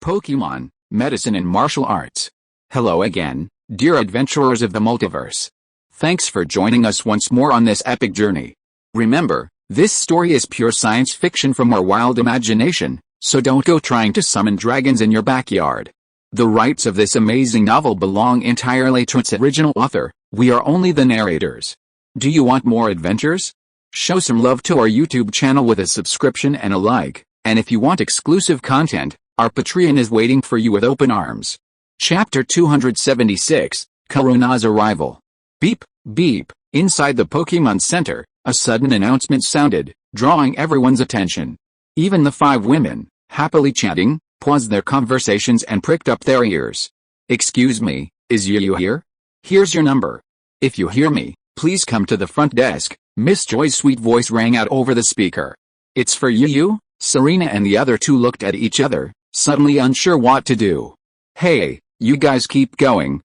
Pokémon, medicine and martial arts. Hello again, dear adventurers of the multiverse. Thanks for joining us once more on this epic journey. Remember, this story is pure science fiction from our wild imagination, so don't go trying to summon dragons in your backyard. The rights of this amazing novel belong entirely to its original author, we are only the narrators. Do you want more adventures? Show some love to our YouTube channel with a subscription and a like, and if you want exclusive content, our Patreon is waiting for you with open arms. Chapter 276, Karuna's Arrival. Beep, beep, inside the Pokémon Center, a sudden announcement sounded, drawing everyone's attention. Even the 5 women, happily chatting, paused their conversations and pricked up their ears. Excuse me, is you here? Here's your number. If you hear me, please come to the front desk. Miss Joy's sweet voice rang out over the speaker. It's for you? Serena and the other 2 looked at each other, suddenly unsure what to do. Hey, you guys keep going,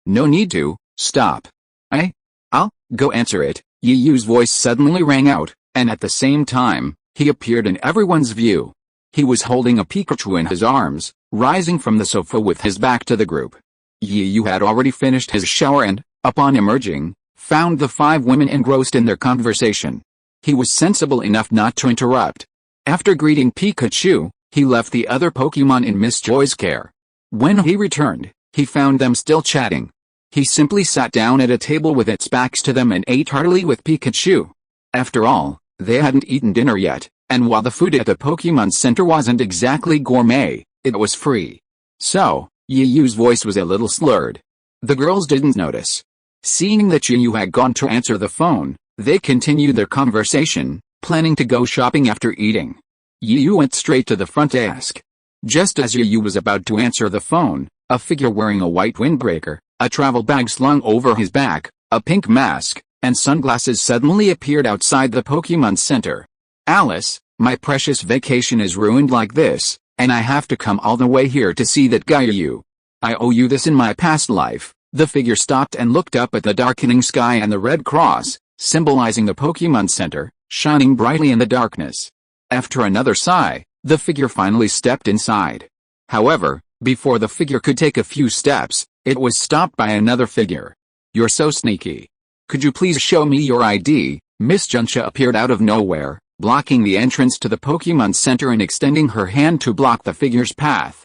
No need to, stop. I'll go answer it. Yu's voice suddenly rang out, and at the same time, he appeared in everyone's view. He was holding a Pikachu in his arms, rising from the sofa with his back to the group. Yu had already finished his shower and, upon emerging, found the 5 women engrossed in their conversation. He was sensible enough not to interrupt. After greeting Pikachu, he left the other Pokémon in Miss Joy's care. When he returned, he found them still chatting. He simply sat down at a table with its backs to them and ate heartily with Pikachu. After all, they hadn't eaten dinner yet, and while the food at the Pokémon Center wasn't exactly gourmet, it was free. So, Yu's voice was a little slurred. The girls didn't notice. Seeing that Yu had gone to answer the phone, they continued their conversation, planning to go shopping after eating. Yu went straight to the front desk. Just as Yu was about to answer the phone, a figure wearing a white windbreaker, a travel bag slung over his back, a pink mask, and sunglasses suddenly appeared outside the Pokémon Center. Alice, my precious vacation is ruined like this, and I have to come all the way here to see that guy Yu. I owe you this in my past life. The figure stopped and looked up at the darkening sky and the red cross, symbolizing the Pokémon Center, shining brightly in the darkness. After another sigh, the figure finally stepped inside. However, before the figure could take a few steps, it was stopped by another figure. You're so sneaky. Could you please show me your ID? Miss Junsha appeared out of nowhere, blocking the entrance to the Pokémon Center and extending her hand to block the figure's path.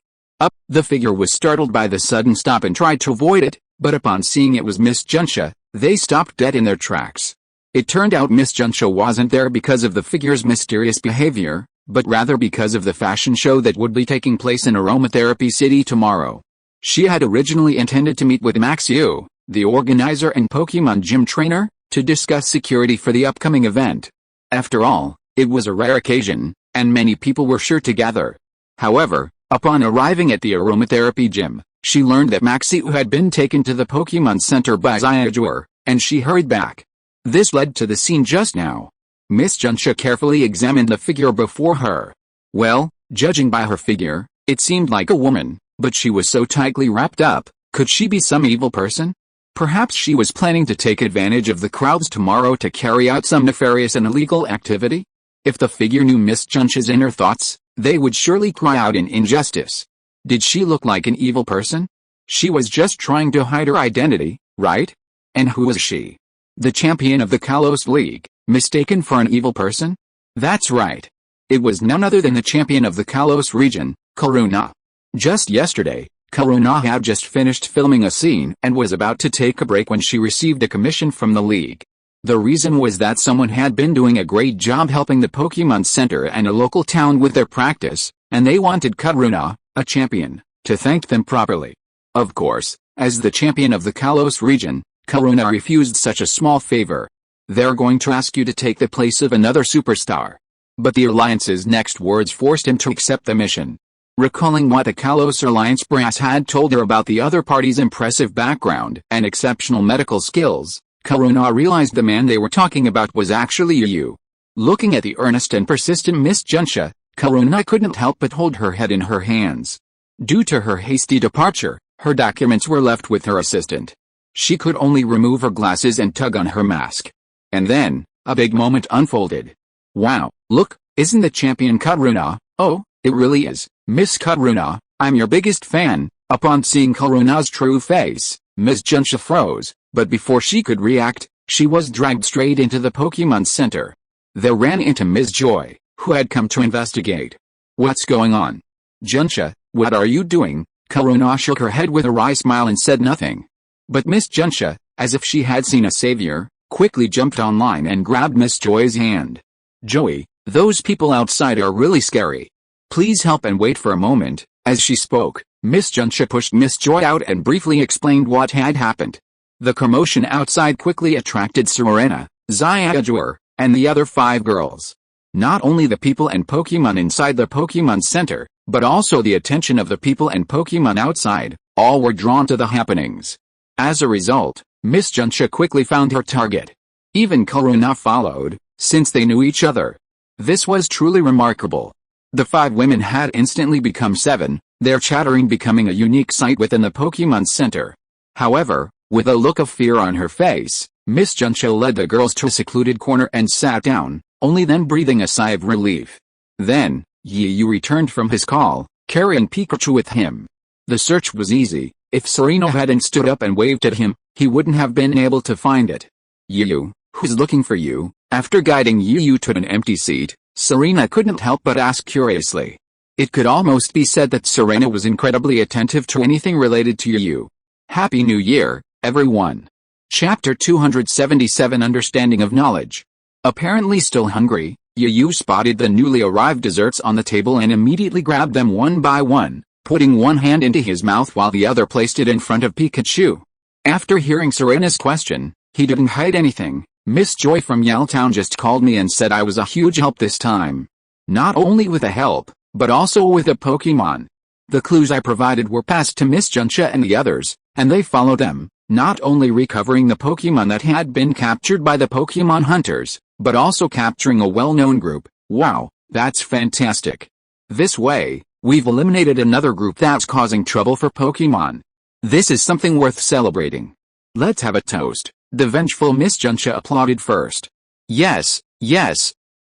The figure was startled by the sudden stop and tried to avoid it, but upon seeing it was Miss Junsha, they stopped dead in their tracks. It turned out Miss Junsha wasn't there because of the figure's mysterious behavior, but rather because of the fashion show that would be taking place in Aromatherapy City tomorrow. She had originally intended to meet with Max Yu, the organizer and Pokémon gym trainer, to discuss security for the upcoming event. After all, it was a rare occasion, and many people were sure to gather. However, upon arriving at the Aromatherapy gym, she learned that Max Yu had been taken to the Pokémon Center by Xiaozhi, and she hurried back. This led to the scene just now. Miss Junsha carefully examined the figure before her. Well, judging by her figure, it seemed like a woman, but she was so tightly wrapped up. Could she be some evil person? Perhaps she was planning to take advantage of the crowds tomorrow to carry out some nefarious and illegal activity? If the figure knew Miss Junsha's inner thoughts, they would surely cry out in injustice. Did she look like an evil person? She was just trying to hide her identity, right? And who was she? The champion of the Kalos League, mistaken for an evil person? That's right. It was none other than the champion of the Kalos region, Karuna. Just yesterday, Karuna had just finished filming a scene and was about to take a break when she received a commission from the league. The reason was that someone had been doing a great job helping the Pokémon Center and a local town with their practice, and they wanted Karuna, a champion, to thank them properly. Of course, as the champion of the Kalos region, Karuna refused such a small favor. They're going to ask you to take the place of another superstar. But the Alliance's next words forced him to accept the mission. Recalling what the Kalos Alliance brass had told her about the other party's impressive background and exceptional medical skills, Karuna realized the man they were talking about was actually Yu. Looking at the earnest and persistent Miss Junsha, Karuna couldn't help but hold her head in her hands. Due to her hasty departure, her documents were left with her assistant. She could only remove her glasses and tug on her mask. And then, a big moment unfolded. Wow, look, isn't the champion Karuna? Oh, it really is. Miss Karuna, I'm your biggest fan." Upon seeing Karuna's true face, Miss Junsha froze, but before she could react, she was dragged straight into the Pokémon Center. They ran into Ms. Joy, who had come to investigate. "What's going on? Junsha, what are you doing?" Karuna shook her head with a wry smile and said nothing. But Miss Junsha, as if she had seen a savior, quickly jumped online and grabbed Miss Joy's hand. "Joey, those people outside are really scary. Please help and wait for a moment." As she spoke, Miss Junsha pushed Miss Joy out and briefly explained what had happened. The commotion outside quickly attracted Serena, Xiaoguang, and the other 5 girls. Not only the people and Pokémon inside the Pokémon Center, but also the attention of the people and Pokémon outside, all were drawn to the happenings. As a result, Miss Junsha quickly found her target. Even Karuna followed, since they knew each other. This was truly remarkable. The 5 women had instantly become 7, their chattering becoming a unique sight within the Pokémon Center. However, with a look of fear on her face, Miss Junsha led the girls to a secluded corner and sat down, only then breathing a sigh of relief. Then, Yu returned from his call, carrying Pikachu with him. The search was easy. If Serena hadn't stood up and waved at him, he wouldn't have been able to find it. "Yu, who's looking for you?" After guiding Yu to an empty seat, Serena couldn't help but ask curiously. It could almost be said that Serena was incredibly attentive to anything related to Yu. Happy New Year, everyone. Chapter 277 Understanding of Knowledge. Apparently still hungry, Yu spotted the newly arrived desserts on the table and immediately grabbed them one by one, putting one hand into his mouth while the other placed it in front of Pikachu. After hearing Serena's question, he didn't hide anything. "Miss Joy from Yaletown just called me and said I was a huge help this time. Not only with a help, but also with a Pokémon. The clues I provided were passed to Miss Junsha and the others, and they followed them, not only recovering the Pokémon that had been captured by the Pokémon hunters, but also capturing a well-known group. Wow, that's fantastic. This way, we've eliminated another group that's causing trouble for Pokémon. This is something worth celebrating. Let's have a toast." The vengeful Miss Junsha applauded first. Yes.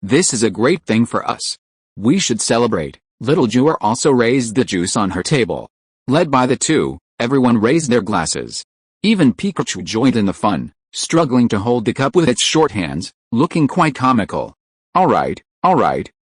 This is a great thing for us. We should celebrate." Little Jewel also raised the juice on her table. Led by the 2, everyone raised their glasses. Even Pikachu joined in the fun, struggling to hold the cup with its short hands, looking quite comical. Alright,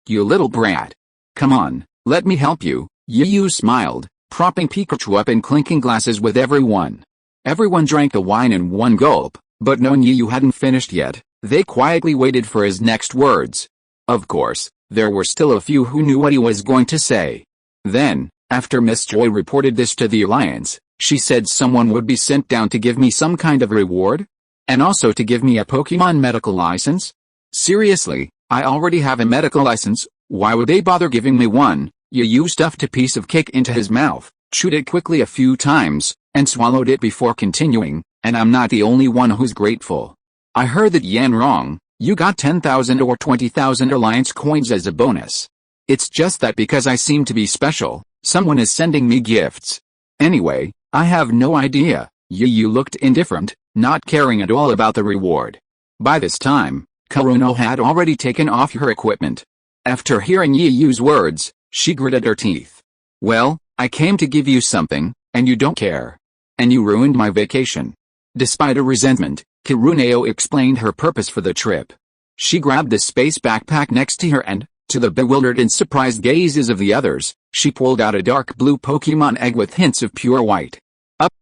you little brat. Come on, let me help you." Yu smiled, propping Pikachu up and clinking glasses with everyone. Everyone drank the wine in one gulp, but knowing Yu hadn't finished yet, they quietly waited for his next words. Of course, there were still a few who knew what he was going to say. Then, after Miss Joy reported this to the Alliance, she said someone would be sent down to give me some kind of reward? And also to give me a Pokémon medical license? Seriously, I already have a medical license, why would they bother giving me one? Yu stuffed a piece of cake into his mouth, chewed it quickly a few times, and swallowed it before continuing, "And I'm not the only one who's grateful. I heard that Yan Rong, you got 10,000 or 20,000 Alliance coins as a bonus. It's just that because I seem to be special, someone is sending me gifts. Anyway, I have no idea." Yu looked indifferent, not caring at all about the reward. By this time, Karuna had already taken off her equipment. After hearing Yu's words, she gritted her teeth. "Well, I came to give you something, and you don't care. And you ruined my vacation." Despite her resentment, Karuna explained her purpose for the trip. She grabbed the space backpack next to her and, to the bewildered and surprised gazes of the others, she pulled out a dark blue Pokémon egg with hints of pure white.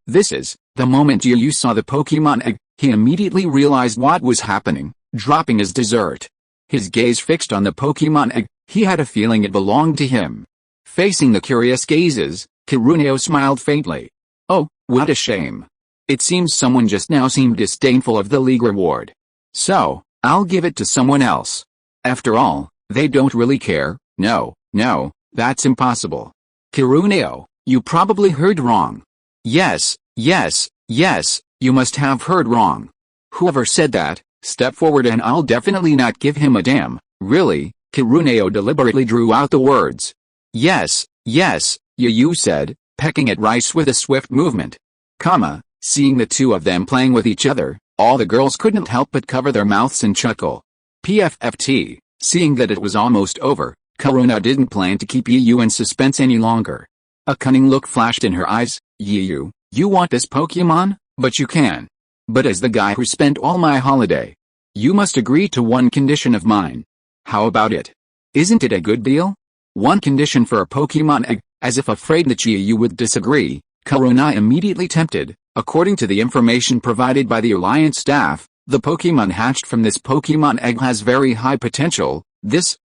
This is, the moment Yu saw the Pokémon egg, he immediately realized what was happening, dropping his dessert. His gaze fixed on the Pokémon egg, he had a feeling it belonged to him. Facing the curious gazes, Karuna smiled faintly. "Oh, what a shame. It seems someone just now seemed disdainful of the league reward. So, I'll give it to someone else. After all, they don't really care." No, that's impossible. Karuna, you probably heard wrong." Yes, you must have heard wrong. Whoever said that, step forward and I'll definitely not give him a damn." "Really?" Karuna deliberately drew out the words. Yes, Yu said, pecking at rice with a swift movement. Seeing the two of them playing with each other, all the girls couldn't help but cover their mouths and chuckle. PFFT, seeing that it was almost over, Karuna didn't plan to keep Yu in suspense any longer. A cunning look flashed in her eyes. Yu, you want this Pokemon? But you can. But as the guy who spent all my holiday, you must agree to one condition of mine. How about it? Isn't it a good deal? One condition for a Pokemon egg. As if afraid that Yu would disagree, Karuna immediately tempted. According to the information provided by the Alliance staff, the Pokemon hatched from this Pokemon egg has very high potential.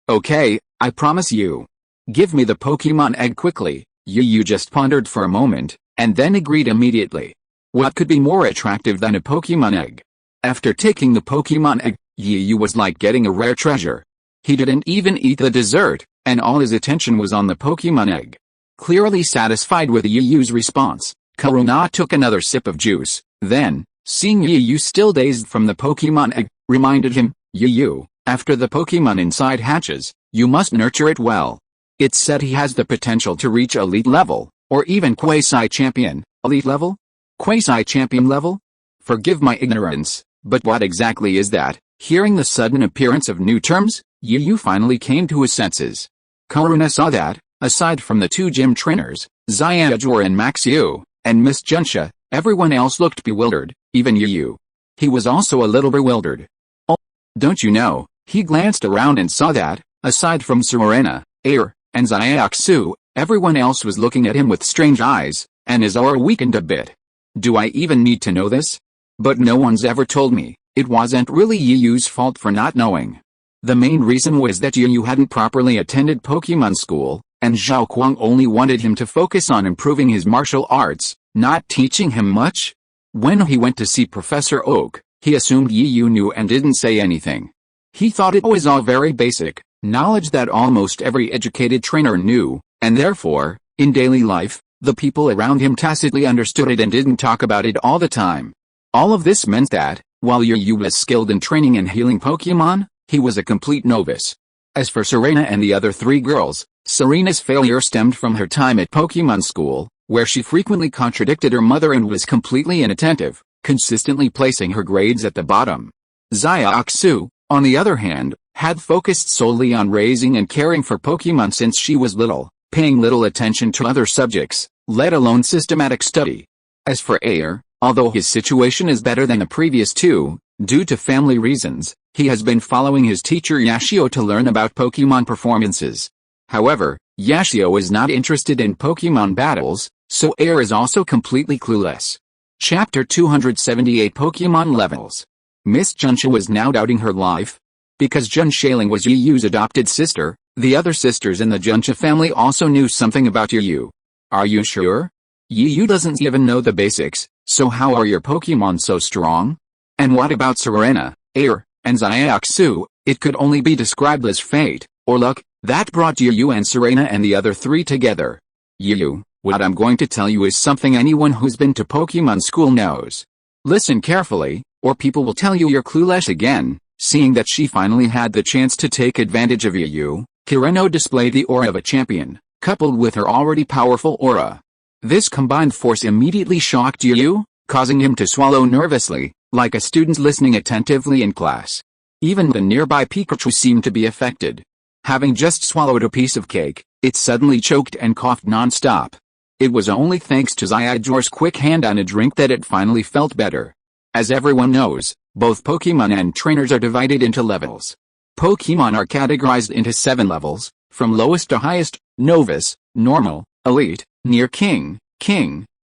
Okay, I promise you. Give me the Pokemon egg quickly. Yu just pondered for a moment, and then agreed immediately. What could be more attractive than a Pokemon egg? After taking the Pokemon egg, Yu was like getting a rare treasure. He didn't even eat the dessert, and all his attention was on the Pokemon egg. Clearly satisfied with Yu's response, Karuna took another sip of juice, then, seeing Yu still dazed from the Pokemon egg, reminded him, Yu, after the Pokemon inside hatches, you must nurture it well. It's said he has the potential to reach elite level, or even quasi-champion. Elite level? Quasi-champion level? Forgive my ignorance, but what exactly is that? Hearing the sudden appearance of new terms, Yu finally came to his senses. Karuna saw that, aside from the two gym trainers, Xiaozhi and Maxiu, and Miss Junsha, everyone else looked bewildered, even Yu. He was also a little bewildered. Oh, don't you know, he glanced around and saw that, aside from Serena, and Xiaoxu, everyone else was looking at him with strange eyes, and his aura weakened a bit. Do I even need to know this? But no one's ever told me. It wasn't really Yu's fault for not knowing. The main reason was that Yu hadn't properly attended Pokemon school, and Zhao Kuang only wanted him to focus on improving his martial arts, not teaching him much. When he went to see Professor Oak, he assumed Yu knew and didn't say anything. He thought it was all very basic, knowledge that almost every educated trainer knew, and therefore, in daily life, the people around him tacitly understood it and didn't talk about it all the time. All of this meant that, while Yu was skilled in training and healing Pokemon, he was a complete novice. As for Serena and the other three girls, Serena's failure stemmed from her time at Pokemon school, where she frequently contradicted her mother and was completely inattentive, consistently placing her grades at the bottom. Xiaoxu, on the other hand, had focused solely on raising and caring for Pokemon since she was little, paying little attention to other subjects, let alone systematic study. As for although his situation is better than the previous two, due to family reasons, he has been following his teacher Yashio to learn about Pokemon performances. However, Yashio is not interested in Pokemon battles, so is also completely clueless. Chapter 278 Pokemon Levels. Miss Junsha was now doubting her life. Because Junshaling was Yu's adopted sister, the other sisters in the Junsha family also knew something about Yu. Are you sure? Yu doesn't even know the basics, so how are your Pokemon so strong? And what about Serena, and Xiaoxu? It could only be described as fate, or luck, that brought Yu and Serena and the other three together. Yu, what I'm going to tell you is something anyone who's been to Pokemon school knows. Listen carefully, or people will tell you you're clueless again. Seeing that she finally had the chance to take advantage of Yu, Kireno displayed the aura of a champion, coupled with her already powerful aura. This combined force immediately shocked Yu, causing him to swallow nervously, like a student listening attentively in class. Even the nearby Pikachu seemed to be affected. Having just swallowed a piece of cake, it suddenly choked and coughed non-stop. It was only thanks to Xiaoji's quick hand on a drink that it finally felt better. As everyone knows, both Pokemon and trainers are divided into levels. Pokemon are categorized into 7 levels, from lowest to highest: Novice, Normal, Elite, Near King,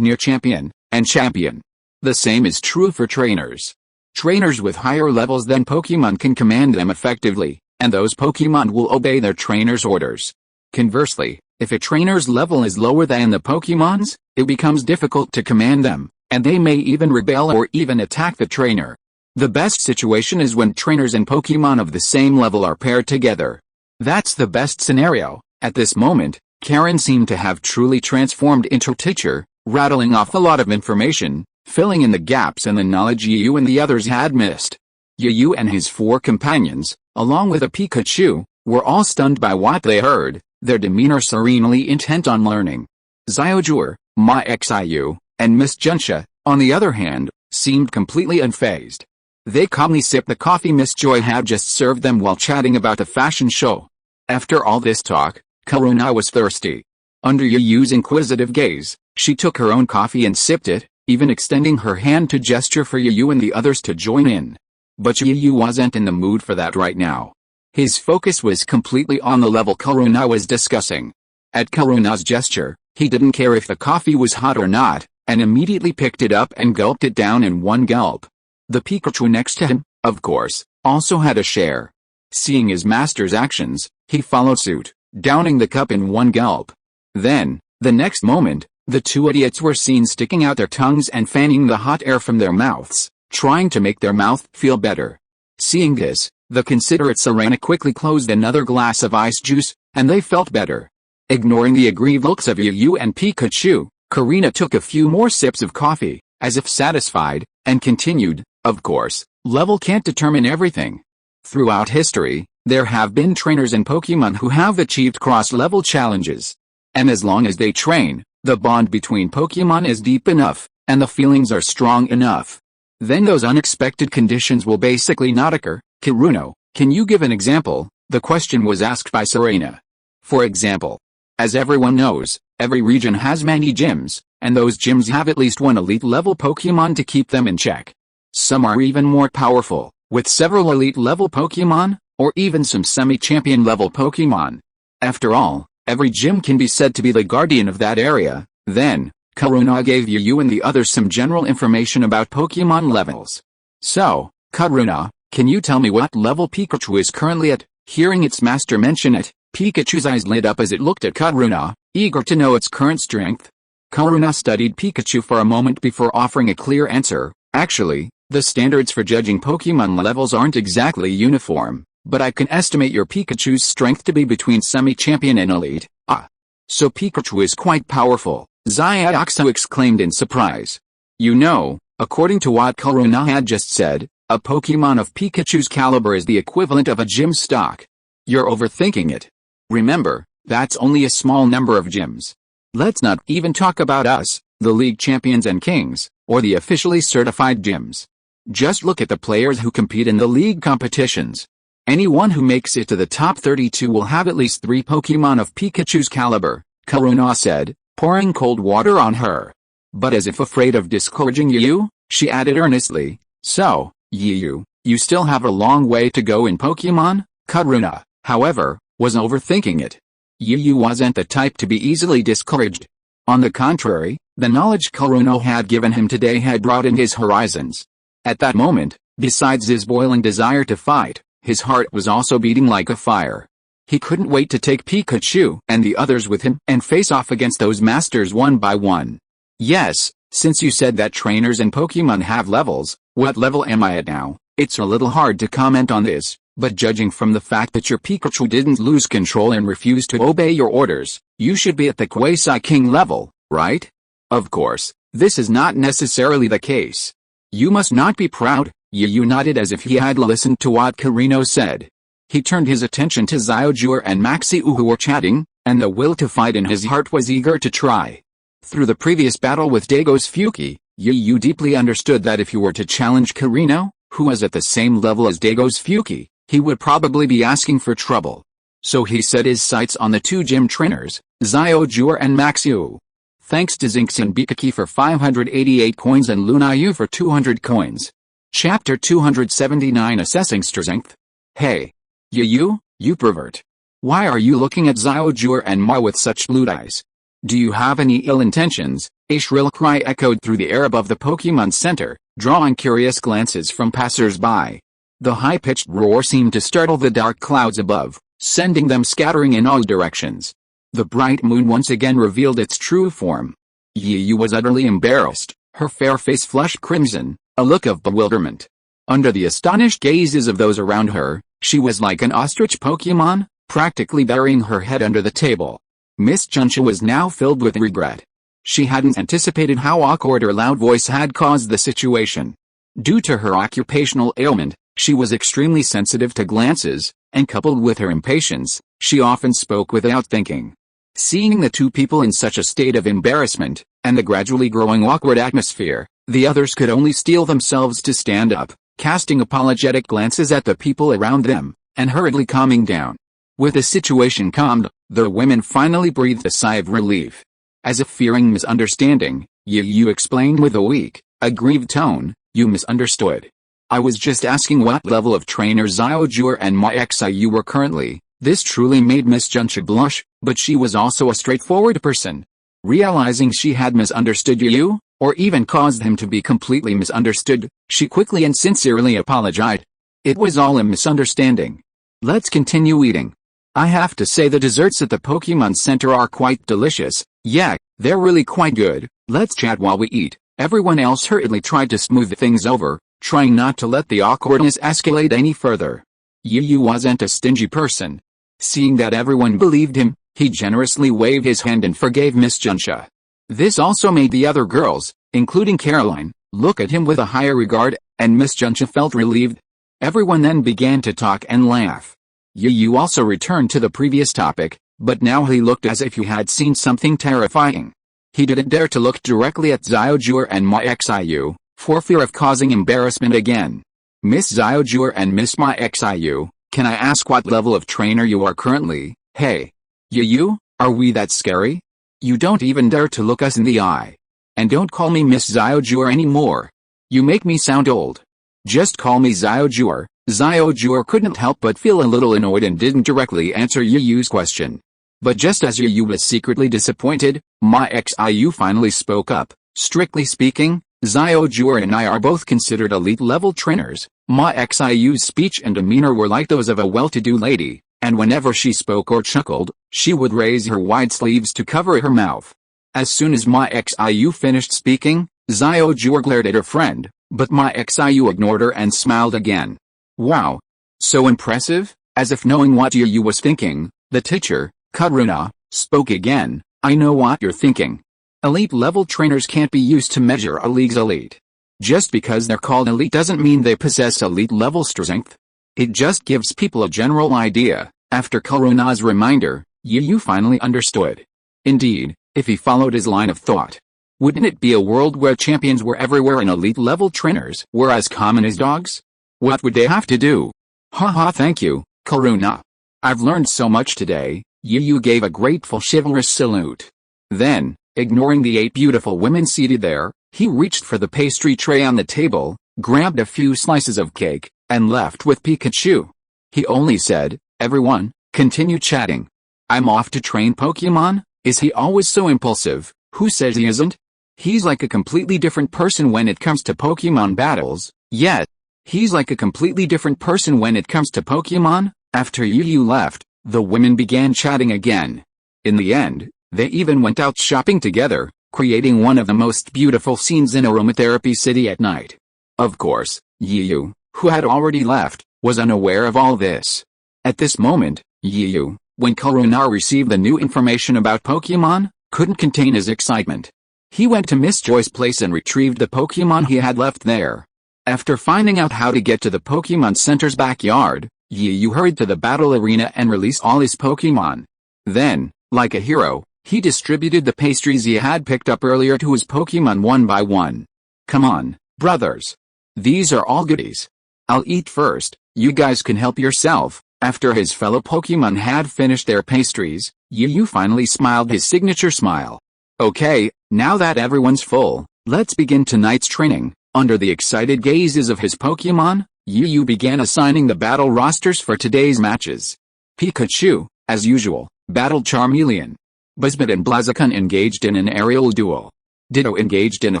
Near Champion, and Champion. The same is true for trainers. Trainers with higher levels than Pokemon can command them effectively, and those Pokemon will obey their trainer's orders. Conversely, if a trainer's level is lower than the Pokemon's, it becomes difficult to command them, and they may even rebel or even attack the trainer. The best situation is when trainers and Pokemon of the same level are paired together. That's the best scenario. At this moment, Karen seemed to have truly transformed into teacher, rattling off a lot of information, filling in the gaps and the knowledge Yu and the others had missed. Yu and his 4 companions, along with a Pikachu, were all stunned by what they heard, their demeanor serenely intent on learning. Xiaozhi, Maxiu, and Miss Junsha, on the other hand, seemed completely unfazed. They calmly sipped the coffee Miss Joy had just served them while chatting about the fashion show. After all this talk, Karuna was thirsty. Under Yu's inquisitive gaze, she took her own coffee and sipped it, even extending her hand to gesture for Yu and the others to join in. But Yu wasn't in the mood for that right now. His focus was completely on the level Karuna was discussing. At Karuna's gesture, he didn't care if the coffee was hot or not, and immediately picked it up and gulped it down in one gulp. The Pikachu next to him, of course, also had a share. Seeing his master's actions, he followed suit, downing the cup in one gulp. Then, the next moment, the two idiots were seen sticking out their tongues and fanning the hot air from their mouths, trying to make their mouth feel better. Seeing this, the considerate Serena quickly closed another glass of ice juice, and they felt better. Ignoring the aggrieved looks of Yu and Pikachu, Karina took a few more sips of coffee, as if satisfied, and continued, of course, level can't determine everything. Throughout history, there have been trainers in Pokemon who have achieved cross-level challenges. And as long as they train, the bond between Pokemon is deep enough, and the feelings are strong enough. Then those unexpected conditions will basically not occur. Kiruno, can you give an example? The question was asked by Serena. For example, as everyone knows, every region has many gyms, and those gyms have at least one elite-level Pokemon to keep them in check. Some are even more powerful, with several elite-level Pokemon, or even some semi-champion level Pokemon. After all, every gym can be said to be the guardian of that area. Then, Karuna gave Yu and the others some general information about Pokemon levels. So, Karuna, can you tell me what level Pikachu is currently at? Hearing its master mention it, Pikachu's eyes lit up as it looked at Karuna, eager to know its current strength. Karuna studied Pikachu for a moment before offering a clear answer. Actually, the standards for judging Pokemon levels aren't exactly uniform, but I can estimate your Pikachu's strength to be between semi-champion and elite. Ah. So Pikachu is quite powerful, Xiaoxu exclaimed in surprise. You know, according to what Karuna had just said, a Pokemon of Pikachu's caliber is the equivalent of a gym stock. You're overthinking it. Remember, that's only a small number of gyms. Let's not even talk about us, the league champions and kings, or the officially certified gyms. Just look at the players who compete in the league competitions. Anyone who makes it to the top 32 will have at least 3 Pokemon of Pikachu's caliber, Karuna said, pouring cold water on her. But as if afraid of discouraging Yu, she added earnestly, so, Yu, you still have a long way to go in Pokemon? Karuna, however, was overthinking it. Yu wasn't the type to be easily discouraged. On the contrary, the knowledge Karuna had given him today had broadened his horizons. At that moment, besides his boiling desire to fight, his heart was also beating like a fire. He couldn't wait to take Pikachu and the others with him and face off against those masters one by one. Yes, since you said that trainers and Pokemon have levels, what level am I at now? It's a little hard to comment on this, but judging from the fact that your Pikachu didn't lose control and refused to obey your orders, you should be at the Quasi King level, right? Of course, this is not necessarily the case. You must not be proud. Yu nodded as if he had listened to what Karino said. He turned his attention to Xiaozhi and Maxiu who were chatting, and the will to fight in his heart was eager to try. Through the previous battle with Dago's Fuki, Yu deeply understood that if he were to challenge Karino, who was at the same level as Dago's Fuki, he would probably be asking for trouble. So he set his sights on the 2 gym trainers, Xiaozhi and Maxiu. Thanks to Zinxian Bikaki for 588 coins and Lunayu for 200 coins. Chapter 279 Assessing Strength. Hey. Yu, you pervert. Why are you looking at Xiaozhi and Ma with such blue eyes? Do you have any ill intentions? A shrill cry echoed through the air above the Pokemon Center, drawing curious glances from passers-by. The high-pitched roar seemed to startle the dark clouds above, sending them scattering in all directions. The bright moon once again revealed its true form. Yu was utterly embarrassed, her fair face flushed crimson, a look of bewilderment. Under the astonished gazes of those around her, she was like an ostrich Pokemon, practically burying her head under the table. Miss Chuncha was now filled with regret. She hadn't anticipated how awkward her loud voice had caused the situation. Due to her occupational ailment, she was extremely sensitive to glances, and coupled with her impatience, she often spoke without thinking. Seeing the 2 people in such a state of embarrassment, and the gradually growing awkward atmosphere, the others could only steel themselves to stand up, casting apologetic glances at the people around them, and hurriedly calming down. With the situation calmed, the women finally breathed a sigh of relief. As if fearing misunderstanding, Yu explained with a weak, aggrieved tone, "You misunderstood. I was just asking what level of trainer Xiaozhi and Xiaomao were currently." This truly made Miss Junxia blush, but she was also a straightforward person. Realizing she had misunderstood Yu, or even caused him to be completely misunderstood, she quickly and sincerely apologized. "It was all a misunderstanding. Let's continue eating. I have to say the desserts at the Pokemon Center are quite delicious. Yeah, they're really quite good. Let's chat while we eat." Everyone else hurriedly tried to smooth things over, trying not to let the awkwardness escalate any further. Yu wasn't a stingy person. Seeing that everyone believed him, he generously waved his hand and forgave Miss Junxia. This also made the other girls, including Caroline, look at him with a higher regard, and Miss Junxia felt relieved. Everyone then began to talk and laugh. Yu also returned to the previous topic, but now he looked as if he had seen something terrifying. He didn't dare to look directly at Xiaozhi and Xiaomao, for fear of causing embarrassment again. "Miss Xiaozhi and Miss Xiaomao, can I ask what level of trainer you are currently?" "Hey, Yu, are we that scary? You don't even dare to look us in the eye. And don't call me Miss Xiaozhi anymore. You make me sound old. Just call me Xiaozhi." Xiaozhi couldn't help but feel a little annoyed and didn't directly answer Yu's question. But just as Yu was secretly disappointed, Xiaomao finally spoke up. "Strictly speaking, Xiaozhi and I are both considered elite-level trainers." Xiaomao's speech and demeanor were like those of a well-to-do lady, and whenever she spoke or chuckled, she would raise her wide sleeves to cover her mouth. As soon as Xiaomao finished speaking, Xiaozhi glared at her friend, but Xiaomao ignored her and smiled again. "Wow! So impressive." As if knowing what Yu was thinking, the teacher, Karuna, spoke again. "I know what you're thinking. Elite-level trainers can't be used to measure a league's elite. Just because they're called elite doesn't mean they possess elite-level strength. It just gives people a general idea." After Karuna's reminder, Yu finally understood. Indeed, if he followed his line of thought, wouldn't it be a world where champions were everywhere and elite-level trainers were as common as dogs? What would they have to do? Haha, thank you, Karuna. I've learned so much today." Yu gave a grateful chivalrous salute. Then, ignoring the 8 beautiful women seated there, he reached for the pastry tray on the table, grabbed a few slices of cake, and left with Pikachu. He only said, "Everyone, continue chatting. I'm off to train Pokemon." Is he always so impulsive? Who says he isn't? He's like a completely different person when it comes to Pokemon battles, yet he's like a completely different person when it comes to Pokemon. After Yu left, the women began chatting again. In the end, they even went out shopping together, creating one of the most beautiful scenes in Aromatherapy City at night. Of course, Yu, who had already left, was unaware of all this. At this moment, Yu, when Karuna received the new information about Pokemon, couldn't contain his excitement. He went to Miss Joy's place and retrieved the Pokemon he had left there. After finding out how to get to the Pokemon Center's backyard, Yu hurried to the battle arena and released all his Pokemon. Then, like a hero, he distributed the pastries he had picked up earlier to his Pokemon one by one. "Come on, brothers. These are all goodies. I'll eat first, you guys can help yourself." After his fellow Pokemon had finished their pastries, Yu finally smiled his signature smile. "Okay, now that everyone's full, let's begin tonight's training." Under the excited gazes of his Pokemon, Yu began assigning the battle rosters for today's matches. Pikachu, as usual, battled Charmeleon. Buzzbot and Blaziken engaged in an aerial duel. Ditto engaged in a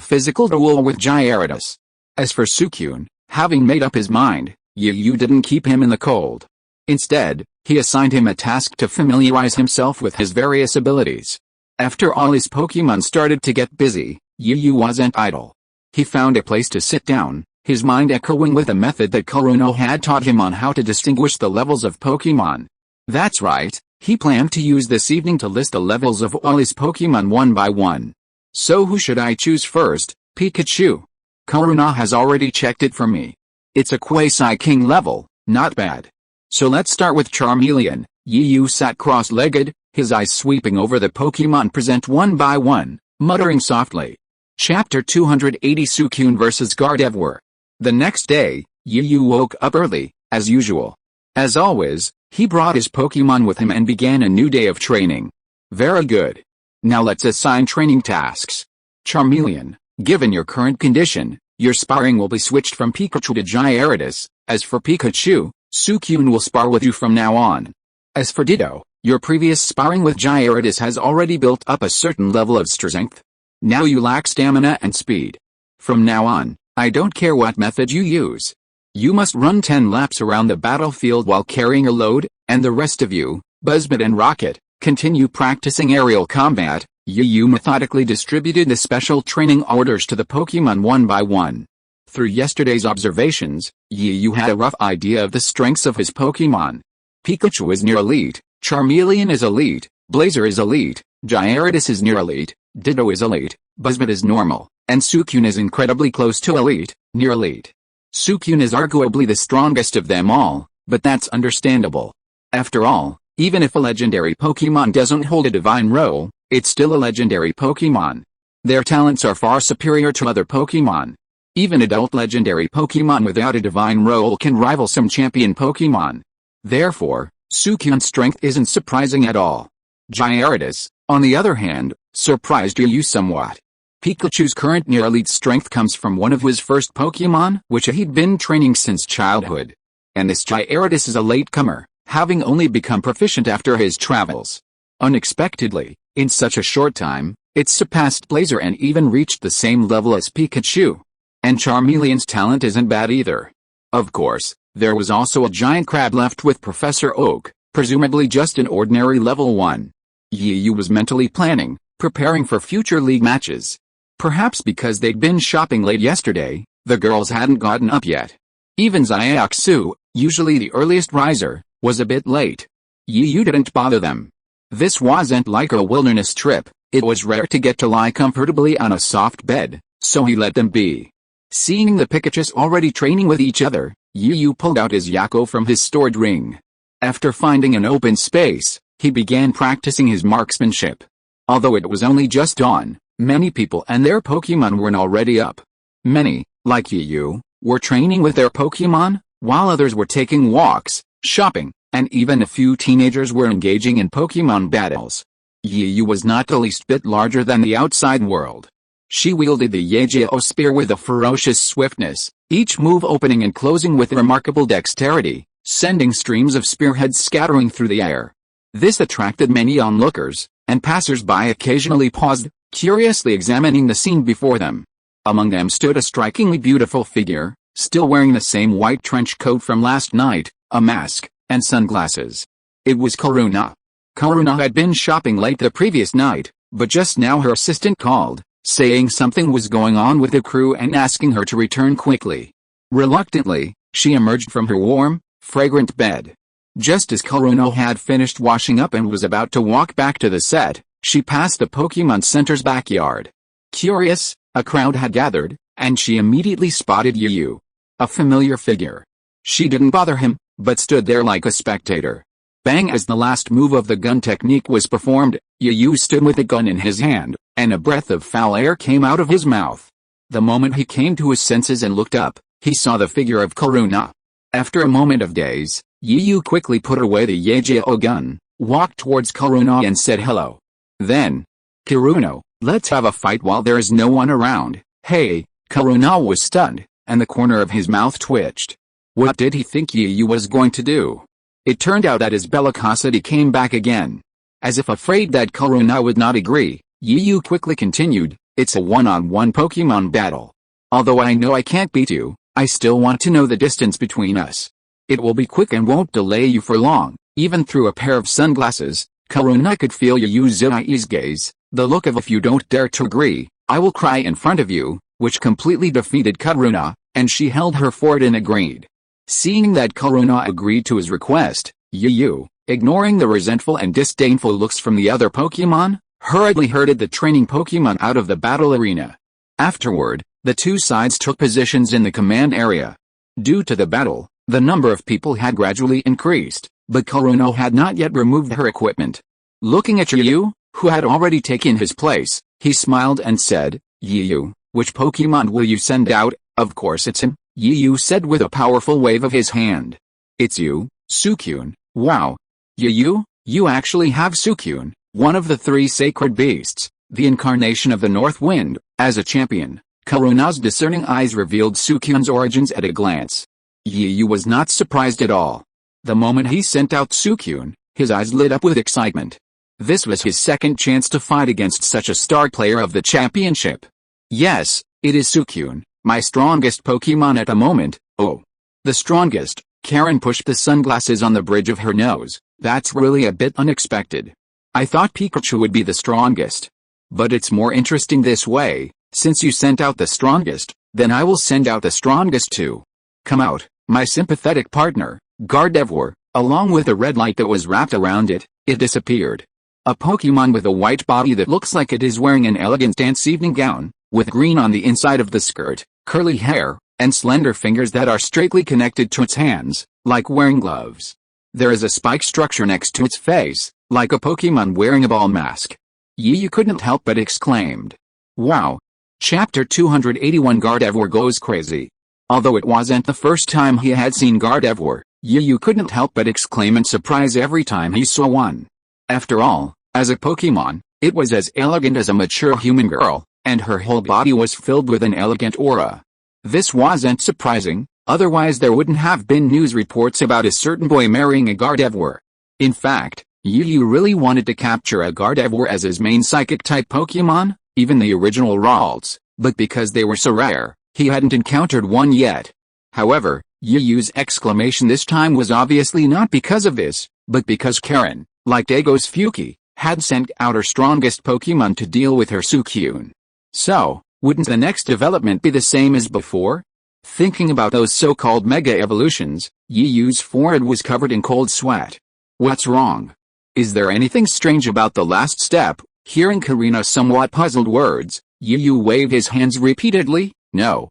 physical duel with Gyarados. As for Suicune, having made up his mind, Yu didn't keep him in the cold. Instead, he assigned him a task to familiarize himself with his various abilities. After all his Pokemon started to get busy, Yu wasn't idle. He found a place to sit down, his mind echoing with a method that Karuna had taught him on how to distinguish the levels of Pokemon. That's right, he planned to use this evening to list the levels of all his Pokemon one by one. So who should I choose first? Pikachu. Karuna has already checked it for me. It's a Quasi-King level, not bad. So let's start with Charmeleon. Yu sat cross-legged, his eyes sweeping over the Pokemon present one by one, muttering softly. Chapter 280 Suicune vs Gardevoir. The next day, Yu woke up early, as usual. As always, he brought his Pokémon with him and began a new day of training. Very good. Now let's assign training tasks. Charmeleon, given your current condition, your sparring will be switched from Pikachu to Gyarados. As for Pikachu, Suicune will spar with you from now on. As for Ditto, your previous sparring with Gyarados has already built up a certain level of strength. Now you lack stamina and speed. From now on, I don't care what method you use. You must run 10 laps around the battlefield while carrying a load, and the rest of you, Buzzbot and Rocket, continue practicing aerial combat. Yu methodically distributed the special training orders to the Pokémon one by one. Through yesterday's observations, Yu had a rough idea of the strengths of his Pokémon. Pikachu is near elite, Charmeleon is elite, Blazer is elite, Gyarados is near elite, Ditto is elite, Buzzbot is normal, and Suicune is incredibly close to elite, near elite. Suicune is arguably the strongest of them all, but that's understandable. After all, even if a legendary Pokémon doesn't hold a divine role, it's still a legendary Pokémon. Their talents are far superior to other Pokémon. Even adult legendary Pokémon without a divine role can rival some champion Pokémon. Therefore, Suicune's strength isn't surprising at all. Gyarados, on the other hand, surprised Yu somewhat. Pikachu's current near-elite strength comes from one of his first Pokémon, which he'd been training since childhood. And this Gyarados is a latecomer, having only become proficient after his travels. Unexpectedly, in such a short time, it surpassed Blazer and even reached the same level as Pikachu. And Charmeleon's talent isn't bad either. Of course, there was also a giant crab left with Professor Oak, presumably just an ordinary level 1. Yu was mentally planning, preparing for future league matches. Perhaps because they'd been shopping late yesterday, the girls hadn't gotten up yet. Even Xiaoxu, usually the earliest riser, was a bit late. Yu didn't bother them. This wasn't like a wilderness trip, it was rare to get to lie comfortably on a soft bed, so he let them be. Seeing the Pikachus already training with each other, Yu pulled out his Yako from his stored ring. After finding an open space, he began practicing his marksmanship. Although it was only just dawn, many people and their Pokémon weren't already up. Many, like Yu, were training with their Pokémon, while others were taking walks, shopping, and even a few teenagers were engaging in Pokémon battles. Yu was not the least bit larger than the outside world. She wielded the Yageo spear with a ferocious swiftness, each move opening and closing with remarkable dexterity, sending streams of spearheads scattering through the air. This attracted many onlookers, and passers-by occasionally paused, curiously examining the scene before them. Among them stood a strikingly beautiful figure, still wearing the same white trench coat from last night, a mask, and sunglasses. It was Karuna. Karuna had been shopping late the previous night, but just now her assistant called, saying something was going on with the crew and asking her to return quickly. Reluctantly, she emerged from her warm, fragrant bed. Just as Karuna had finished washing up and was about to walk back to the set, she passed the Pokémon Center's backyard. Curious, a crowd had gathered, and she immediately spotted Yu. A familiar figure. She didn't bother him, but stood there like a spectator. Bang! As the last move of the gun technique was performed, Yu stood with the gun in his hand, and a breath of foul air came out of his mouth. The moment he came to his senses and looked up, he saw the figure of Karuna. After a moment of daze, Yu quickly put away the Yageo gun, walked towards Karuna and said hello. Then, Karuna, let's have a fight while there is no one around. Hey, Karuna was stunned, and the corner of his mouth twitched. What did he think Yu was going to do? It turned out that his bellicosity came back again. As if afraid that Karuna would not agree, Yu quickly continued, it's a one-on-one Pokémon battle. Although I know I can't beat you, I still want to know the distance between us. It will be quick and won't delay you for long. Even through a pair of sunglasses, Karuna could feel Yu's eyes gaze, the look of if you don't dare to agree, I will cry in front of you, which completely defeated Karuna, and she held her fort and agreed. Seeing that Karuna agreed to his request, Yu, ignoring the resentful and disdainful looks from the other Pokémon, hurriedly herded the training Pokémon out of the battle arena. Afterward, the two sides took positions in the command area. Due to the battle, the number of people had gradually increased, but Karuna had not yet removed her equipment. Looking at Yu, who had already taken his place, he smiled and said, Yu, which Pokémon will you send out? Of course it's him, Yu said with a powerful wave of his hand. It's you, Suicune, wow. You actually have Suicune, one of the 3 sacred beasts, the incarnation of the North Wind, as a champion. Karuna's discerning eyes revealed Suicune's origins at a glance. Yu was not surprised at all. The moment he sent out Suicune, his eyes lit up with excitement. This was his second chance to fight against such a star player of the championship. Yes, it is Suicune, my strongest Pokemon at the moment. Oh. The strongest. Karen pushed the sunglasses on the bridge of her nose. That's really a bit unexpected. I thought Pikachu would be the strongest. But it's more interesting this way. Since you sent out the strongest, then I will send out the strongest too. Come out, my sympathetic partner. Gardevoir, along with a red light that was wrapped around it, it disappeared. A Pokemon with a white body that looks like it is wearing an elegant dance evening gown, with green on the inside of the skirt, curly hair, and slender fingers that are straightly connected to its hands, like wearing gloves. There is a spike structure next to its face, like a Pokemon wearing a ball mask. Yu couldn't help but exclaimed. Wow. Chapter 281 Gardevoir goes crazy. Although it wasn't the first time he had seen Gardevoir, Yu couldn't help but exclaim in surprise every time he saw one. After all, as a Pokemon, it was as elegant as a mature human girl, and her whole body was filled with an elegant aura. This wasn't surprising, otherwise there wouldn't have been news reports about a certain boy marrying a Gardevoir. In fact, Yu really wanted to capture a Gardevoir as his main psychic-type Pokemon, even the original Ralts, but because they were so rare, he hadn't encountered one yet. However, Yu's exclamation this time was obviously not because of this, but because Karen, like Dago's Fuki, had sent out her strongest Pokemon to deal with her Suicune. So, wouldn't the next development be the same as before? Thinking about those so-called Mega Evolutions, Yu's forehead was covered in cold sweat. What's wrong? Is there anything strange about the last step? Hearing Karina's somewhat puzzled words, Yu waved his hands repeatedly. No.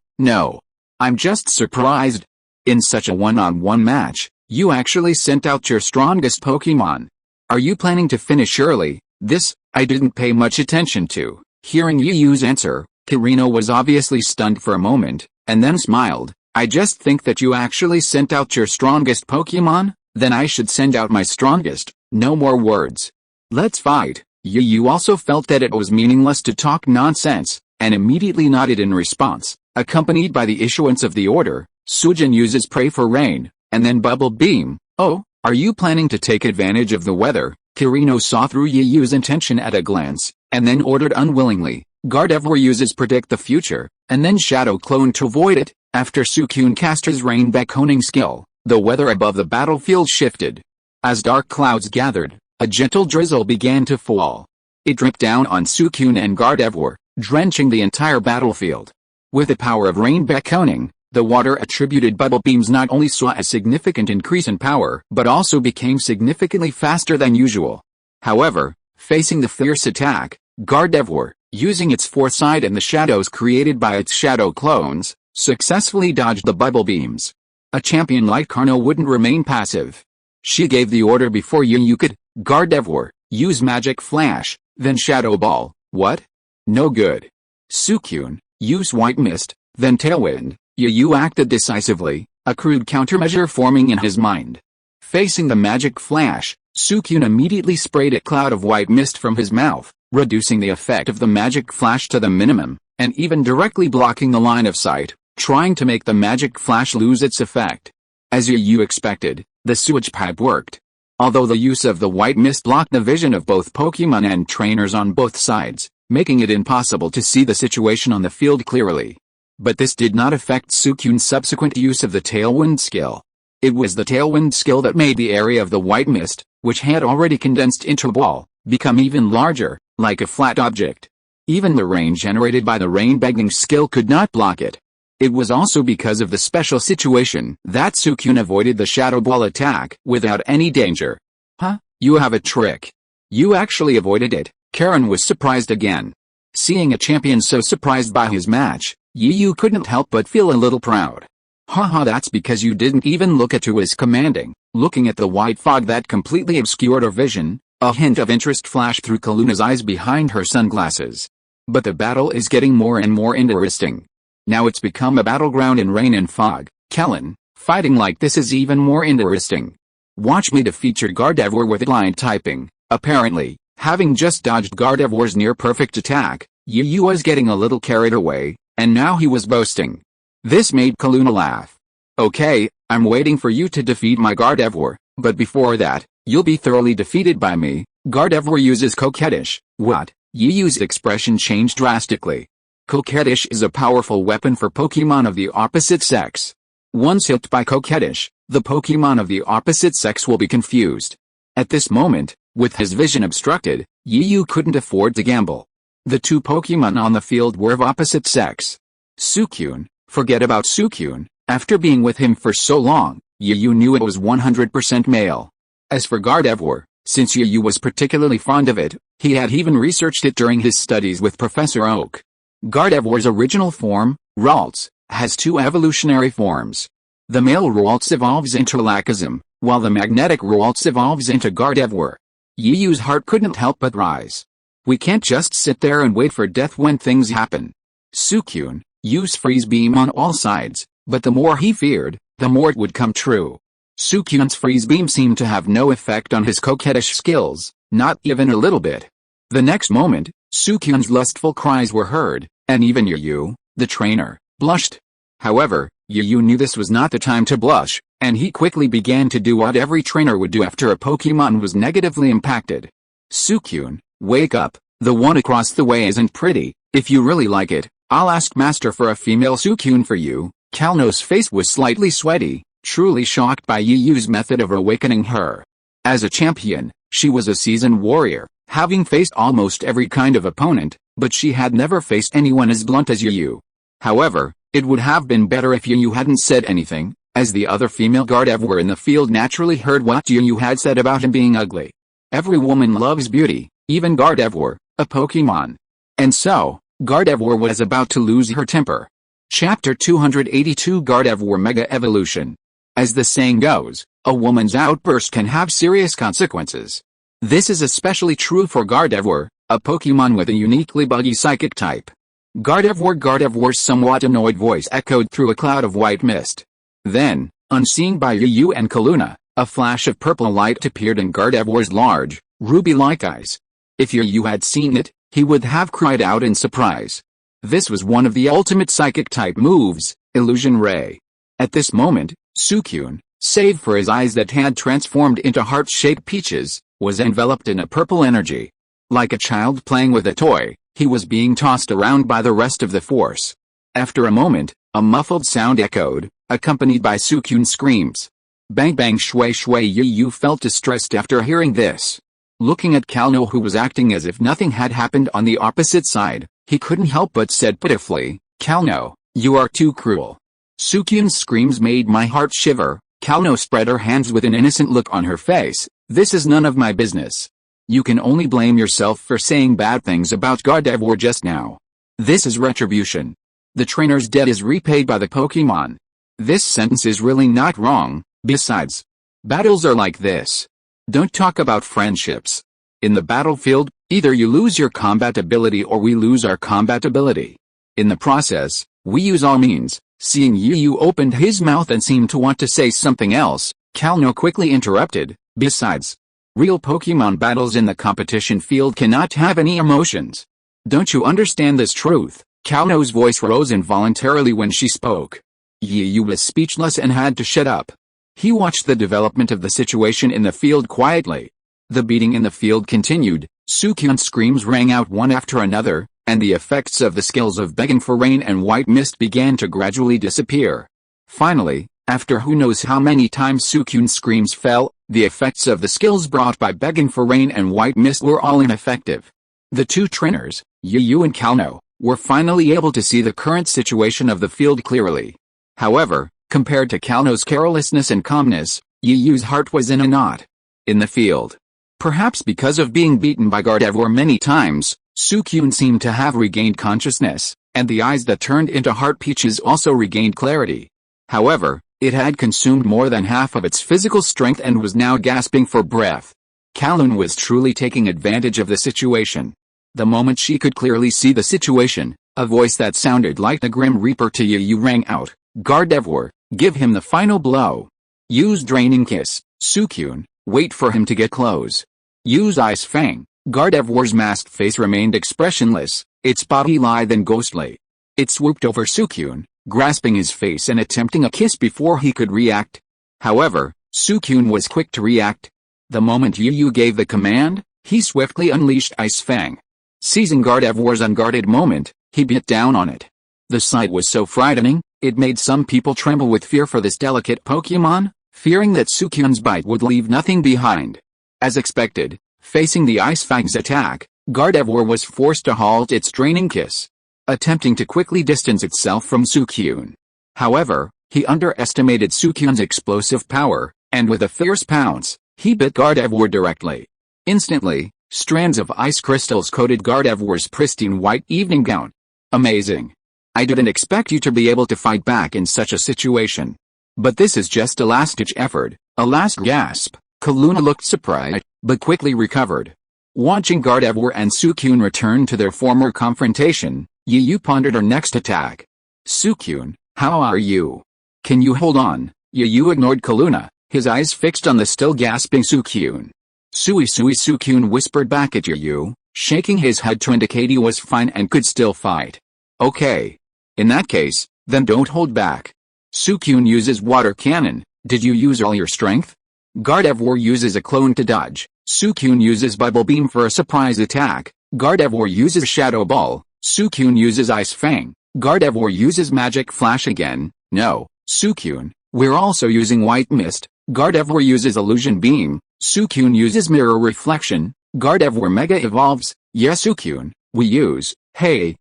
I'm just surprised. In such a one-on-one match, you actually sent out your strongest Pokemon. Are you planning to finish early? This, I didn't pay much attention to. Hearing Yu's answer, Karina was obviously stunned for a moment, and then smiled. I just think that you actually sent out your strongest Pokemon? Then I should send out my strongest. No more words. Let's fight. Yu also felt that it was meaningless to talk nonsense, and immediately nodded in response, accompanied by the issuance of the order. Sujin uses Pray for Rain, and then Bubble Beam. Oh, are you planning to take advantage of the weather? Kirino saw through Yu's intention at a glance, and then ordered unwillingly. Gardevoir uses Predict the Future, and then Shadow Clone to avoid it. After Suicune cast his Rain-back honing skill, the weather above the battlefield shifted. As dark clouds gathered, a gentle drizzle began to fall. It dripped down on Suicune and Gardevoir, drenching the entire battlefield. With the power of Rain-back honing, the water-attributed bubble beams not only saw a significant increase in power, but also became significantly faster than usual. However, facing the fierce attack, Gardevoir, using its foresight and the shadows created by its shadow clones, successfully dodged the bubble beams. A champion like Karno wouldn't remain passive. She gave the order before Yu could. Gardevoir, use Magic Flash, then Shadow Ball. What? No good. Suicune, use White Mist, then Tailwind. Yu acted decisively, a crude countermeasure forming in his mind. Facing the Magic Flash, Suicune immediately sprayed a cloud of white mist from his mouth, reducing the effect of the Magic Flash to the minimum, and even directly blocking the line of sight, trying to make the Magic Flash lose its effect. As Yu expected, the sewage pipe worked. Although the use of the white mist blocked the vision of both Pokemon and trainers on both sides, making it impossible to see the situation on the field clearly. But this did not affect Suicune's subsequent use of the Tailwind skill. It was the Tailwind skill that made the area of the white mist, which had already condensed into a ball, become even larger, like a flat object. Even the rain generated by the rain-begging skill could not block it. It was also because of the special situation that Suicune avoided the Shadow Ball attack without any danger. Huh? You have a trick. You actually avoided it. Karen was surprised again. Seeing a champion so surprised by his match, Yu couldn't help but feel a little proud. Haha, that's because you didn't even look at who was commanding. Looking at the white fog that completely obscured her vision, a hint of interest flashed through Kaluna's eyes behind her sunglasses. But the battle is getting more and more interesting. Now it's become a battleground in rain and fog. Kellen, fighting like this is even more interesting. Watch me defeat your Gardevoir with blind typing. Apparently, having just dodged Gardevoir's near-perfect attack, Yu was getting a little carried away, and now he was boasting. This made Kaluna laugh. Okay, I'm waiting for you to defeat my Gardevoir, but before that, you'll be thoroughly defeated by me. Gardevoir uses coquettish. What? Yu's expression changed drastically. Coquettish is a powerful weapon for Pokémon of the opposite sex. Once hit by coquettish, the Pokémon of the opposite sex will be confused. At this moment, with his vision obstructed, Yu couldn't afford to gamble. The two Pokémon on the field were of opposite sex. Suicune, forget about Suicune, after being with him for so long, Yu knew it was 100% male. As for Gardevoir, since Yu was particularly fond of it, he had even researched it during his studies with Professor Oak. Gardevoir's original form, Ralts, has two evolutionary forms. The male Ralts evolves into Lakazam, while the magnetic Ralts evolves into Gardevoir. Yu's heart couldn't help but rise. We can't just sit there and wait for death when things happen. Suicune, use freeze beam on all sides, but the more he feared, the more it would come true. Suicune's freeze beam seemed to have no effect on his coquettish skills, not even a little bit. The next moment, Suicune's lustful cries were heard, and even Yu, the trainer, blushed. However, Yu knew this was not the time to blush, and he quickly began to do what every trainer would do after a Pokémon was negatively impacted. Suicune, wake up, the one across the way isn't pretty. If you really like it, I'll ask Master for a female Suicune for you. Kalno's face was slightly sweaty, truly shocked by Yu's method of awakening her. As a champion, she was a seasoned warrior, having faced almost every kind of opponent, but she had never faced anyone as blunt as Yu. However, it would have been better if Yu hadn't said anything, as the other female Gardevoir in the field naturally heard what Yu had said about him being ugly. Every woman loves beauty, even Gardevoir, a Pokémon. And so, Gardevoir was about to lose her temper. Chapter 282 Gardevoir Mega Evolution. As the saying goes, a woman's outburst can have serious consequences. This is especially true for Gardevoir, a Pokémon with a uniquely buggy psychic type. Gardevoir's somewhat annoyed voice echoed through a cloud of white mist. Then, unseen by Yu and Kaluna, a flash of purple light appeared in Gardevoir's large, ruby-like eyes. If Yu had seen it, he would have cried out in surprise. This was one of the ultimate psychic-type moves, Illusion Ray. At this moment, Suicune, save for his eyes that had transformed into heart-shaped peaches, was enveloped in a purple energy. Like a child playing with a toy, he was being tossed around by the rest of the force. After a moment, a muffled sound echoed, accompanied by Suicune's screams. Bang bang shui shui. Yu felt distressed after hearing this. Looking at Kalno, who was acting as if nothing had happened on the opposite side, he couldn't help but said pitifully, "Kalno, you are too cruel." Suicune's screams made my heart shiver. Kalno spread her hands with an innocent look on her face. "This is none of my business. You can only blame yourself for saying bad things about Gardevoir just now. This is retribution. The trainer's debt is repaid by the Pokémon." This sentence is really not wrong. Besides, battles are like this. Don't talk about friendships. In the battlefield, either you lose your combat ability or we lose our combat ability. In the process, we use all means. Seeing Yu opened his mouth and seemed to want to say something else, Kalno quickly interrupted. Besides, real Pokémon battles in the competition field cannot have any emotions. Don't you understand this truth? Kalno's voice rose involuntarily when she spoke. Yu was speechless and had to shut up. He watched the development of the situation in the field quietly. The beating in the field continued, Suicune's screams rang out one after another, and the effects of the skills of begging for rain and white mist began to gradually disappear. Finally, after who knows how many times Suicune's screams fell, the effects of the skills brought by begging for rain and white mist were all ineffective. The two trainers, Yu and Kalno, were finally able to see the current situation of the field clearly. However, compared to Kalno's carelessness and calmness, Yu's heart was in a knot. In the field, perhaps because of being beaten by Gardevoir many times, Suicune seemed to have regained consciousness, and the eyes that turned into heart peaches also regained clarity. However, it had consumed more than half of its physical strength and was now gasping for breath. Kalun was truly taking advantage of the situation. The moment she could clearly see the situation, a voice that sounded like the Grim Reaper to Yu rang out, "Gardevoir, give him the final blow. Use Draining Kiss." Suicune, wait for him to get close. Use Ice Fang. Gardevoir's masked face remained expressionless, its body lithe and ghostly. It swooped over Suicune, grasping his face and attempting a kiss before he could react. However, Suicune was quick to react. The moment Yu gave the command, he swiftly unleashed Ice Fang. Seizing Gardevoir's unguarded moment, he bit down on it. The sight was so frightening, it made some people tremble with fear for this delicate Pokémon, fearing that Suicune's bite would leave nothing behind. As expected, facing the Ice Fang's attack, Gardevoir was forced to halt its draining kiss, attempting to quickly distance itself from Suicune. However, he underestimated Suicune's explosive power, and with a fierce pounce, he bit Gardevoir directly. Instantly, strands of ice crystals coated Gardevoir's pristine white evening gown. Amazing. I didn't expect you to be able to fight back in such a situation. But this is just a last-ditch effort, a last gasp. Kaluna looked surprised, but quickly recovered. Watching Gardevoir and Suicune return to their former confrontation, Yu pondered her next attack. Suicune, how are you? Can you hold on? Yu ignored Kaluna, his eyes fixed on the still gasping Suicune. Suicune whispered back at Yu, shaking his head to indicate he was fine and could still fight. Okay. In that case, then don't hold back. Suicune uses water cannon. Did you use all your strength? Gardevoir uses a clone to dodge. Suicune uses Bubble Beam for a surprise attack. Gardevoir uses Shadow Ball. Suicune uses Ice Fang. Gardevoir uses Magic Flash again. No, Suicune, we're also using White Mist. Gardevoir uses Illusion Beam. Suicune uses Mirror Reflection. Gardevoir Mega Evolves. Yes, Suicune, we use. Hey,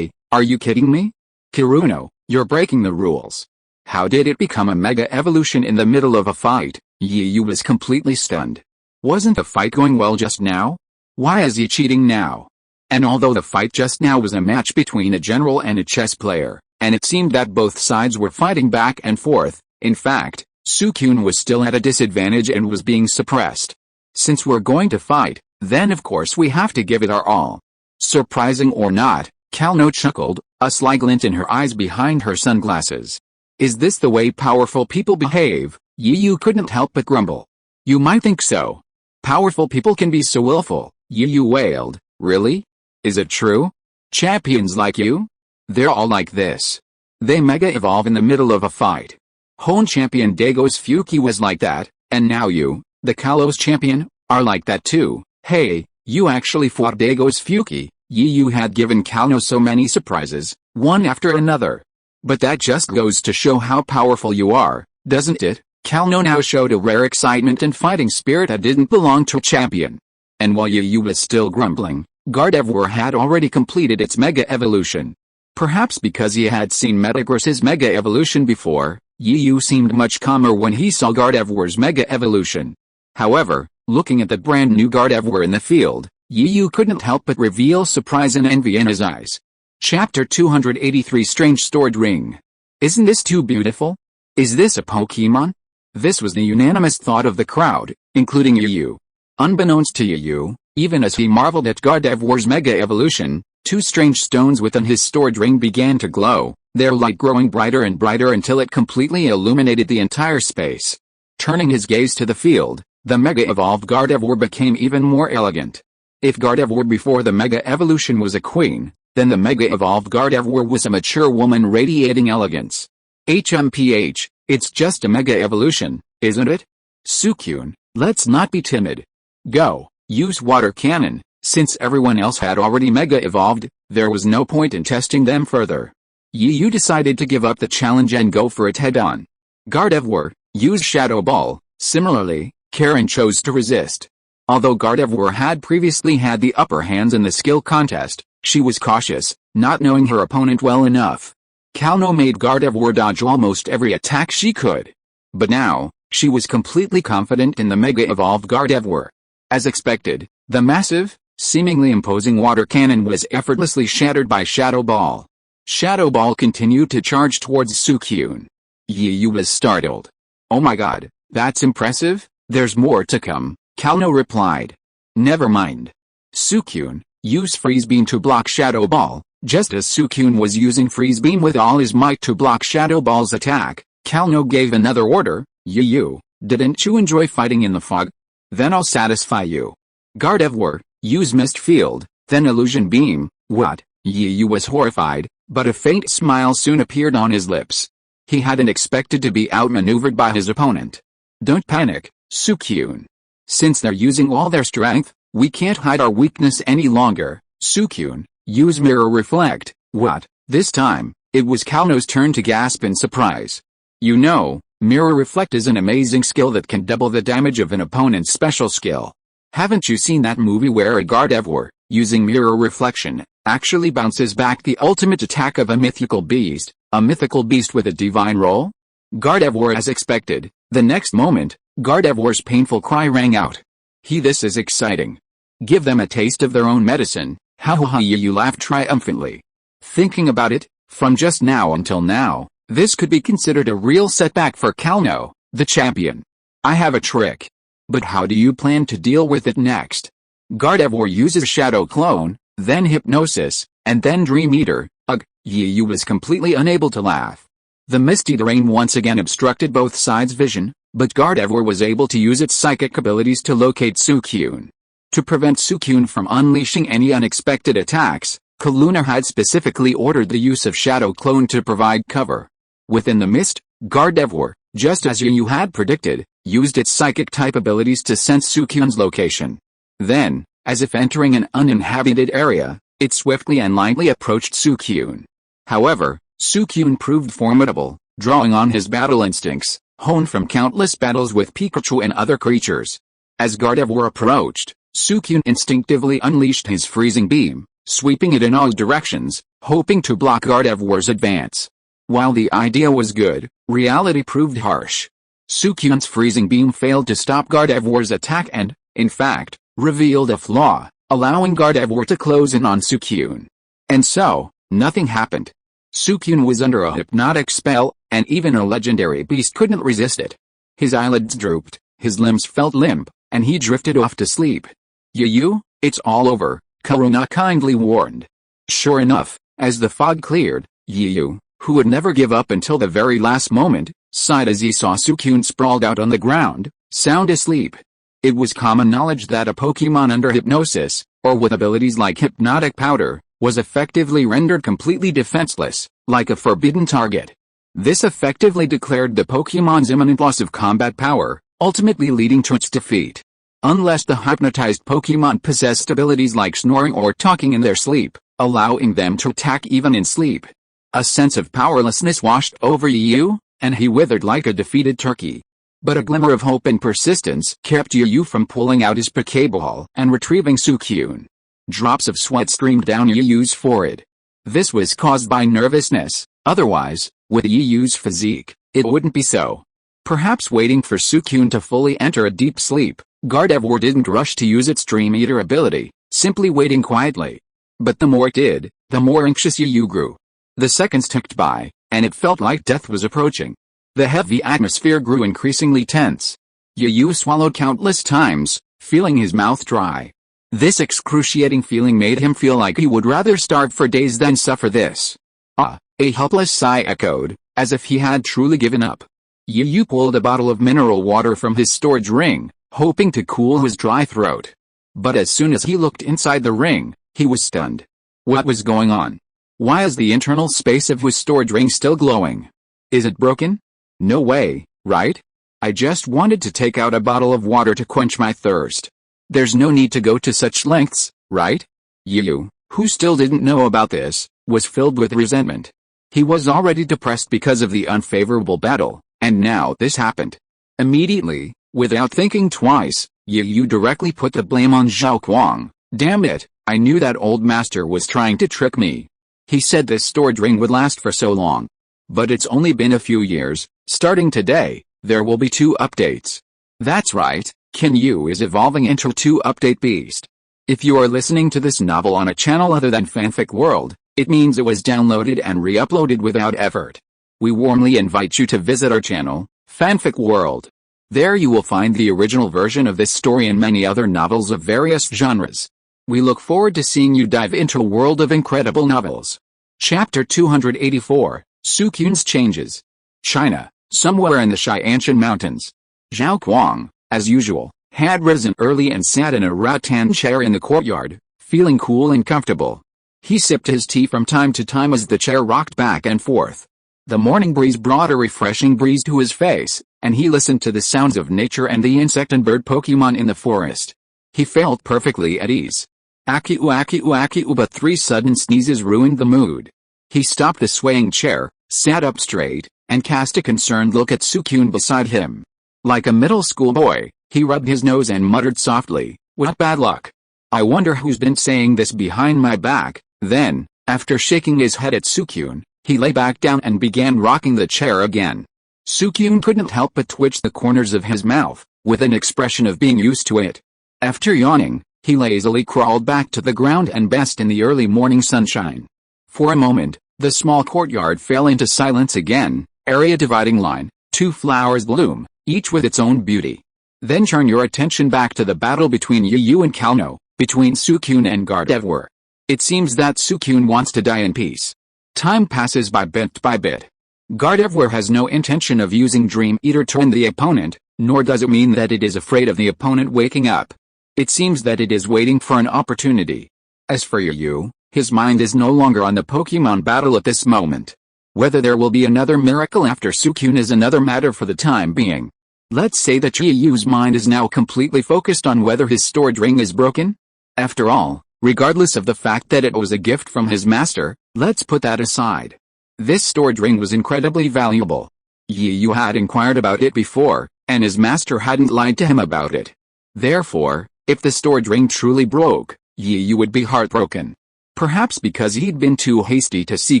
are you kidding me? Kiruno, you're breaking the rules. How did it become a Mega Evolution in the middle of a fight? Yu was completely stunned. Wasn't the fight going well just now? Why is he cheating now? And although the fight just now was a match between a general and a chess player, and it seemed that both sides were fighting back and forth, in fact, Suicune was still at a disadvantage and was being suppressed. Since we're going to fight, then of course we have to give it our all. Surprising or not, Kalno chuckled, a sly glint in her eyes behind her sunglasses. Is this the way powerful people behave? Yu couldn't help but grumble. You might think so. Powerful people can be so willful, Yu wailed. Really? Is it true? Champions like you? They're all like this. They mega evolve in the middle of a fight. Hone champion Dagos Fuki was like that, and now you, the Kalos champion, are like that too. Hey, you actually fought Dagos Fuki. Yu had given Kalno so many surprises, one after another. But that just goes to show how powerful you are, doesn't it? Kalno now showed a rare excitement and fighting spirit that didn't belong to a champion. And while Yu was still grumbling, Gardevoir had already completed its Mega Evolution. Perhaps because he had seen Metagross's Mega Evolution before, Yu seemed much calmer when he saw Gardevoir's Mega Evolution. However, looking at the brand new Gardevoir in the field, Yu couldn't help but reveal surprise and envy in his eyes. Chapter 283 Strange Stored Ring. Isn't this too beautiful? Is this a Pokémon? This was the unanimous thought of the crowd, including Yu. Unbeknownst to Yu, even as he marveled at Gardevoir's Mega Evolution, two strange stones within his stored ring began to glow, their light growing brighter and brighter until it completely illuminated the entire space. Turning his gaze to the field, the Mega Evolved Gardevoir became even more elegant. If Gardevoir before the Mega Evolution was a queen, then the Mega Evolved Gardevoir was a mature woman radiating elegance. HMPH, it's just a Mega Evolution, isn't it? Suicune, let's not be timid. Go, use Water Cannon. Since everyone else had already Mega Evolved, there was no point in testing them further. Yu decided to give up the challenge and go for it head-on. Gardevoir, use Shadow Ball. Similarly, Karen chose to resist. Although Gardevoir had previously had the upper hands in the skill contest, she was cautious, not knowing her opponent well enough. Kalno made Gardevoir dodge almost every attack she could. But now, she was completely confident in the Mega Evolved Gardevoir. As expected, the massive, seemingly imposing water cannon was effortlessly shattered by Shadow Ball. Shadow Ball continued to charge towards Suicune. Yu was startled. Oh my god, that's impressive, there's more to come, Kalno replied. Never mind. Suicune, use Freeze Beam to block Shadow Ball. Just as Suicune was using Freeze Beam with all his might to block Shadow Ball's attack, Kalno gave another order. Yu, Didn't you enjoy fighting in the fog? Then I'll satisfy you. Gardevoir, use Mist Field, then Illusion Beam. What? Yu was horrified, but a faint smile soon appeared on his lips. He hadn't expected to be outmaneuvered by his opponent. Don't panic, Suicune. Since they're using all their strength, we can't hide our weakness any longer. Suicune, use Mirror Reflect. What? This time, it was Kanto's turn to gasp in surprise. You know, Mirror Reflect is an amazing skill that can double the damage of an opponent's special skill. Haven't you seen that movie where a Gardevoir, using Mirror Reflection, actually bounces back the ultimate attack of a mythical beast with a divine roll? Gardevoir, as expected, the next moment, Gardevoir's painful cry rang out. This is exciting. Give them a taste of their own medicine. Ha ha ha, you laughed triumphantly. Thinking about it, from just now until now, this could be considered a real setback for Kanto, the champion. I have a trick. But how do you plan to deal with it next? Gardevoir uses Shadow Clone, then Hypnosis, and then Dream Eater. Ugh, Yu was completely unable to laugh. The misty terrain once again obstructed both sides' vision, but Gardevoir was able to use its psychic abilities to locate Suicune. To prevent Suicune from unleashing any unexpected attacks, Kaluna had specifically ordered the use of Shadow Clone to provide cover. Within the mist, Gardevoir, just as Yu had predicted, used its psychic-type abilities to sense Suicune's location. Then, as if entering an uninhabited area, it swiftly and lightly approached Suicune. However, Suicune proved formidable, drawing on his battle instincts, honed from countless battles with Pikachu and other creatures. As Gardevoir approached, Suicune instinctively unleashed his freezing beam, sweeping it in all directions, hoping to block Gardevoir's advance. While the idea was good, reality proved harsh. Suicune's freezing beam failed to stop Gardevoir's attack and, in fact, revealed a flaw, allowing Gardevoir to close in on Suicune. And so, nothing happened. Suicune was under a hypnotic spell, and even a legendary beast couldn't resist it. His eyelids drooped, his limbs felt limp, and he drifted off to sleep. Yu, it's all over, Karuna kindly warned. Sure enough, as the fog cleared, Yu, who would never give up until the very last moment, sighed as he saw Suicune sprawled out on the ground, sound asleep. It was common knowledge that a Pokémon under hypnosis, or with abilities like Hypnotic Powder, was effectively rendered completely defenseless, like a forbidden target. This effectively declared the Pokémon's imminent loss of combat power, ultimately leading to its defeat. Unless the hypnotized Pokémon possessed abilities like snoring or talking in their sleep, allowing them to attack even in sleep. A sense of powerlessness washed over Yu, and he withered like a defeated turkey. But a glimmer of hope and persistence kept Yu from pulling out his Pokéball and retrieving Suicune. Drops of sweat streamed down Yu's forehead. This was caused by nervousness, otherwise, with Yu's physique, it wouldn't be so. Perhaps waiting for Suicune to fully enter a deep sleep, Gardevoir didn't rush to use its Dream Eater ability, simply waiting quietly. But the more it did, the more anxious Yu grew. The seconds ticked by, and it felt like death was approaching. The heavy atmosphere grew increasingly tense. Yu swallowed countless times, feeling his mouth dry. This excruciating feeling made him feel like he would rather starve for days than suffer this. Ah, a helpless sigh echoed, as if he had truly given up. Yu pulled a bottle of mineral water from his storage ring, hoping to cool his dry throat. But as soon as he looked inside the ring, he was stunned. What was going on? Why is the internal space of his storage ring still glowing? Is it broken? No way, right? I just wanted to take out a bottle of water to quench my thirst. There's no need to go to such lengths, right? Yu, who still didn't know about this, was filled with resentment. He was already depressed because of the unfavorable battle, and now this happened. Immediately, without thinking twice, Yu directly put the blame on Zhao Kuang. Damn it, I knew that old master was trying to trick me. He said this storage ring would last for so long. But it's only been a few years. Starting today, there will be 2 updates. That's right, Yu is evolving into a 2-update beast. If you are listening to this novel on a channel other than Fanfic World, it means it was downloaded and re-uploaded without effort. We warmly invite you to visit our channel, Fanfic World. There you will find the original version of this story and many other novels of various genres. We look forward to seeing you dive into a world of incredible novels. Chapter 284, Suicune's Changes. China, somewhere in the Xianshan Mountains. Zhao Kuang, as usual, had risen early and sat in a rattan chair in the courtyard, feeling cool and comfortable. He sipped his tea from time to time as the chair rocked back and forth. The morning breeze brought a refreshing breeze to his face, and he listened to the sounds of nature and the insect and bird Pokemon in the forest. He felt perfectly at ease. Akiu, but 3 sudden sneezes ruined the mood. He stopped the swaying chair, sat up straight, and cast a concerned look at Suicune beside him. Like a middle school boy, he rubbed his nose and muttered softly, "What bad luck. I wonder who's been saying this behind my back." Then, after shaking his head at Suicune, he lay back down and began rocking the chair again. Suicune couldn't help but twitch the corners of his mouth, with an expression of being used to it. After yawning, he lazily crawled back to the ground and basked in the early morning sunshine. For a moment, the small courtyard fell into silence again. Area dividing line, 2 flowers bloom, each with its own beauty. Then turn your attention back to the battle between Yu and Kanto, between Suicune and Gardevoir. It seems that Suicune wants to die in peace. Time passes by bit by bit. Gardevoir has no intention of using Dream Eater to end the opponent, nor does it mean that it is afraid of the opponent waking up. It seems that it is waiting for an opportunity. As for Yu, his mind is no longer on the Pokemon battle at this moment. Whether there will be another miracle after Suicune is another matter for the time being. Let's say that Yu's mind is now completely focused on whether his stored ring is broken. After all, regardless of the fact that it was a gift from his master, let's put that aside. This stored ring was incredibly valuable. Yu had inquired about it before, and his master hadn't lied to him about it. Therefore, if the stored ring truly broke, Yu would be heartbroken. Perhaps because he'd been too hasty to see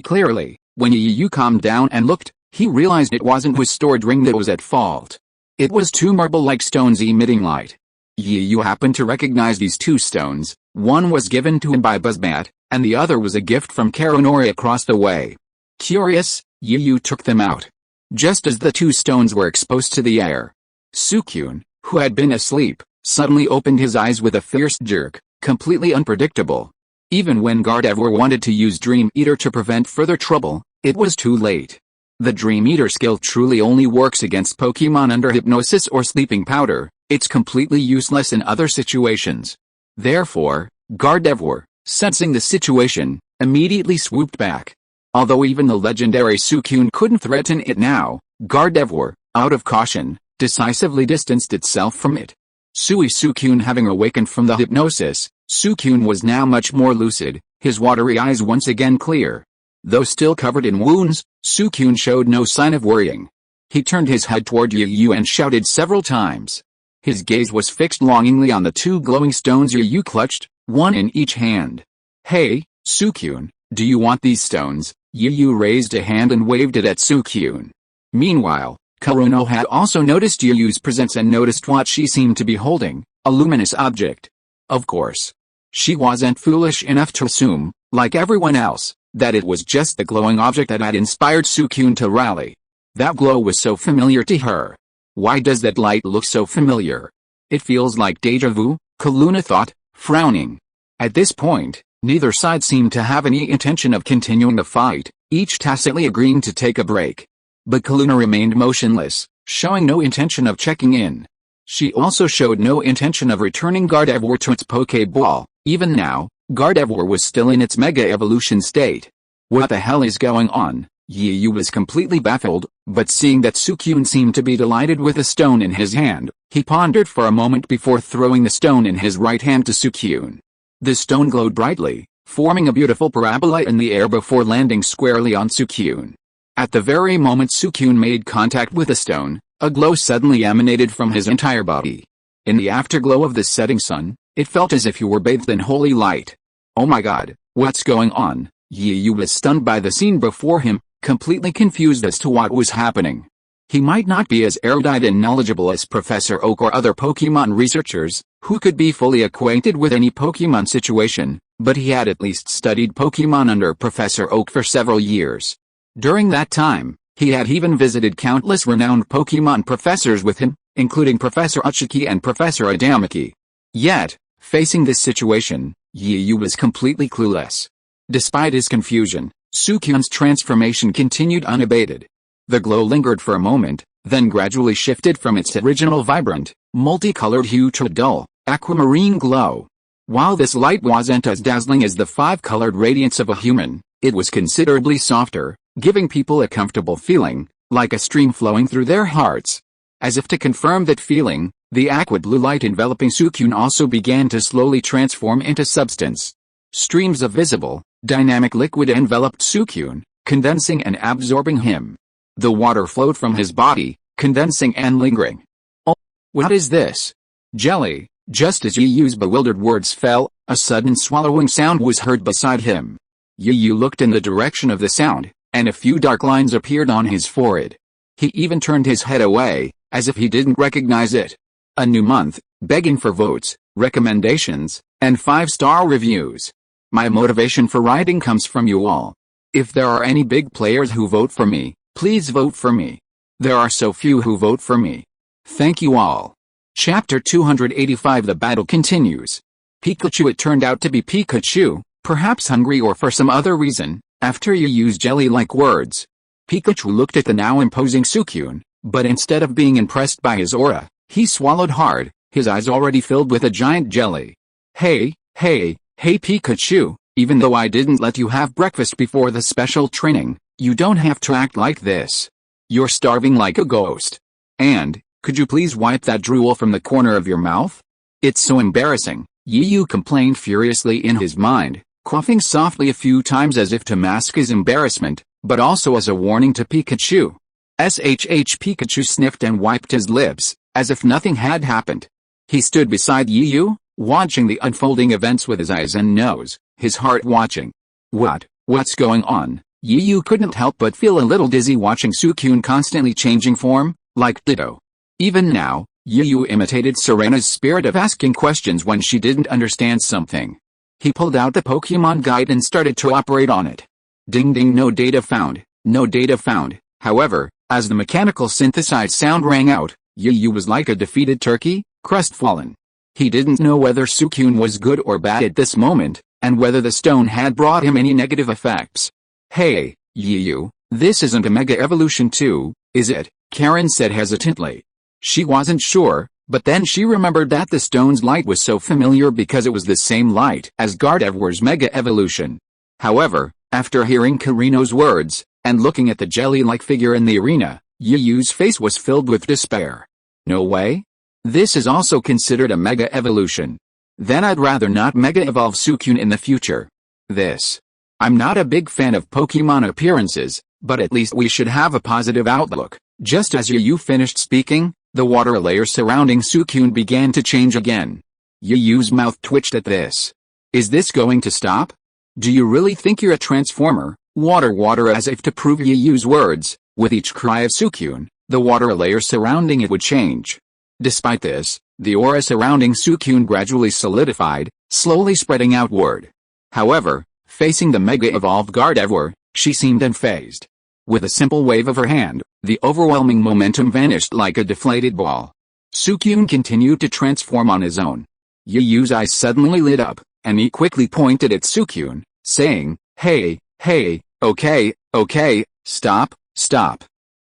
clearly, when Yu calmed down and looked, he realized it wasn't his stored ring that was at fault. It was 2 marble-like stones emitting light. Yu happened to recognize these 2 stones. One was given to him by Buzzbat, and the other was a gift from Karonori across the way. Curious, Yu took them out. Just as the 2 stones were exposed to the air, Suicune, who had been asleep, suddenly opened his eyes with a fierce jerk, completely unpredictable. Even when Gardevoir wanted to use Dream Eater to prevent further trouble, it was too late. The Dream Eater skill truly only works against Pokemon under hypnosis or sleeping powder. It's completely useless in other situations. Therefore, Gardevoir, sensing the situation, immediately swooped back. Although even the legendary Suicune couldn't threaten it now, Gardevoir, out of caution, decisively distanced itself from it. Suicune having awakened from the hypnosis, Suicune was now much more lucid, his watery eyes once again clear. Though still covered in wounds, Suicune showed no sign of worrying. He turned his head toward Yu and shouted several times. His gaze was fixed longingly on the 2 glowing stones Yu clutched, one in each hand. "Hey, Suicune, do you want these stones?" Yu raised a hand and waved it at Suicune. Meanwhile, Kurono had also noticed Yu's presence and noticed what she seemed to be holding, a luminous object. Of course, she wasn't foolish enough to assume, like everyone else, that it was just the glowing object that had inspired Suicune to rally. That glow was so familiar to her. Why does that light look so familiar? It feels like deja vu, Kaluna thought, frowning. At this point, neither side seemed to have any intention of continuing the fight, each tacitly agreeing to take a break. But Kaluna remained motionless, showing no intention of checking in. She also showed no intention of returning Gardevoir to its Pokeball. Even now, Gardevoir was still in its Mega Evolution state. What the hell is going on? Yu was completely baffled, but seeing that Suicune seemed to be delighted with the stone in his hand, he pondered for a moment before throwing the stone in his right hand to Suicune. The stone glowed brightly, forming a beautiful parabola in the air before landing squarely on Suicune. At the very moment Suicune made contact with the stone, a glow suddenly emanated from his entire body. In the afterglow of the setting sun, it felt as if he were bathed in holy light. Oh my god, what's going on? Yu was stunned by the scene before him, completely confused as to what was happening. He might not be as erudite and knowledgeable as Professor Oak or other Pokemon researchers, who could be fully acquainted with any Pokemon situation, but he had at least studied Pokemon under Professor Oak for several years. During that time, he had even visited countless renowned Pokemon professors with him, including Professor Uchiki and Professor Adamaki. Yet, facing this situation, Yu was completely clueless. Despite his confusion, Suicune's transformation continued unabated. The glow lingered for a moment, then gradually shifted from its original vibrant, multicolored hue to a dull, aquamarine glow. While this light wasn't as dazzling as the five-colored radiance of a human, it was considerably softer, giving people a comfortable feeling, like a stream flowing through their hearts. As if to confirm that feeling, the aqua blue light enveloping Suicune also began to slowly transform into substance. Streams of visible, dynamic liquid enveloped Suicune, condensing and absorbing him. The water flowed from his body, condensing and lingering. Oh, what is this? Jelly. Just as Yuyu's bewildered words fell, a sudden swallowing sound was heard beside him. Yuyu looked in the direction of the sound, and a few dark lines appeared on his forehead. He even turned his head away, as if he didn't recognize it. A new month, begging for votes, recommendations, and 5-star reviews. My motivation for writing comes from you all. If there are any big players who vote for me, please vote for me. There are so few who vote for me. Thank you all. Chapter 285. The battle continues. Pikachu. It turned out to be Pikachu, perhaps hungry or for some other reason, after Yuyu's jelly-like words. Pikachu looked at the now imposing Suicune, but instead of being impressed by his aura, he swallowed hard, his eyes already filled with a giant jelly. Hey Pikachu, even though I didn't let you have breakfast before the special training, you don't have to act like this. You're starving like a ghost. And, could you please wipe that drool from the corner of your mouth? It's so embarrassing, Yuyu complained furiously in his mind, coughing softly a few times as if to mask his embarrassment, but also as a warning to Pikachu. Pikachu sniffed and wiped his lips, as if nothing had happened. He stood beside Yuyu, watching the unfolding events with his eyes and nose, his heart watching. What's going on? Yuyu couldn't help but feel a little dizzy watching Suicune constantly changing form, like Ditto. Even now, Yuyu imitated Serena's spirit of asking questions when she didn't understand something. He pulled out the Pokemon Guide and started to operate on it. Ding ding, no data found, no data found. However, as the mechanical synthesized sound rang out, Yuyu was like a defeated turkey, crestfallen. He didn't know whether Suicune was good or bad at this moment, and whether the stone had brought him any negative effects. Hey, Yuyu, this isn't a Mega Evolution 2, is it? Karen said hesitantly. She wasn't sure, but then she remembered that the stone's light was so familiar because it was the same light as Gardevoir's Mega Evolution. However, after hearing Karino's words, and looking at the jelly-like figure in the arena, Yuyu's face was filled with despair. No way? This is also considered a Mega Evolution. Then I'd rather not Mega Evolve Suicune in the future. I'm not a big fan of Pokemon appearances, but at least we should have a positive outlook. Just as Yuyu finished speaking, the water layer surrounding Suicune began to change again. Yuyu's mouth twitched at this. Is this going to stop? Do you really think you're a transformer? Water as if to prove Yuyu's words, with each cry of Suicune, the water layer surrounding it would change. Despite this, the aura surrounding Suicune gradually solidified, slowly spreading outward. However, facing the Mega Evolved Gardevoir, she seemed unfazed. With a simple wave of her hand, the overwhelming momentum vanished like a deflated ball. Suicune continued to transform on his own. Yuyu's eyes suddenly lit up, and he quickly pointed at Suicune, saying, Hey, okay, stop.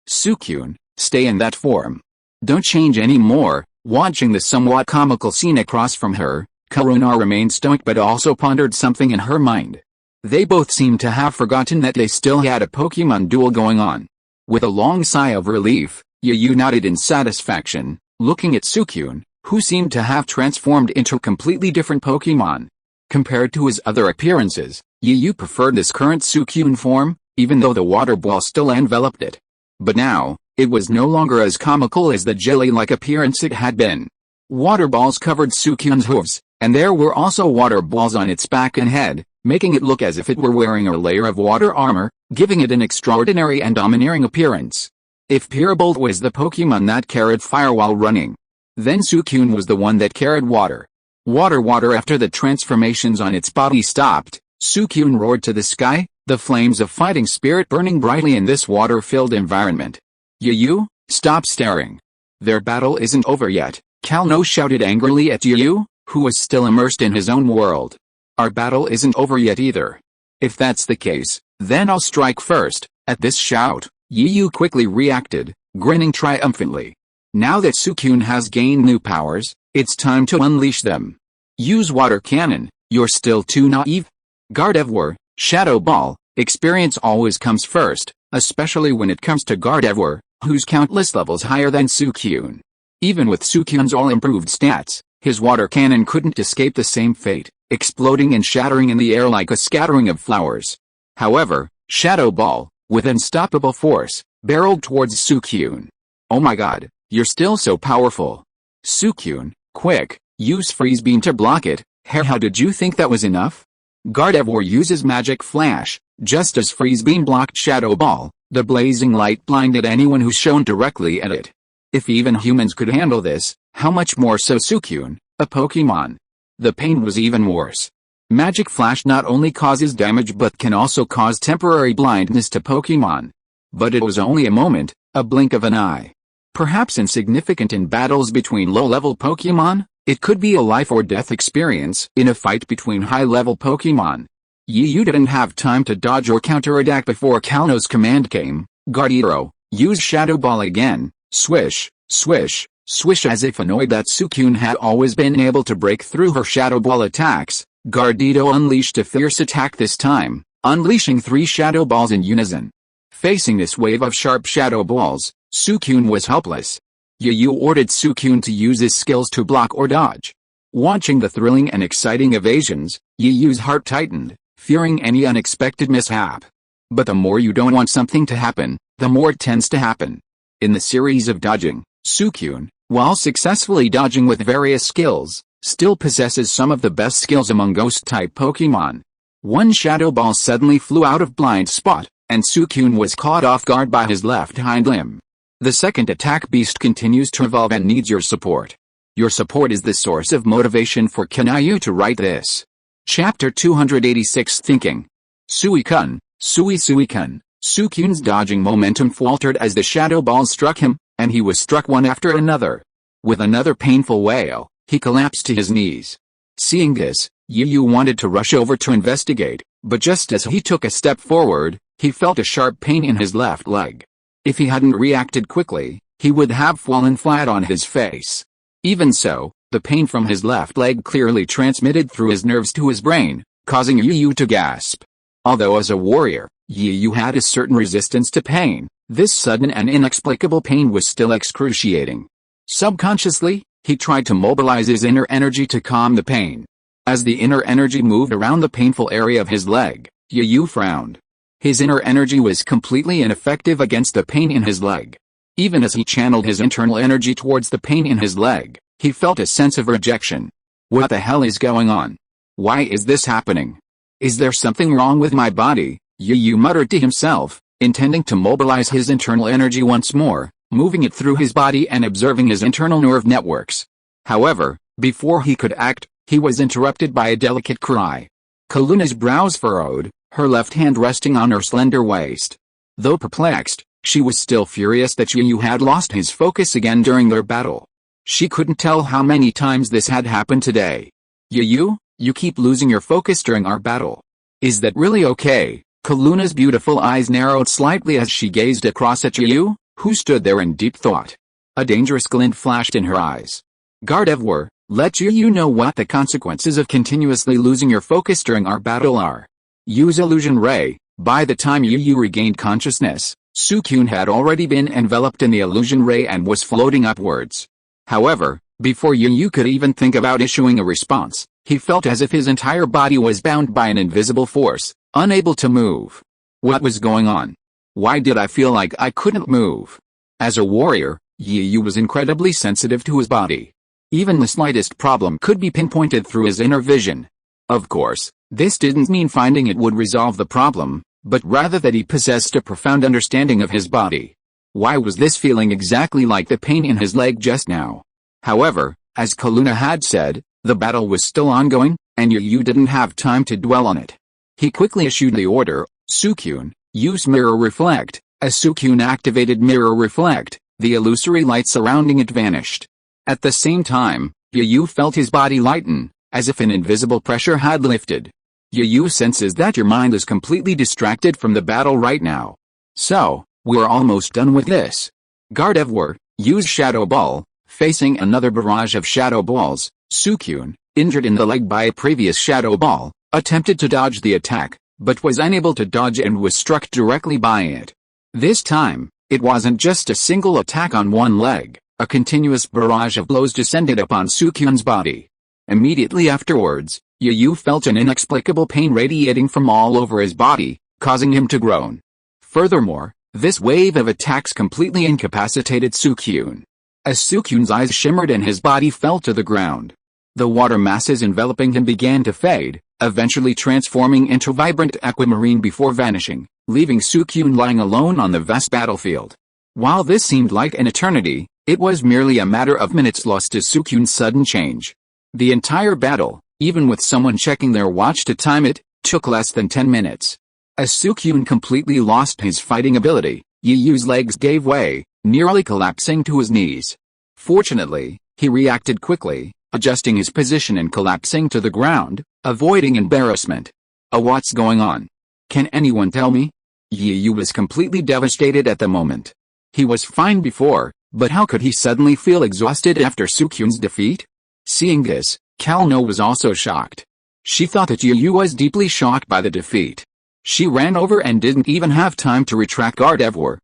Suicune, stay in that form. Don't change any more. Watching the somewhat comical scene across from her, Karuna remained stoic but also pondered something in her mind. They both seemed to have forgotten that they still had a Pokemon duel going on. With a long sigh of relief, Yuyu nodded in satisfaction, looking at Suicune, who seemed to have transformed into a completely different Pokemon. Compared to his other appearances, Yuyu preferred this current Suicune form, even though the water ball still enveloped it. But now, it was no longer as comical as the jelly-like appearance it had been. Water balls covered Suicune's hooves, and there were also water balls on its back and head, making it look as if it were wearing a layer of water armor, giving it an extraordinary and domineering appearance. If Pyrbolt was the Pokemon that carried fire while running, then Suicune was the one that carried water. Water. After the transformations on its body stopped, Suicune roared to the sky, the flames of fighting spirit burning brightly in this water-filled environment. Yuyu, stop staring. Their battle isn't over yet, Kalno shouted angrily at Yuyu, who was still immersed in his own world. Our battle isn't over yet either. If that's the case, then I'll strike first. At this shout, Yuyu quickly reacted, grinning triumphantly. Now that Suicune has gained new powers, it's time to unleash them. Use water cannon, you're still too naive? Gardevoir, Shadow Ball, experience always comes first, especially when it comes to Gardevoir, who's countless levels higher than Suicune. Even with Suicune's all-improved stats, his water cannon couldn't escape the same fate, exploding and shattering in the air like a scattering of flowers. However, Shadow Ball, with unstoppable force, barreled towards Suicune. Oh my god, you're still so powerful. Suicune, quick, use Freeze Beam to block it. How did you think that was enough? Gardevoir uses Magic Flash. Just as Freeze Beam blocked Shadow Ball, the blazing light blinded anyone who shone directly at it. If even humans could handle this, how much more so Suicune, a Pokémon? The pain was even worse. Magic Flash not only causes damage but can also cause temporary blindness to Pokémon. But it was only a moment, a blink of an eye. Perhaps insignificant in battles between low-level Pokémon, it could be a life-or-death experience in a fight between high-level Pokémon. You didn't have time to dodge or counterattack before Kanto's command came. Gardevoir, use Shadow Ball again. Swish, swish, swish. As if annoyed that Suicune had always been able to break through her Shadow Ball attacks, Gardevoir unleashed a fierce attack this time, unleashing 3 Shadow Balls in unison. Facing this wave of sharp Shadow Balls, Suicune was helpless. Yu ordered Suicune to use his skills to block or dodge. Watching the thrilling and exciting evasions, Yu's heart tightened, fearing any unexpected mishap. But the more you don't want something to happen, the more it tends to happen. In the series of dodging, Suicune, while successfully dodging with various skills, still possesses some of the best skills among Ghost-type Pokémon. One Shadow Ball suddenly flew out of blind spot, and Suicune was caught off guard by his left hind limb. The second attack beast continues to evolve and needs your support. Your support is the source of motivation for Kanyu to write this. Chapter 286 Thinking. Suicune, Suicune. Suicune's dodging momentum faltered as the Shadow Balls struck him, and he was struck one after another. With another painful wail, he collapsed to his knees. Seeing this, Yu wanted to rush over to investigate, but just as he took a step forward, he felt a sharp pain in his left leg. If he hadn't reacted quickly, he would have fallen flat on his face. Even so, the pain from his left leg clearly transmitted through his nerves to his brain, causing Yu to gasp. Although as a warrior, Yu had a certain resistance to pain, this sudden and inexplicable pain was still excruciating. Subconsciously, he tried to mobilize his inner energy to calm the pain. As the inner energy moved around the painful area of his leg, Yu frowned. His inner energy was completely ineffective against the pain in his leg. Even as he channeled his internal energy towards the pain in his leg, he felt a sense of rejection. What the hell is going on? Why is this happening? Is there something wrong with my body? Yu muttered to himself, intending to mobilize his internal energy once more, moving it through his body and observing his internal nerve networks. However, before he could act, he was interrupted by a delicate cry. Kaluna's brows furrowed, her left hand resting on her slender waist. Though perplexed, she was still furious that Yu had lost his focus again during their battle. She couldn't tell how many times this had happened today. Yu, you keep losing your focus during our battle. Is that really okay? Kaluna's beautiful eyes narrowed slightly as she gazed across at Yu, who stood there in deep thought. A dangerous glint flashed in her eyes. Gardevoir, let Yu know what the consequences of continuously losing your focus during our battle are. Use illusion ray. By the time Yu regained consciousness, Suicune had already been enveloped in the illusion ray and was floating upwards. However, before Yu could even think about issuing a response, he felt as if his entire body was bound by an invisible force, unable to move. What was going on? Why did I feel like I couldn't move? As a warrior, Yu was incredibly sensitive to his body. Even the slightest problem could be pinpointed through his inner vision. Of course, this didn't mean finding it would resolve the problem, but rather that he possessed a profound understanding of his body. Why was this feeling exactly like the pain in his leg just now? However, as Kaluna had said, the battle was still ongoing, and Yu didn't have time to dwell on it. He quickly issued the order, Suicune, use Mirror Reflect. As Suicune activated Mirror Reflect, the illusory light surrounding it vanished. At the same time, Yu felt his body lighten, as if an invisible pressure had lifted. Yu senses that your mind is completely distracted from the battle right now. So, we're almost done with this. Gardevoir, used Shadow Ball, facing another barrage of Shadow Balls. Suicune, injured in the leg by a previous Shadow Ball, attempted to dodge the attack, but was unable to dodge and was struck directly by it. This time, it wasn't just a single attack on one leg, a continuous barrage of blows descended upon Suicune's body. Immediately afterwards, Yu felt an inexplicable pain radiating from all over his body, causing him to groan. Furthermore, this wave of attacks completely incapacitated Suicune. As Suicune's eyes shimmered and his body fell to the ground, the water masses enveloping him began to fade, eventually transforming into vibrant aquamarine before vanishing, leaving Suicune lying alone on the vast battlefield. While this seemed like an eternity, it was merely a matter of minutes lost to Suicune's sudden change. The entire battle, even with someone checking their watch to time it, took less than 10 minutes. As Suicune completely lost his fighting ability, Yu's legs gave way, nearly collapsing to his knees. Fortunately, he reacted quickly, adjusting his position and collapsing to the ground, avoiding embarrassment. What's going on? Can anyone tell me? Yu was completely devastated at the moment. He was fine before, but how could he suddenly feel exhausted after Suicune's defeat? Seeing this, Kanto was also shocked. She thought that Yu was deeply shocked by the defeat. She ran over and didn't even have time to retract Gardevoir.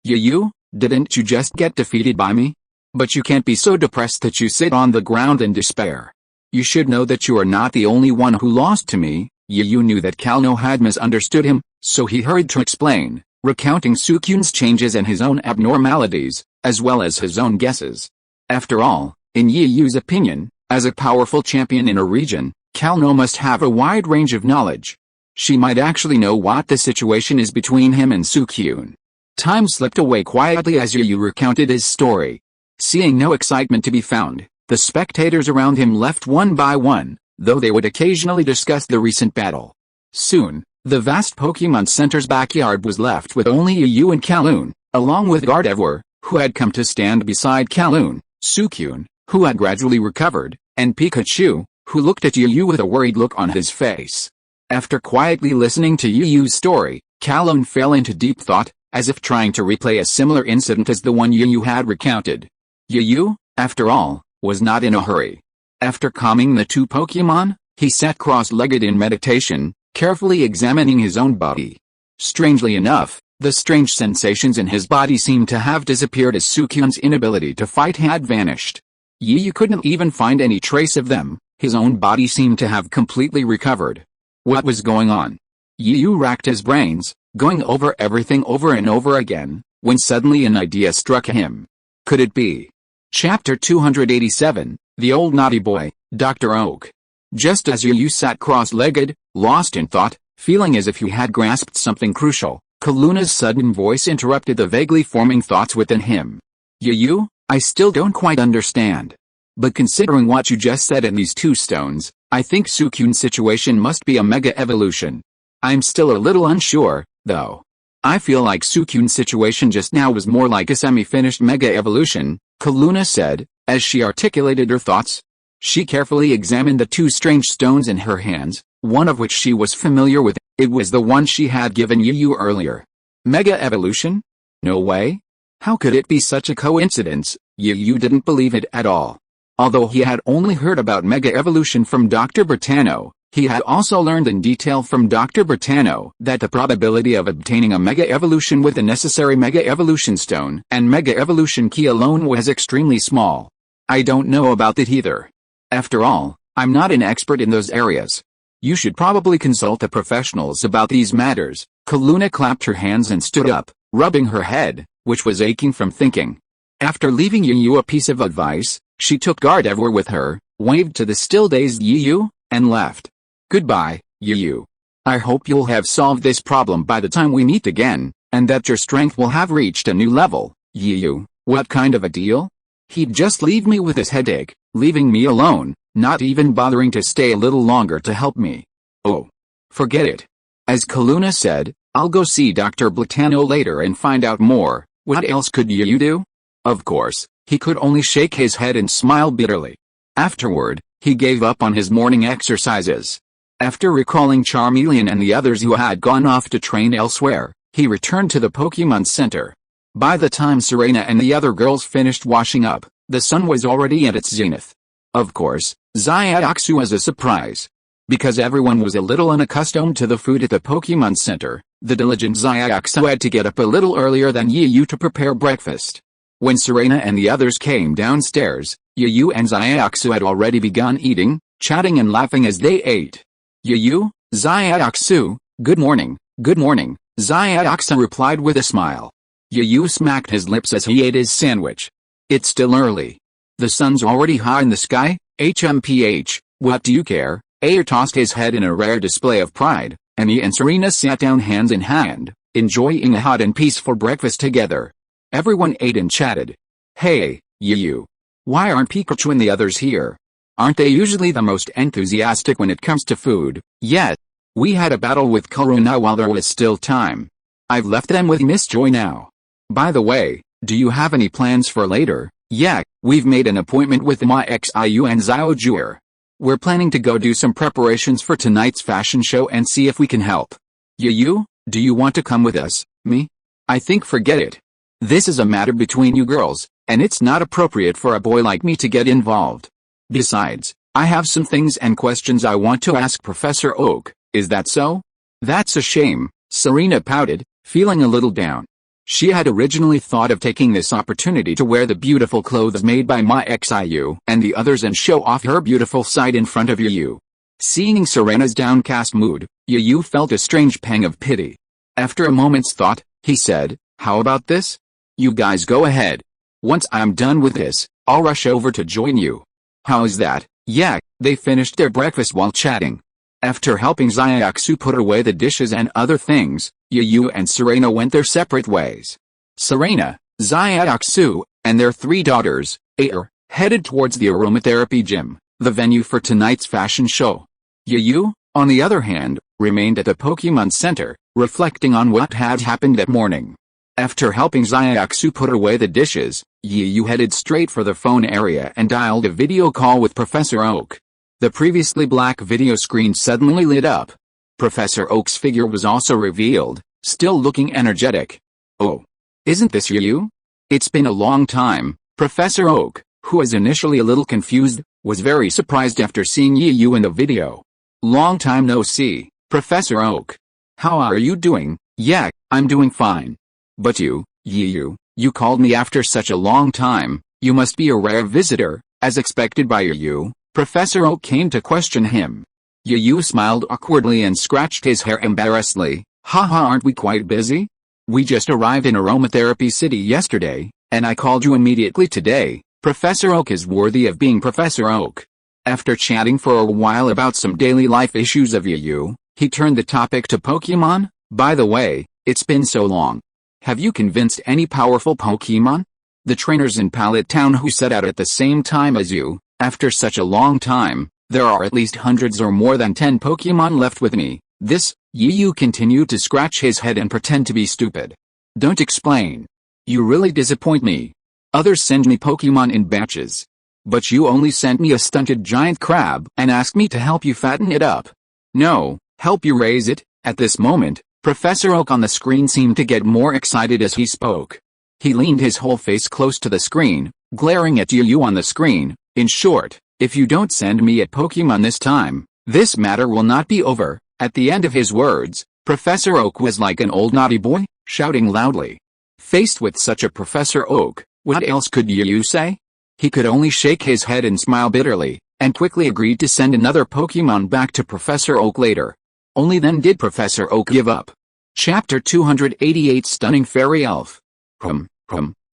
Yu, didn't you just get defeated by me? But you can't be so depressed that you sit on the ground in despair. You should know that you are not the only one who lost to me. Yu knew that Kanto had misunderstood him, so he hurried to explain, recounting Suicune's changes and his own abnormalities, as well as his own guesses. After all, in Yu's opinion, as a powerful champion in a region, Kanto must have a wide range of knowledge. She might actually know what the situation is between him and Suicune. Time slipped away quietly as Yu recounted his story. Seeing no excitement to be found, the spectators around him left one by one, though they would occasionally discuss the recent battle. Soon, the vast Pokémon Center's backyard was left with only Yu and Kaloon, along with Gardevoir, who had come to stand beside Kaloon, Suicune, who had gradually recovered, and Pikachu, who looked at Yu with a worried look on his face. After quietly listening to Yu's story, Kaloon fell into deep thought, as if trying to replay a similar incident as the one Yu had recounted. Yu, after all, was not in a hurry. After calming the two Pokémon, he sat cross-legged in meditation, carefully examining his own body. Strangely enough, the strange sensations in his body seemed to have disappeared as Suicune's inability to fight had vanished. Yu couldn't even find any trace of them. His own body seemed to have completely recovered. What was going on? Yu racked his brains, going over everything over and over again, when suddenly an idea struck him. Could it be? Chapter 287, The Old Naughty Boy, Dr. Oak. Just as Yu sat cross-legged, lost in thought, feeling as if he had grasped something crucial, Kaluna's sudden voice interrupted the vaguely forming thoughts within him. Yu, I still don't quite understand. But considering what you just said in these two stones, I think Suicune's situation must be a Mega Evolution. I'm still a little unsure, though. I feel like Suicune's situation just now was more like a semi-finished Mega Evolution, Kaluna said, as she articulated her thoughts. She carefully examined the two strange stones in her hands, one of which she was familiar with. It was the one she had given Yu earlier. Mega Evolution? No way. How could it be such a coincidence? Yu didn't believe it at all. Although he had only heard about Mega Evolution from Dr. Britanno, he had also learned in detail from Dr. Britanno that the probability of obtaining a Mega Evolution with the necessary Mega Evolution Stone and Mega Evolution Key alone was extremely small. I don't know about that either. After all, I'm not an expert in those areas. You should probably consult the professionals about these matters. Kaluna clapped her hands and stood up, rubbing her head, which was aching from thinking. After leaving Yu a piece of advice, she took Gardevoir with her, waved to the still dazed Yu, and left. Goodbye, Yu. I hope you'll have solved this problem by the time we meet again, and that your strength will have reached a new level. Yu, what kind of a deal? He'd just leave me with his headache, leaving me alone, not even bothering to stay a little longer to help me. Oh. Forget it. As Kaluna said, I'll go see Dr. Britanno later and find out more. What else could Yu do? Of course, he could only shake his head and smile bitterly. Afterward, he gave up on his morning exercises. After recalling Charmeleon and the others who had gone off to train elsewhere, he returned to the Pokémon Center. By the time Serena and the other girls finished washing up, the sun was already at its zenith. Of course, Xiaoxu was a surprise. Because everyone was a little unaccustomed to the food at the Pokemon Center, the diligent Xiaoxu had to get up a little earlier than Yu to prepare breakfast. When Serena and the others came downstairs, Yu and Xiaoxu had already begun eating, chatting and laughing as they ate. Yu, Xiaoxu, good morning, Xiaoxu replied with a smile. Yu smacked his lips as he ate his sandwich. It's still early. The sun's already high in the sky, HMPH, what do you care? Ayer tossed his head in a rare display of pride, and he and Serena sat down hand in hand, enjoying a hot and peaceful breakfast together. Everyone ate and chatted. Hey, Yu. Why aren't Pikachu and the others here? Aren't they usually the most enthusiastic when it comes to food? Yet, we had a battle with Corona while there was still time. I've left them with Miss Joy now. By the way, do you have any plans for later? Yeah, we've made an appointment with Ma Xiu and Xiaojuer. We're planning to go do some preparations for tonight's fashion show and see if we can help. Yu, do you want to come with us? Me? I think forget it. This is a matter between you girls, and it's not appropriate for a boy like me to get involved. Besides, I have some things and questions I want to ask Professor Oak, is that so? That's a shame, Serena pouted, feeling a little down. She had originally thought of taking this opportunity to wear the beautiful clothes made by Ma Xiu and the others and show off her beautiful side in front of Yu. Seeing Serena's downcast mood, Yu felt a strange pang of pity. After a moment's thought, he said, how about this? You guys go ahead. Once I'm done with this, I'll rush over to join you. How is that? Yeah, they finished their breakfast while chatting. After helping Xiaoxu put away the dishes and other things, Yu and Serena went their separate ways. Serena, Xiaoxu, and their 3 daughters, Ayer, headed towards the aromatherapy gym, the venue for tonight's fashion show. Yu, on the other hand, remained at the Pokemon Center, reflecting on what had happened that morning. After helping Xiaoxu put away the dishes, Yu headed straight for the phone area and dialed a video call with Professor Oak. The previously black video screen suddenly lit up. Professor Oak's figure was also revealed, still looking energetic. Oh. Isn't this Yu? It's been a long time. Professor Oak, who was initially a little confused, was very surprised after seeing Yu in the video. Long time no see, Professor Oak. How are you doing? Yeah, I'm doing fine. But Yu, you called me after such a long time. You must be a rare visitor, as expected by Yu. Professor Oak came to question him. Yu smiled awkwardly and scratched his hair embarrassedly. Haha, aren't we quite busy? We just arrived in Aromatherapy City yesterday, and I called you immediately today. Professor Oak is worthy of being Professor Oak. After chatting for a while about some daily life issues of Yu, he turned the topic to Pokemon. By the way, it's been so long. Have you convinced any powerful Pokemon? The trainers in Pallet Town who set out at the same time as you. After such a long time, there are at least hundreds or more than 10 Pokemon left with me. This, Yu continued to scratch his head and pretend to be stupid. Don't explain. You really disappoint me. Others send me Pokemon in batches. But you only sent me a stunted giant crab and asked me to help you fatten it up. No, help you raise it. At this moment, Professor Oak on the screen seemed to get more excited as he spoke. He leaned his whole face close to the screen, glaring at Yu on the screen. In short, if you don't send me a Pokemon this time, this matter will not be over. At the end of his words, Professor Oak was like an old naughty boy, shouting loudly. Faced with such a Professor Oak, what else could Yu say? He could only shake his head and smile bitterly, and quickly agreed to send another Pokemon back to Professor Oak later. Only then did Professor Oak give up. Chapter 288 Stunning Fairy Elf.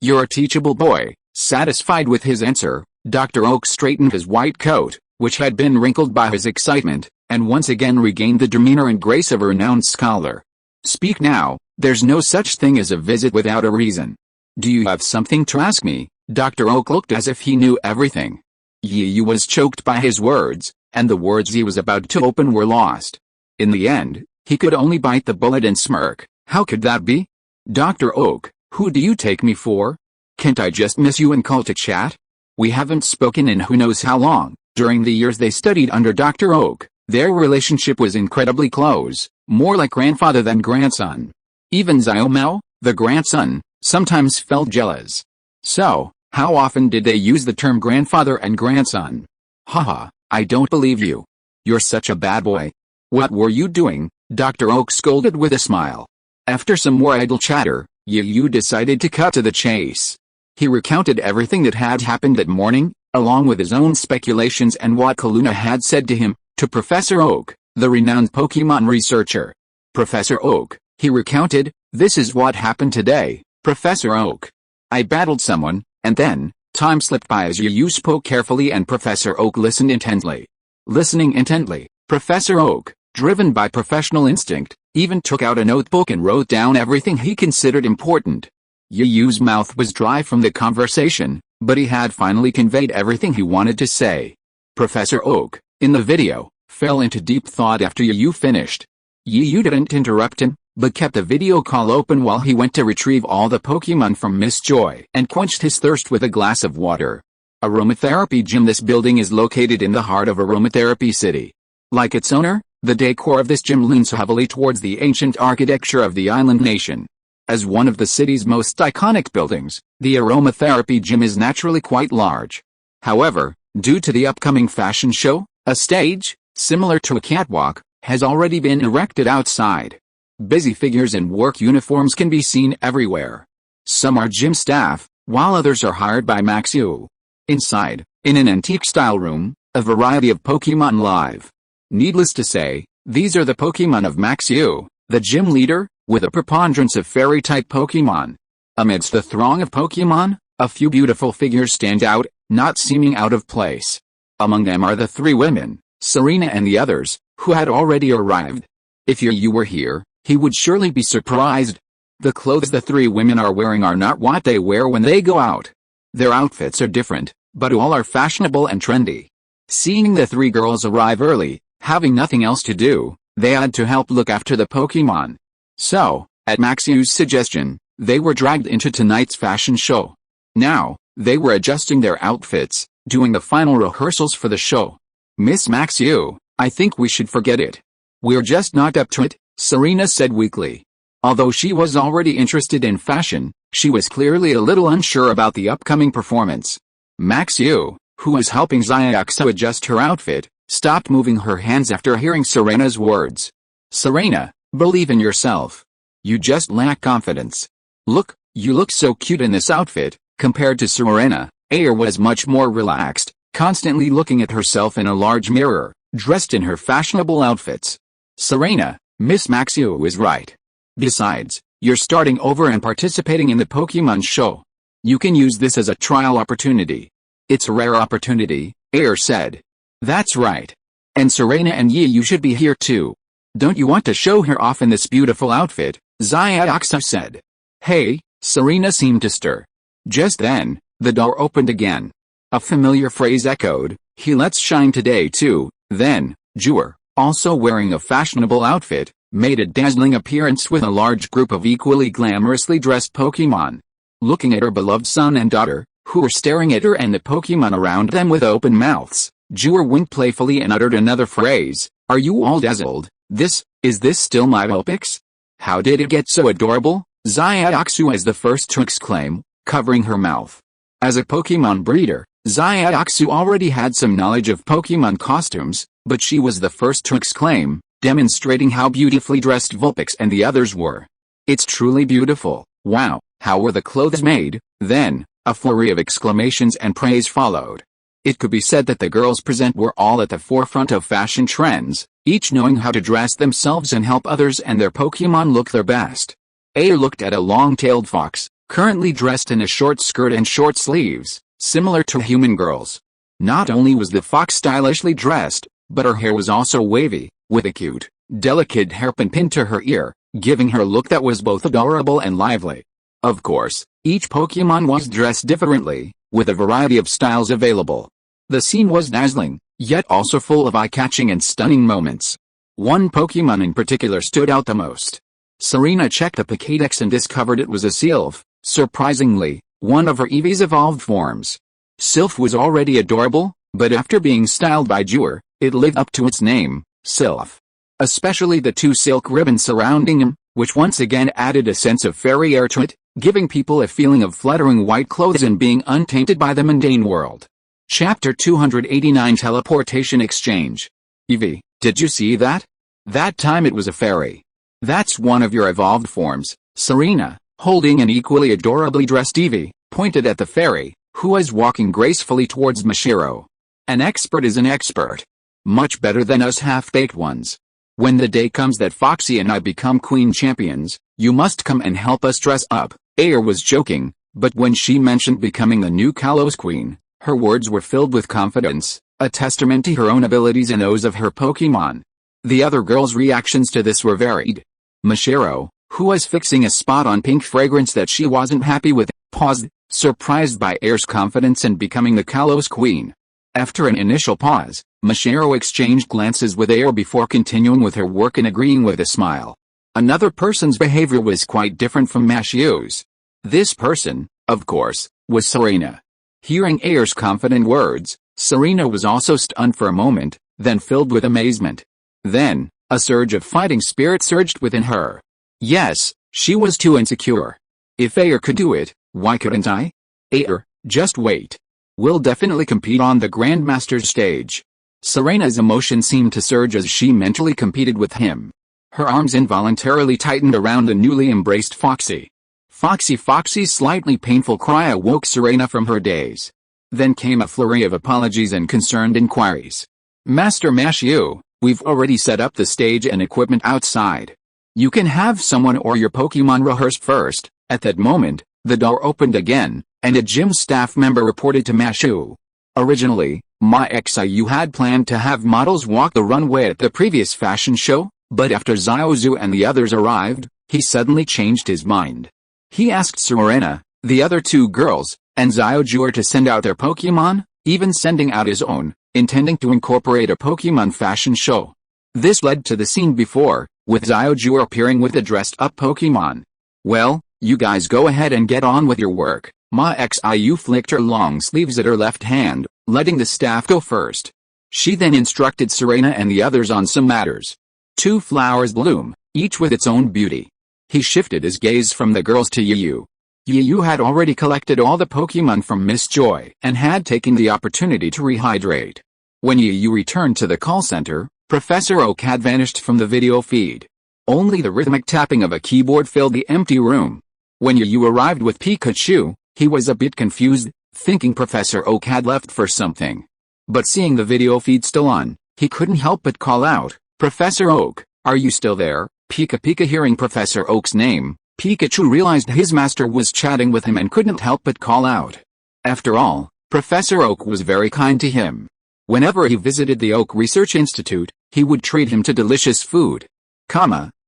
You're a teachable boy. Satisfied with his answer, Dr. Oak straightened his white coat, which had been wrinkled by his excitement, and once again regained the demeanor and grace of a renowned scholar. Speak now, there's no such thing as a visit without a reason. Do you have something to ask me? Dr. Oak looked as if he knew everything. Yu was choked by his words, and the words he was about to open were lost. In the end, he could only bite the bullet and smirk. How could that be? Dr. Oak, who do you take me for? Can't I just miss you and call to chat? We haven't spoken in who knows how long. During the years they studied under Dr. Oak, their relationship was incredibly close, more like grandfather than grandson. Even Xiaomao, the grandson, sometimes felt jealous. So, how often did they use the term grandfather and grandson? Haha, I don't believe you. You're such a bad boy. What were you doing? Dr. Oak scolded with a smile. After some more idle chatter, Yu decided to cut to the chase. He recounted everything that had happened that morning, along with his own speculations and what Kaluna had said to him, to Professor Oak, the renowned Pokemon researcher. Professor Oak, he recounted, this is what happened today, Professor Oak. I battled someone, and then, time slipped by as Yu spoke carefully and Professor Oak listened intently. Listening intently, Professor Oak, driven by professional instinct, even took out a notebook and wrote down everything he considered important. Yu's mouth was dry from the conversation, but he had finally conveyed everything he wanted to say. Professor Oak, in the video, fell into deep thought after Yu finished. Yu didn't interrupt him, but kept the video call open while he went to retrieve all the Pokemon from Miss Joy and quenched his thirst with a glass of water. Aromatherapy Gym. This building is located in the heart of Aromatherapy City. Like its owner, the decor of this gym leans heavily towards the ancient architecture of the island nation. As one of the city's most iconic buildings, the Aromatherapy Gym is naturally quite large. However, due to the upcoming fashion show, a stage, similar to a catwalk, has already been erected outside. Busy figures in work uniforms can be seen everywhere. Some are gym staff, while others are hired by Maxiu. Inside, in an antique-style room, a variety of Pokemon live. Needless to say, these are the Pokemon of Maxiu, the gym leader, with a preponderance of fairy-type Pokemon. Amidst the throng of Pokemon, a few beautiful figures stand out, not seeming out of place. Among them are the three women, Serena and the others, who had already arrived. If Yu were here, he would surely be surprised. The clothes the three women are wearing are not what they wear when they go out. Their outfits are different, but all are fashionable and trendy. Seeing the three girls arrive early, having nothing else to do, they had to help look after the Pokemon. So, at Maxiu's suggestion, they were dragged into tonight's fashion show. Now, they were adjusting their outfits, doing the final rehearsals for the show. Miss Maxiu, I think we should forget it. We're just not up to it, Serena said weakly. Although she was already interested in fashion, she was clearly a little unsure about the upcoming performance. Maxiu, who was helping Xiaoxia adjust her outfit, stopped moving her hands after hearing Serena's words. Serena, believe in yourself. You just lack confidence. Look, you look so cute in this outfit. Compared to Serena, Ayer was much more relaxed, constantly looking at herself in a large mirror, dressed in her fashionable outfits. Serena, Miss Maxiu is right. Besides, you're starting over and participating in the Pokemon show. You can use this as a trial opportunity. It's a rare opportunity, Ayer said. That's right. And Serena and you should be here too. Don't you want to show her off in this beautiful outfit? Xiaoxia said. Hey, Serena seemed to stir. Just then, the door opened again. A familiar phrase echoed, he lets shine today too. Then, Juer, also wearing a fashionable outfit, made a dazzling appearance with a large group of equally glamorously dressed Pokemon. Looking at her beloved son and daughter, who were staring at her and the Pokemon around them with open mouths, Juer winked playfully and uttered another phrase, are you all dazzled? Is this still my Vulpix? How did it get so adorable? Xiaoxia is the first to exclaim, covering her mouth. As a Pokemon breeder, Xiaoxia already had some knowledge of Pokemon costumes, but she was the first to exclaim, demonstrating how beautifully dressed Vulpix and the others were. It's truly beautiful. Wow, how were the clothes made? Then, a flurry of exclamations and praise followed. It could be said that the girls present were all at the forefront of fashion trends, each knowing how to dress themselves and help others and their Pokemon look their best. Ayer looked at a long-tailed fox, currently dressed in a short skirt and short sleeves, similar to human girls. Not only was the fox stylishly dressed, but her hair was also wavy, with a cute, delicate hairpin pinned to her ear, giving her a look that was both adorable and lively. Of course, each Pokemon was dressed differently, with a variety of styles available. The scene was dazzling, yet also full of eye-catching and stunning moments. One Pokemon in particular stood out the most. Serena checked the Pokédex and discovered it was a Sylph, surprisingly, one of her Eevee's evolved forms. Sylph was already adorable, but after being styled by Juer, it lived up to its name, Sylph. Especially the two silk ribbons surrounding him, which once again added a sense of fairy air to it, giving people a feeling of fluttering white clothes and being untainted by the mundane world. Chapter 289 Teleportation Exchange. Eevee, did you see that? That time it was a fairy. That's one of your evolved forms. Serena, holding an equally adorably dressed Eevee, pointed at the fairy, who was walking gracefully towards Mashiro. An expert is an expert. Much better than us half-baked ones. When the day comes that Foxy and I become queen champions, you must come and help us dress up. Ayer was joking, but when she mentioned becoming the new Kalos queen, her words were filled with confidence, a testament to her own abilities and those of her Pokémon. The other girls' reactions to this were varied. Mashiro, who was fixing a spot on pink fragrance that she wasn't happy with, paused, surprised by Ayer's confidence in becoming the Kalos queen. After an initial pause, Mashiro exchanged glances with Ayer before continuing with her work and agreeing with a smile. Another person's behavior was quite different from Mashiro's. This person, of course, was Serena. Hearing Ayer's confident words, Serena was also stunned for a moment, then filled with amazement. Then, a surge of fighting spirit surged within her. Yes, she was too insecure. If Ayer could do it, why couldn't I? Ayer, just wait. We'll definitely compete on the Grandmaster's stage. Serena's emotion seemed to surge as she mentally competed with him. Her arms involuntarily tightened around the newly embraced Foxy. Foxy's slightly painful cry awoke Serena from her daze. Then came a flurry of apologies and concerned inquiries. Master Mashiu, we've already set up the stage and equipment outside. You can have someone or your Pokemon rehearse first. At that moment, the door opened again, and a gym staff member reported to Mashiu. Originally, Xiu had planned to have models walk the runway at the previous fashion show, but after Xiaozhi and the others arrived, he suddenly changed his mind. He asked Serena, the other two girls, and Xiaozhi to send out their Pokemon, even sending out his own, intending to incorporate a Pokemon fashion show. This led to the scene before, with Xiaozhi appearing with a dressed-up Pokemon. Well, you guys go ahead and get on with your work. Xiu flicked her long sleeves at her left hand, letting the staff go first. She then instructed Serena and the others on some matters. 2 flowers bloom, each with its own beauty. He shifted his gaze from the girls to Yu. Yu had already collected all the Pokemon from Miss Joy and had taken the opportunity to rehydrate. When Yu returned to the call center, Professor Oak had vanished from the video feed. Only the rhythmic tapping of a keyboard filled the empty room. When Yu arrived with Pikachu, he was a bit confused, thinking Professor Oak had left for something. But seeing the video feed still on, he couldn't help but call out, "Professor Oak, are you still there?" Pika. Hearing Professor Oak's name, Pikachu realized his master was chatting with him and couldn't help but call out. After all, Professor Oak was very kind to him. Whenever he visited the Oak Research Institute, he would treat him to delicious food.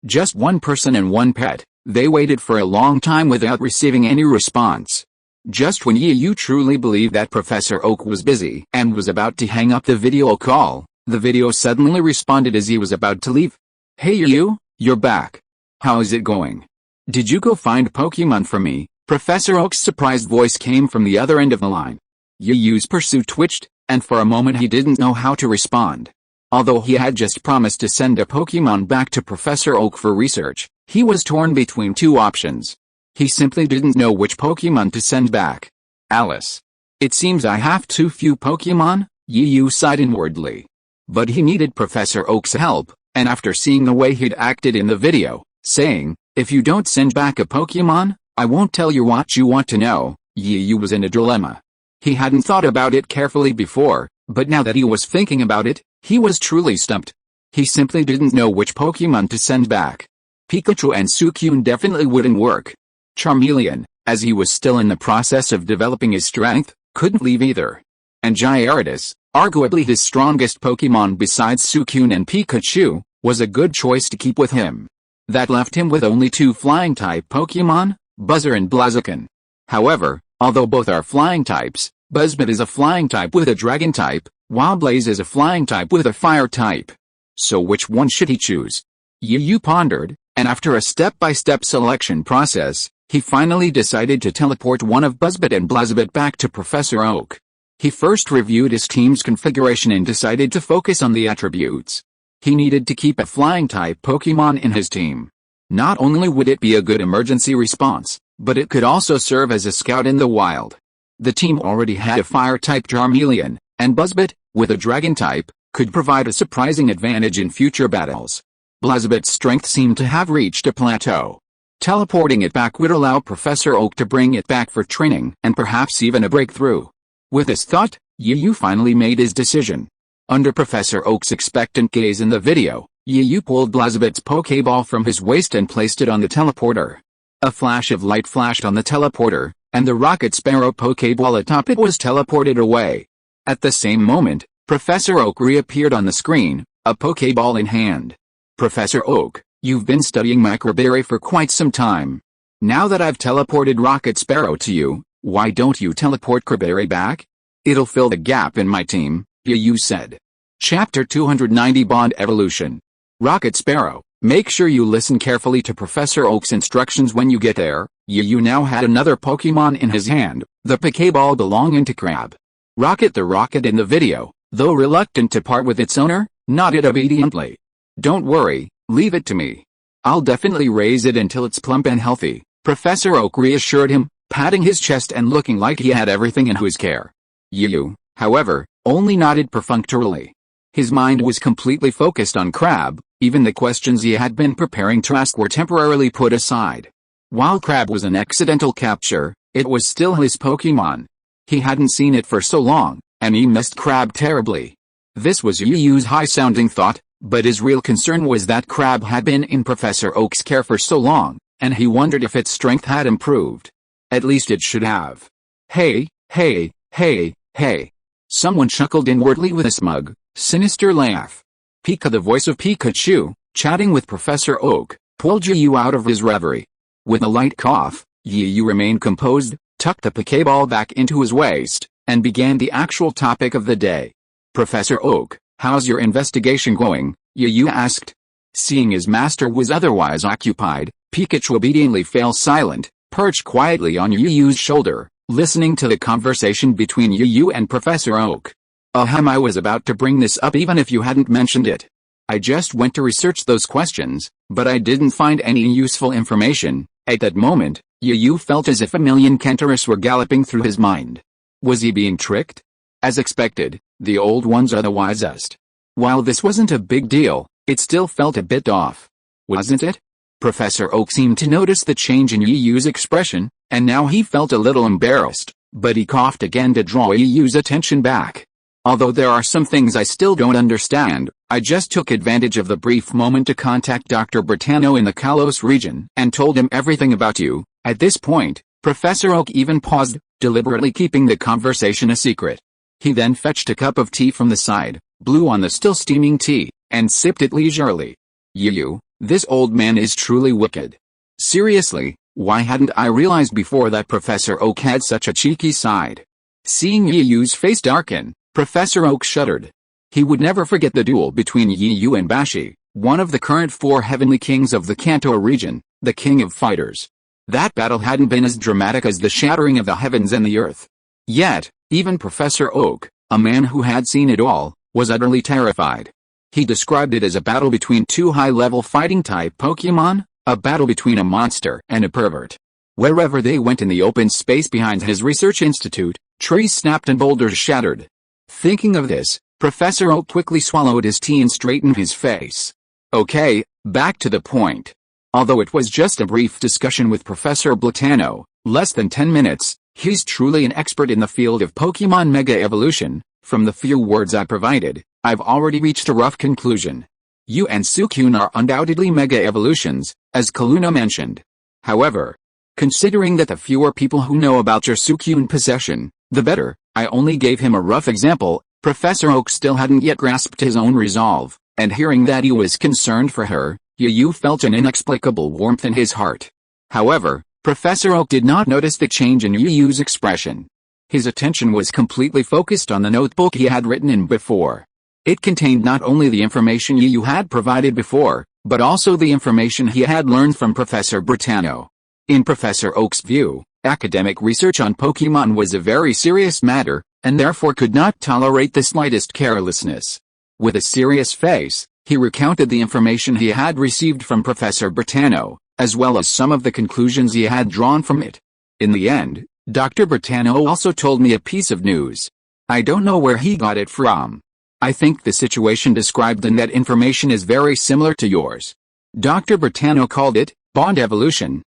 Just one person and one pet. They waited for a long time without receiving any response. Just when Yu truly believed that Professor Oak was busy and was about to hang up the video call, the video suddenly responded as he was about to leave. "Hey Yu, you're back. How is it going? Did you go find Pokemon for me?" Professor Oak's surprised voice came from the other end of the line. Yu's pursuit twitched, and for a moment he didn't know how to respond. Although he had just promised to send a Pokemon back to Professor Oak for research, he was torn between 2 options. He simply didn't know which Pokemon to send back. Alice. It seems I have too few Pokemon, Yu sighed inwardly. But he needed Professor Oak's help, and after seeing the way he'd acted in the video, saying, "If you don't send back a Pokemon, I won't tell you what you want to know," Yu was in a dilemma. He hadn't thought about it carefully before, but now that he was thinking about it, he was truly stumped. He simply didn't know which Pokemon to send back. Pikachu and Suicune definitely wouldn't work. Charmeleon, as he was still in the process of developing his strength, couldn't leave either. And Gyarados, arguably his strongest Pokemon besides Suicune and Pikachu, was a good choice to keep with him. That left him with only 2 flying-type Pokemon, Buzzer and Blaziken. However, although both are flying types, Buzzbot is a flying type with a dragon type, while Blaze is a flying type with a fire type. So which one should he choose? Yu pondered, and after a step-by-step selection process, he finally decided to teleport one of Buzzbot and Blazbot back to Professor Oak. He first reviewed his team's configuration and decided to focus on the attributes. He needed to keep a flying-type Pokemon in his team. Not only would it be a good emergency response, but it could also serve as a scout in the wild. The team already had a fire-type Charmeleon, and Buzzbit, with a dragon-type, could provide a surprising advantage in future battles. Buzzbit's strength seemed to have reached a plateau. Teleporting it back would allow Professor Oak to bring it back for training and perhaps even a breakthrough. With this thought, Yu finally made his decision. Under Professor Oak's expectant gaze in the video, Yu pulled Buzzbit's Pokeball from his waist and placed it on the teleporter. A flash of light flashed on the teleporter, and the Rocket Sparrow Pokeball atop it was teleported away. At the same moment, Professor Oak reappeared on the screen, a Pokeball in hand. Professor Oak, you've been studying Microberry for quite some time. Now that I've teleported Rocket Sparrow to you, why don't you teleport Microberry back? It'll fill the gap in my team, Yu said. Chapter 290 Bond Evolution. Rocket Sparrow, make sure you listen carefully to Professor Oak's instructions when you get there. Yu now had another Pokemon in his hand, the Pokeball belonging to Crab. Rocket the Rocket in the video, though reluctant to part with its owner, nodded obediently. Don't worry, leave it to me. I'll definitely raise it until it's plump and healthy, Professor Oak reassured him, patting his chest and looking like he had everything in his care. Yu, however, only nodded perfunctorily. His mind was completely focused on Crab, even the questions he had been preparing to ask were temporarily put aside. While Crab was an accidental capture, it was still his Pokemon. He hadn't seen it for so long, and he missed Crab terribly. This was Yu's high-sounding thought, but his real concern was that Crab had been in Professor Oak's care for so long, and he wondered if its strength had improved. At least it should have. Hey, hey, hey, hey. Someone chuckled inwardly with a smug, sinister laugh. Pika, the voice of Pikachu, chatting with Professor Oak, pulled Yu out of his reverie. With a light cough, Yu remained composed, tucked the Pokeball back into his waist, and began the actual topic of the day. Professor Oak, how's your investigation going? Yu asked. Seeing his master was otherwise occupied, Pikachu obediently fell silent, perched quietly on Yu's shoulder, listening to the conversation between Yu and Professor Oak. Ahem, I was about to bring this up even if you hadn't mentioned it. I just went to research those questions, but I didn't find any useful information. At that moment, Yu felt as if a million Cantoris were galloping through his mind. Was he being tricked? As expected, the old ones are the wisest. While this wasn't a big deal, it still felt a bit off. Wasn't it? Professor Oak seemed to notice the change in Yu's expression, and now he felt a little embarrassed, but he coughed again to draw Yu's attention back. Although there are some things I still don't understand, I just took advantage of the brief moment to contact Dr. Britanno in the Kalos region and told him everything about you. At this point, Professor Oak even paused, deliberately keeping the conversation a secret. He then fetched a cup of tea from the side, blew on the still steaming tea, and sipped it leisurely. Yu, this old man is truly wicked. Seriously, why hadn't I realized before that Professor Oak had such a cheeky side? Seeing Yu's face darken, Professor Oak shuddered. He would never forget the duel between Yu and Bashi, one of the current 4 heavenly kings of the Kanto region, the king of fighters. That battle hadn't been as dramatic as the shattering of the heavens and the earth. Yet, even Professor Oak, a man who had seen it all, was utterly terrified. He described it as a battle between 2 high-level fighting-type Pokemon, a battle between a monster and a pervert. Wherever they went in the open space behind his research institute, trees snapped and boulders shattered. Thinking of this, Professor Oak quickly swallowed his tea and straightened his face. Okay, back to the point. Although it was just a brief discussion with Professor Britanno, less than 10 minutes, he's truly an expert in the field of Pokémon Mega Evolution. From the few words I provided, I've already reached a rough conclusion. You and Suicune are undoubtedly Mega Evolutions, as Kaluna mentioned. However, considering that the fewer people who know about your Suicune possession, the better, I only gave him a rough example. Professor Oak still hadn't yet grasped his own resolve, and hearing that he was concerned for her, Yu felt an inexplicable warmth in his heart. However, Professor Oak did not notice the change in Yu's expression. His attention was completely focused on the notebook he had written in before. It contained not only the information Yu had provided before, but also the information he had learned from Professor Britanno. In Professor Oak's view, academic research on Pokemon was a very serious matter, and therefore could not tolerate the slightest carelessness. With a serious face, he recounted the information he had received from Professor Britanno, as well as some of the conclusions he had drawn from it. In the end, Dr. Britanno also told me a piece of news. I don't know where he got it from. I think the situation described in that information is very similar to yours. Dr. Britanno called it, bond evolution,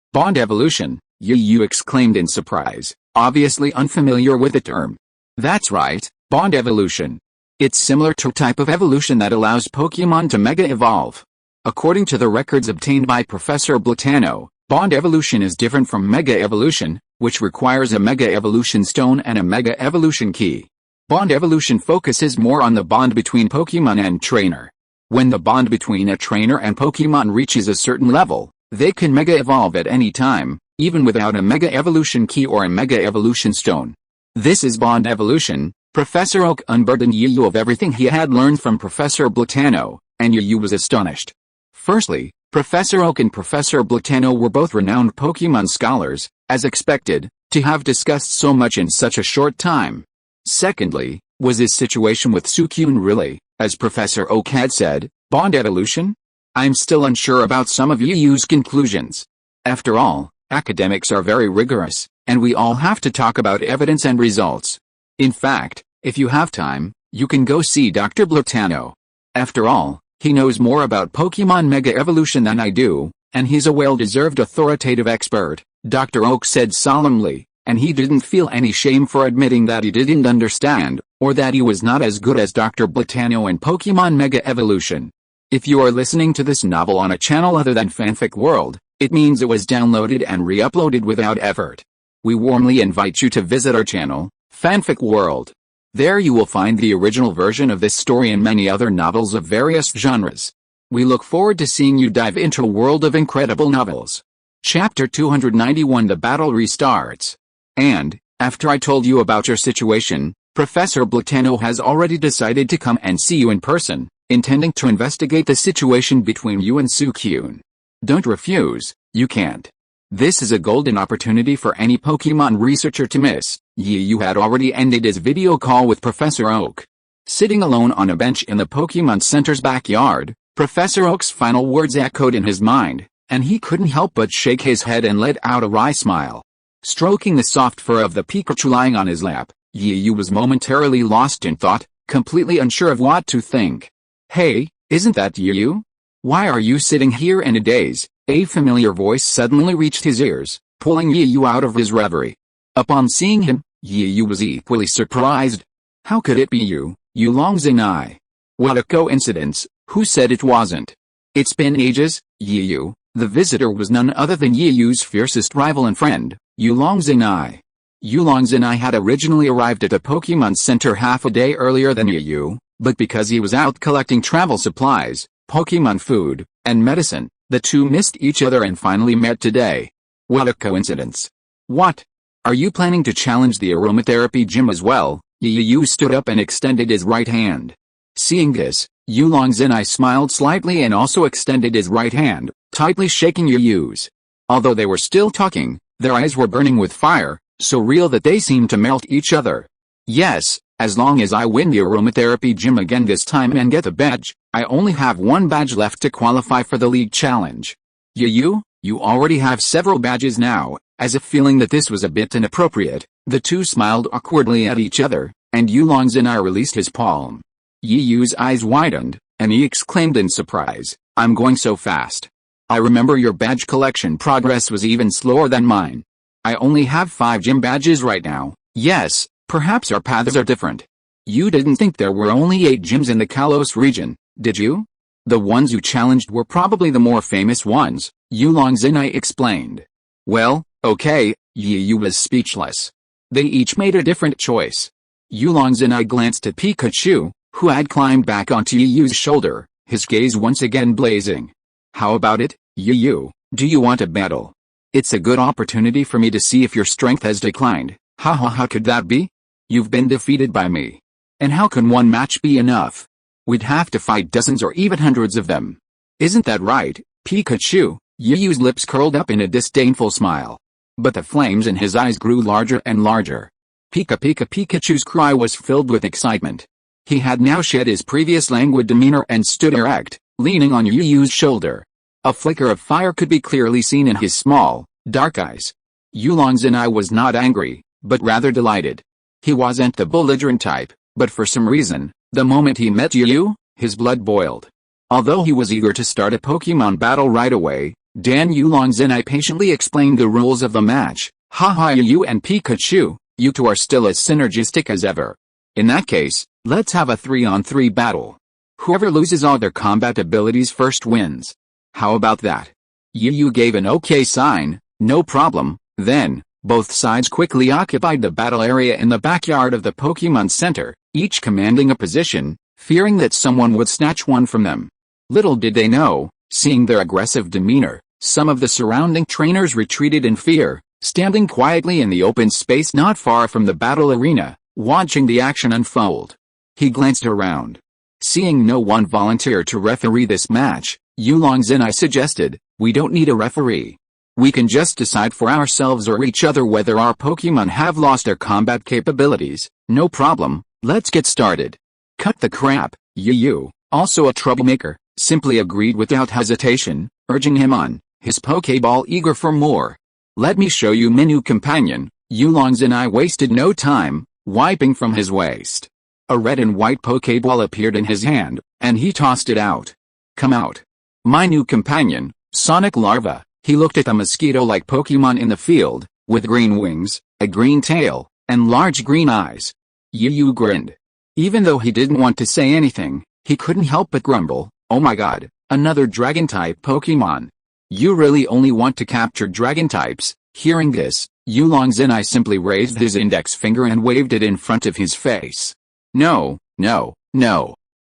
you exclaimed in surprise, obviously unfamiliar with the term. That's right, bond evolution. It's similar to a type of evolution that allows Pokémon to mega evolve. According to the records obtained by Professor Britanno, bond evolution is different from mega evolution, which requires a mega evolution stone and a mega evolution key. Bond evolution focuses more on the bond between Pokémon and trainer. When the bond between a trainer and Pokémon reaches a certain level, they can mega evolve at any time, even without a mega evolution key or a mega evolution stone. This is bond evolution. Professor Oak unburdened Yu of everything he had learned from Professor Britanno, and Yu was astonished. Firstly, Professor Oak and Professor Britanno were both renowned Pokémon scholars, as expected, to have discussed so much in such a short time. Secondly, was his situation with Suicune really, as Professor Oak had said, bond evolution? I'm still unsure about some of Yu's conclusions. After all, academics are very rigorous, and we all have to talk about evidence and results. In fact, if you have time, you can go see Dr. Britanno. After all, he knows more about Pokémon Mega Evolution than I do, and he's a well-deserved authoritative expert, Dr. Oak said solemnly, and he didn't feel any shame for admitting that he didn't understand, or that he was not as good as Dr. Britanno in Pokémon Mega Evolution. If you are listening to this novel on a channel other than Fanfic World, it means it was downloaded and re-uploaded without effort. We warmly invite you to visit our channel, Fanfic World. There you will find the original version of this story and many other novels of various genres. We look forward to seeing you dive into a world of incredible novels. Chapter 291 The Battle Restarts. And, after I told you about your situation, Professor Britanno has already decided to come and see you in person, intending to investigate the situation between you and Suicune. Don't refuse, you can't. This is a golden opportunity for any Pokémon researcher to miss. Yu had already ended his video call with Professor Oak. Sitting alone on a bench in the Pokémon Center's backyard, Professor Oak's final words echoed in his mind, and he couldn't help but shake his head and let out a wry smile. Stroking the soft fur of the Pikachu lying on his lap, Yu was momentarily lost in thought, completely unsure of what to think. Hey, isn't that Yu? Why are you sitting here in a daze? A familiar voice suddenly reached his ears, pulling Yu out of his reverie. Upon seeing him, Yu was equally surprised. How could it be you, Xiaozhi? What a coincidence, who said it wasn't? It's been ages, Yu. The visitor was none other than Yu's fiercest rival and friend, Xiaozhi. Xiaozhi had originally arrived at the Pokémon Center half a day earlier than Yu, but because he was out collecting travel supplies, Pokémon food, and medicine, the two missed each other and finally met today. What a coincidence. What? Are you planning to challenge the aromatherapy gym as well? Yu stood up and extended his right hand. Seeing this, Xiaozhi smiled slightly and also extended his right hand, tightly shaking Yu's. Although they were still talking, their eyes were burning with fire, so real that they seemed to melt each other. Yes, as long as I win the aromatherapy gym again this time and get the badge, I only have one badge left to qualify for the league challenge. You already have several badges now. As if feeling that this was a bit inappropriate, the two smiled awkwardly at each other, and Xiaozhi released his palm. Yu's eyes widened, and he exclaimed in surprise, I'm going so fast. I remember your badge collection progress was even slower than mine. I only have 5 gym badges right now. Yes, perhaps our paths are different. You didn't think there were only 8 gyms in the Kalos region, did you? The ones you challenged were probably the more famous ones, Xiaozhi explained. Well, okay, Yu was speechless. They each made a different choice. Xiaozhi glanced at Pikachu, who had climbed back onto Yu's shoulder, his gaze once again blazing. How about it, Yu? Do you want a battle? It's a good opportunity for me to see if your strength has declined. How could that be? You've been defeated by me. And how can one match be enough? We'd have to fight dozens or even hundreds of them. Isn't that right, Pikachu? Yu's lips curled up in a disdainful smile. But the flames in his eyes grew larger and larger. Pikachu's cry was filled with excitement. He had now shed his previous languid demeanor and stood erect, leaning on Yu's shoulder. A flicker of fire could be clearly seen in his small, dark eyes. Yulong Zinai was not angry, but rather delighted. He wasn't the belligerent type, but for some reason, the moment he met Yu, his blood boiled. Although he was eager to start a Pokemon battle right away, Dan Yulong Zinai patiently explained the rules of the match. Haha, Yu and Pikachu, you two are still as synergistic as ever. In that case, let's have a 3-on-3 battle. Whoever loses all their combat abilities first wins. How about that? Yu gave an okay sign. No problem. Then, both sides quickly occupied the battle area in the backyard of the Pokemon Center, each commanding a position, fearing that someone would snatch one from them. Little did they know, seeing their aggressive demeanor, some of the surrounding trainers retreated in fear, standing quietly in the open space not far from the battle arena, watching the action unfold. He glanced around. Seeing no one volunteer to referee this match, Yulong Zinai suggested, "We don't need a referee. We can just decide for ourselves or each other whether our Pokemon have lost their combat capabilities. No problem, let's get started." "Cut the crap," Yu, also a troublemaker, simply agreed without hesitation, urging him on, his Pokeball eager for more. "Let me show you my new companion." Yulong Zinai wasted no time, wiping from his waist. A red and white Pokeball appeared in his hand, and he tossed it out. "Come out. My new companion, Sonic Larva." He looked at the mosquito-like Pokemon in the field, with green wings, a green tail, and large green eyes. Yu grinned. Even though he didn't want to say anything, he couldn't help but grumble, "Oh my god, another Dragon-type Pokemon. You really only want to capture Dragon types?" Hearing this, Yulong Zinai simply raised his index finger and waved it in front of his face. No.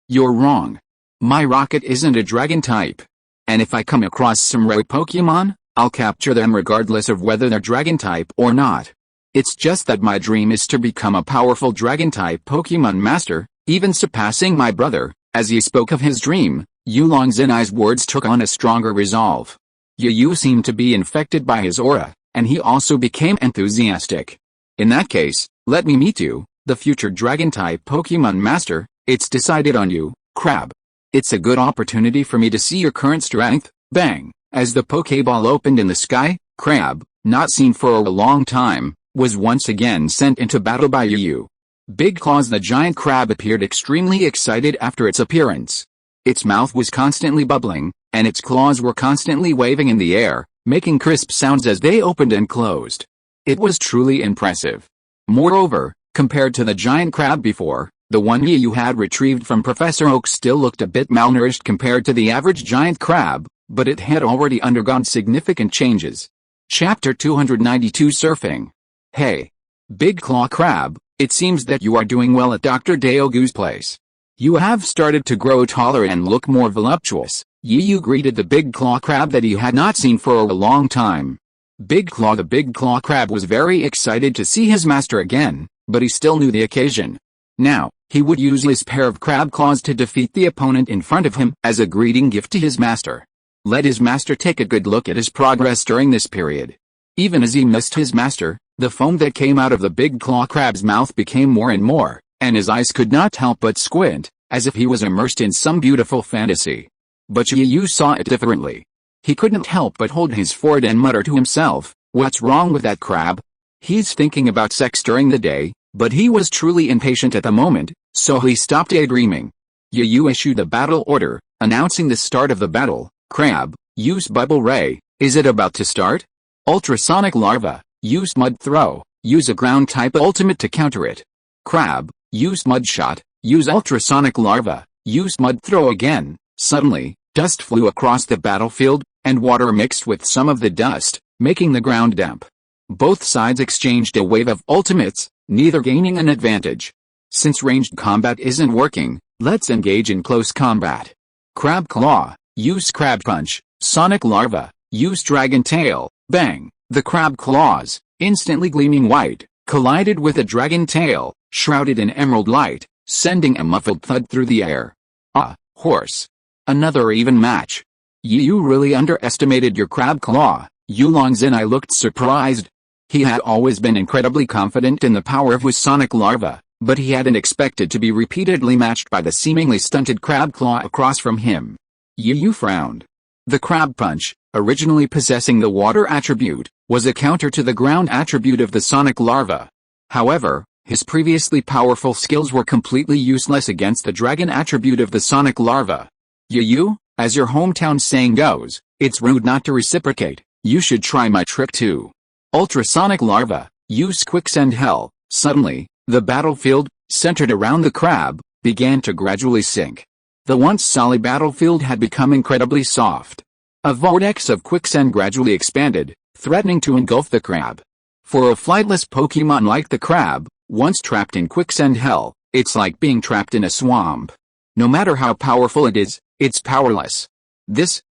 You're wrong. My rocket isn't a Dragon type. And if I come across some rare Pokemon, I'll capture them regardless of whether they're Dragon type or not. It's just that my dream is to become a powerful Dragon-type Pokemon Master, even surpassing my brother." As he spoke of his dream, Yulong Zinai's words took on a stronger resolve. Yu seemed to be infected by his aura, and he also became enthusiastic. "In that case, let me meet you, the future Dragon-type Pokemon Master. It's decided on you, Crab. It's a good opportunity for me to see your current strength." Bang! As the Pokeball opened in the sky, Crab, not seen for a long time, was once again sent into battle by Yu. Big Claws the giant crab appeared extremely excited after its appearance. Its mouth was constantly bubbling, and its claws were constantly waving in the air, making crisp sounds as they opened and closed. It was truly impressive. Moreover, compared to the giant crab before, the one Yu had retrieved from Professor Oak still looked a bit malnourished compared to the average giant crab, but it had already undergone significant changes. Chapter 292 Surfing. "Hey, Big Claw Crab, it seems that you are doing well at Dr. Daogu's place. You have started to grow taller and look more voluptuous." Yu greeted the Big Claw Crab that he had not seen for a long time. The Big Claw Crab was very excited to see his master again, but he still knew the occasion. Now, he would use his pair of crab claws to defeat the opponent in front of him as a greeting gift to his master. Let his master take a good look at his progress during this period. Even as he missed his master, the foam that came out of the Big Claw Crab's mouth became more and more, and his eyes could not help but squint, as if he was immersed in some beautiful fantasy. But Yu saw it differently. He couldn't help but hold his forehead and mutter to himself, "What's wrong with that crab? He's thinking about sex during the day," but he was truly impatient at the moment, so he stopped daydreaming. Yu issued a battle order, announcing the start of the battle. "Crab, use Bubble Ray. Is it about to start? Ultrasonic Larva, use Mud Throw. Use a ground-type ultimate to counter it. Crab, use Mud Shot. Use Ultrasonic Larva. Use Mud Throw again." Suddenly, dust flew across the battlefield, and water mixed with some of the dust, making the ground damp. Both sides exchanged a wave of ultimates, neither gaining an advantage. Since ranged combat isn't working, let's engage in close combat. Crab Claw, use Crab Punch. Sonic Larva, use Dragon Tail. Bang! The crab claws, instantly gleaming white, collided with a dragon tail, shrouded in emerald light, sending a muffled thud through the air. "Ah, horse. Another even match. You really underestimated your crab claw." Yulong Zinai looked surprised. He had always been incredibly confident in the power of his Sonic Larva, but he hadn't expected to be repeatedly matched by the seemingly stunted crab claw across from him. Yu frowned. The crab punch, originally possessing the water attribute, was a counter to the ground attribute of the sonic larva. However, his previously powerful skills were completely useless against the dragon attribute of the sonic larva. You, as your hometown saying goes, it's rude not to reciprocate, you should try my trick too. Ultrasonic larva, use quicksand hell. Suddenly, the battlefield, centered around the crab, began to gradually sink. The once solid battlefield had become incredibly soft. A vortex of quicksand gradually expanded, threatening to engulf the crab. For a flightless Pokemon like the crab, once trapped in quicksand hell, it's like being trapped in a swamp. No matter how powerful it is, it's powerless.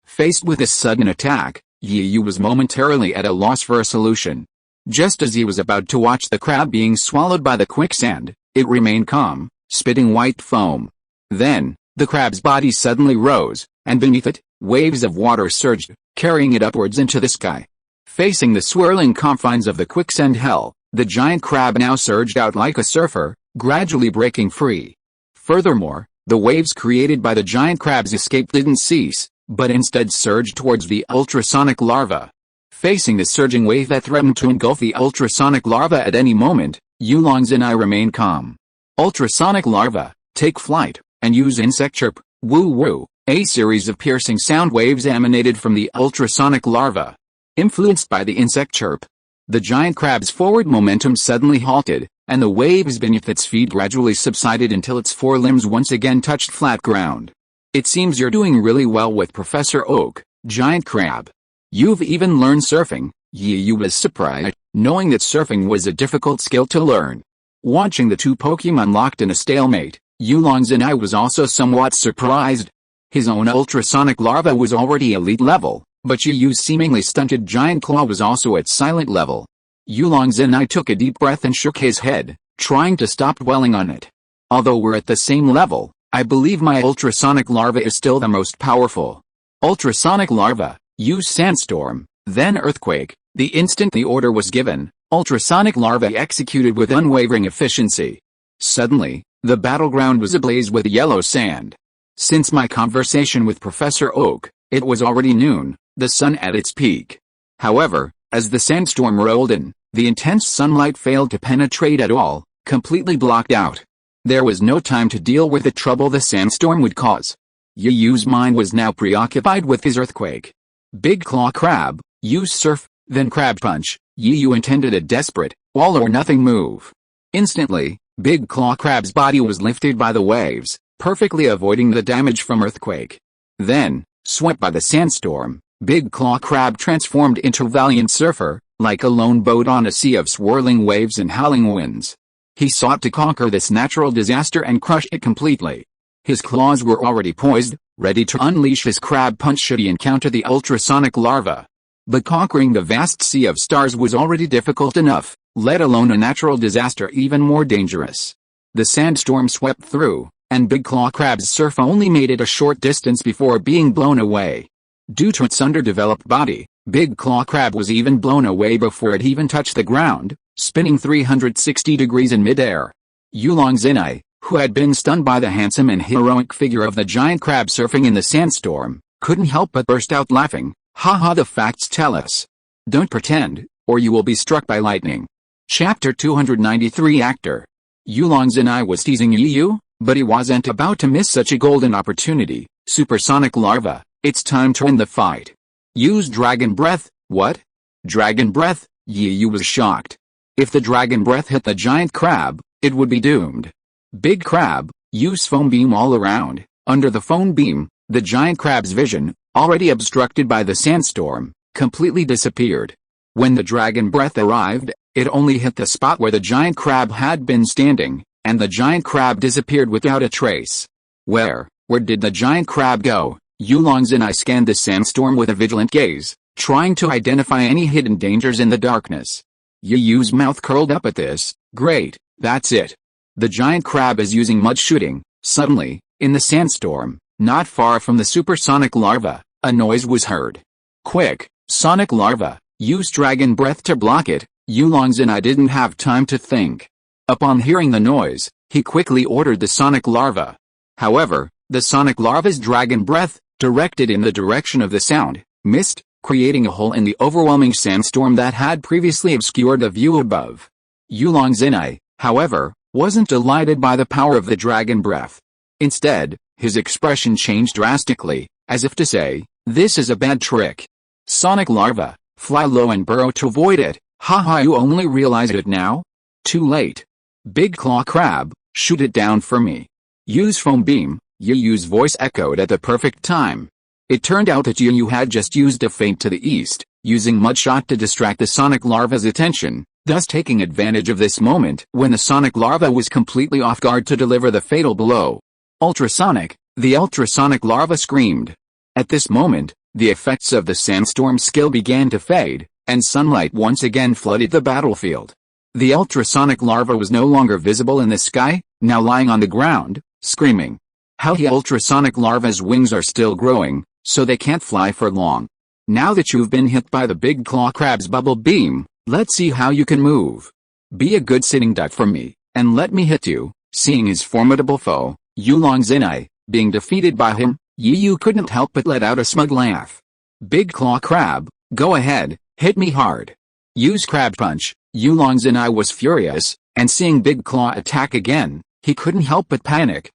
Faced with this sudden attack, Yu was momentarily at a loss for a solution. Just as he was about to watch the crab being swallowed by the quicksand, it remained calm, spitting white foam. Then, the crab's body suddenly rose, and beneath it, waves of water surged, carrying it upwards into the sky. Facing the swirling confines of the quicksand hell, the giant crab now surged out like a surfer, gradually breaking free. Furthermore, the waves created by the giant crab's escape didn't cease, but instead surged towards the ultrasonic larva. Facing the surging wave that threatened to engulf the ultrasonic larva at any moment, Yulong's and I remained calm. Ultrasonic larva, take flight, and use insect chirp, woo woo. A series of piercing sound waves emanated from the ultrasonic larva. Influenced by the insect chirp, the giant crab's forward momentum suddenly halted, and the waves beneath its feet gradually subsided until its forelimbs once again touched flat ground. It seems you're doing really well with Professor Oak, giant crab. You've even learned surfing. Yu was surprised, knowing that surfing was a difficult skill to learn. Watching the two Pokemon locked in a stalemate, Yulong's and I was also somewhat surprised. His own ultrasonic larva was already elite level, but Yu's seemingly stunted giant claw was also at silent level. Yulong's and I took a deep breath and shook his head, trying to stop dwelling on it. Although we're at the same level, I believe my ultrasonic larva is still the most powerful. Ultrasonic larva, use sandstorm, then earthquake. The instant the order was given, ultrasonic larva executed with unwavering efficiency. Suddenly, the battleground was ablaze with yellow sand. Since my conversation with Professor Oak, it was already noon, the sun at its peak. However, as the sandstorm rolled in, the intense sunlight failed to penetrate at all, completely blocked out. There was no time to deal with the trouble the sandstorm would cause. Yu's mind was now preoccupied with his earthquake. Big Claw Crab, use surf, then crab punch. Yu intended a desperate, all-or-nothing move. Instantly, Big Claw Crab's body was lifted by the waves, perfectly avoiding the damage from earthquake. Then, swept by the sandstorm, Big Claw Crab transformed into valiant surfer, like a lone boat on a sea of swirling waves and howling winds. He sought to conquer this natural disaster and crush it completely. His claws were already poised, ready to unleash his crab punch should he encounter the ultrasonic larva. But conquering the vast sea of stars was already difficult enough, let alone a natural disaster even more dangerous. The sandstorm swept through, and Big Claw Crab's surf only made it a short distance before being blown away. Due to its underdeveloped body, Big Claw Crab was even blown away before it even touched the ground, spinning 360 degrees in midair. Yulong Zinai, who had been stunned by the handsome and heroic figure of the giant crab surfing in the sandstorm, couldn't help but burst out laughing. Haha, the facts tell us. Don't pretend, or you will be struck by lightning. Chapter 293 Actor. Yulong Zinai was teasing Yu, but he wasn't about to miss such a golden opportunity. Supersonic larva, it's time to end the fight. Use Dragon Breath. What? Dragon Breath? Yu was shocked. If the Dragon Breath hit the giant crab, it would be doomed. Big Crab, use Foam Beam all around. Under the Foam Beam, the giant crab's vision, already obstructed by the sandstorm, completely disappeared. When the Dragon Breath arrived, it only hit the spot where the giant crab had been standing, and the giant crab disappeared without a trace. Where did the giant crab go? Yulong Zinai scanned the sandstorm with a vigilant gaze, trying to identify any hidden dangers in the darkness. Yu's mouth curled up at this. Great, that's it. The giant crab is using mud shooting. Suddenly, in the sandstorm, not far from the supersonic larva, a noise was heard. Quick, sonic larva, use Dragon Breath to block it. Yulong Zinai didn't have time to think. Upon hearing the noise, he quickly ordered the sonic larva. However, the sonic larva's Dragon Breath directed in the direction of the sound, missed, creating a hole in the overwhelming sandstorm that had previously obscured the view above. Yulong Zinai, however, wasn't delighted by the power of the dragon breath. Instead, his expression changed drastically, as if to say, "This is a bad trick. Sonic larva, fly low and burrow to avoid it, haha, you only realize it now? Too late. Big claw crab, shoot it down for me. Use foam beam." Yu's voice echoed at the perfect time. It turned out that Yu had just used a feint to the east, using Mudshot to distract the sonic larva's attention, thus taking advantage of this moment when the sonic larva was completely off guard to deliver the fatal blow. Ultrasonic, the ultrasonic larva screamed. At this moment, the effects of the sandstorm skill began to fade, and sunlight once again flooded the battlefield. The ultrasonic larva was no longer visible in the sky, now lying on the ground, screaming. How the ultrasonic larva's wings are still growing, so they can't fly for long. Now that you've been hit by the big claw crab's bubble beam, let's see how you can move. Be a good sitting duck for me, and let me hit you. Seeing his formidable foe, Yulong Zinai, being defeated by him, Yu couldn't help but let out a smug laugh. Big claw crab, go ahead, hit me hard. Use crab punch. Yulong Zinai was furious, and seeing Big Claw attack again, he couldn't help but panic.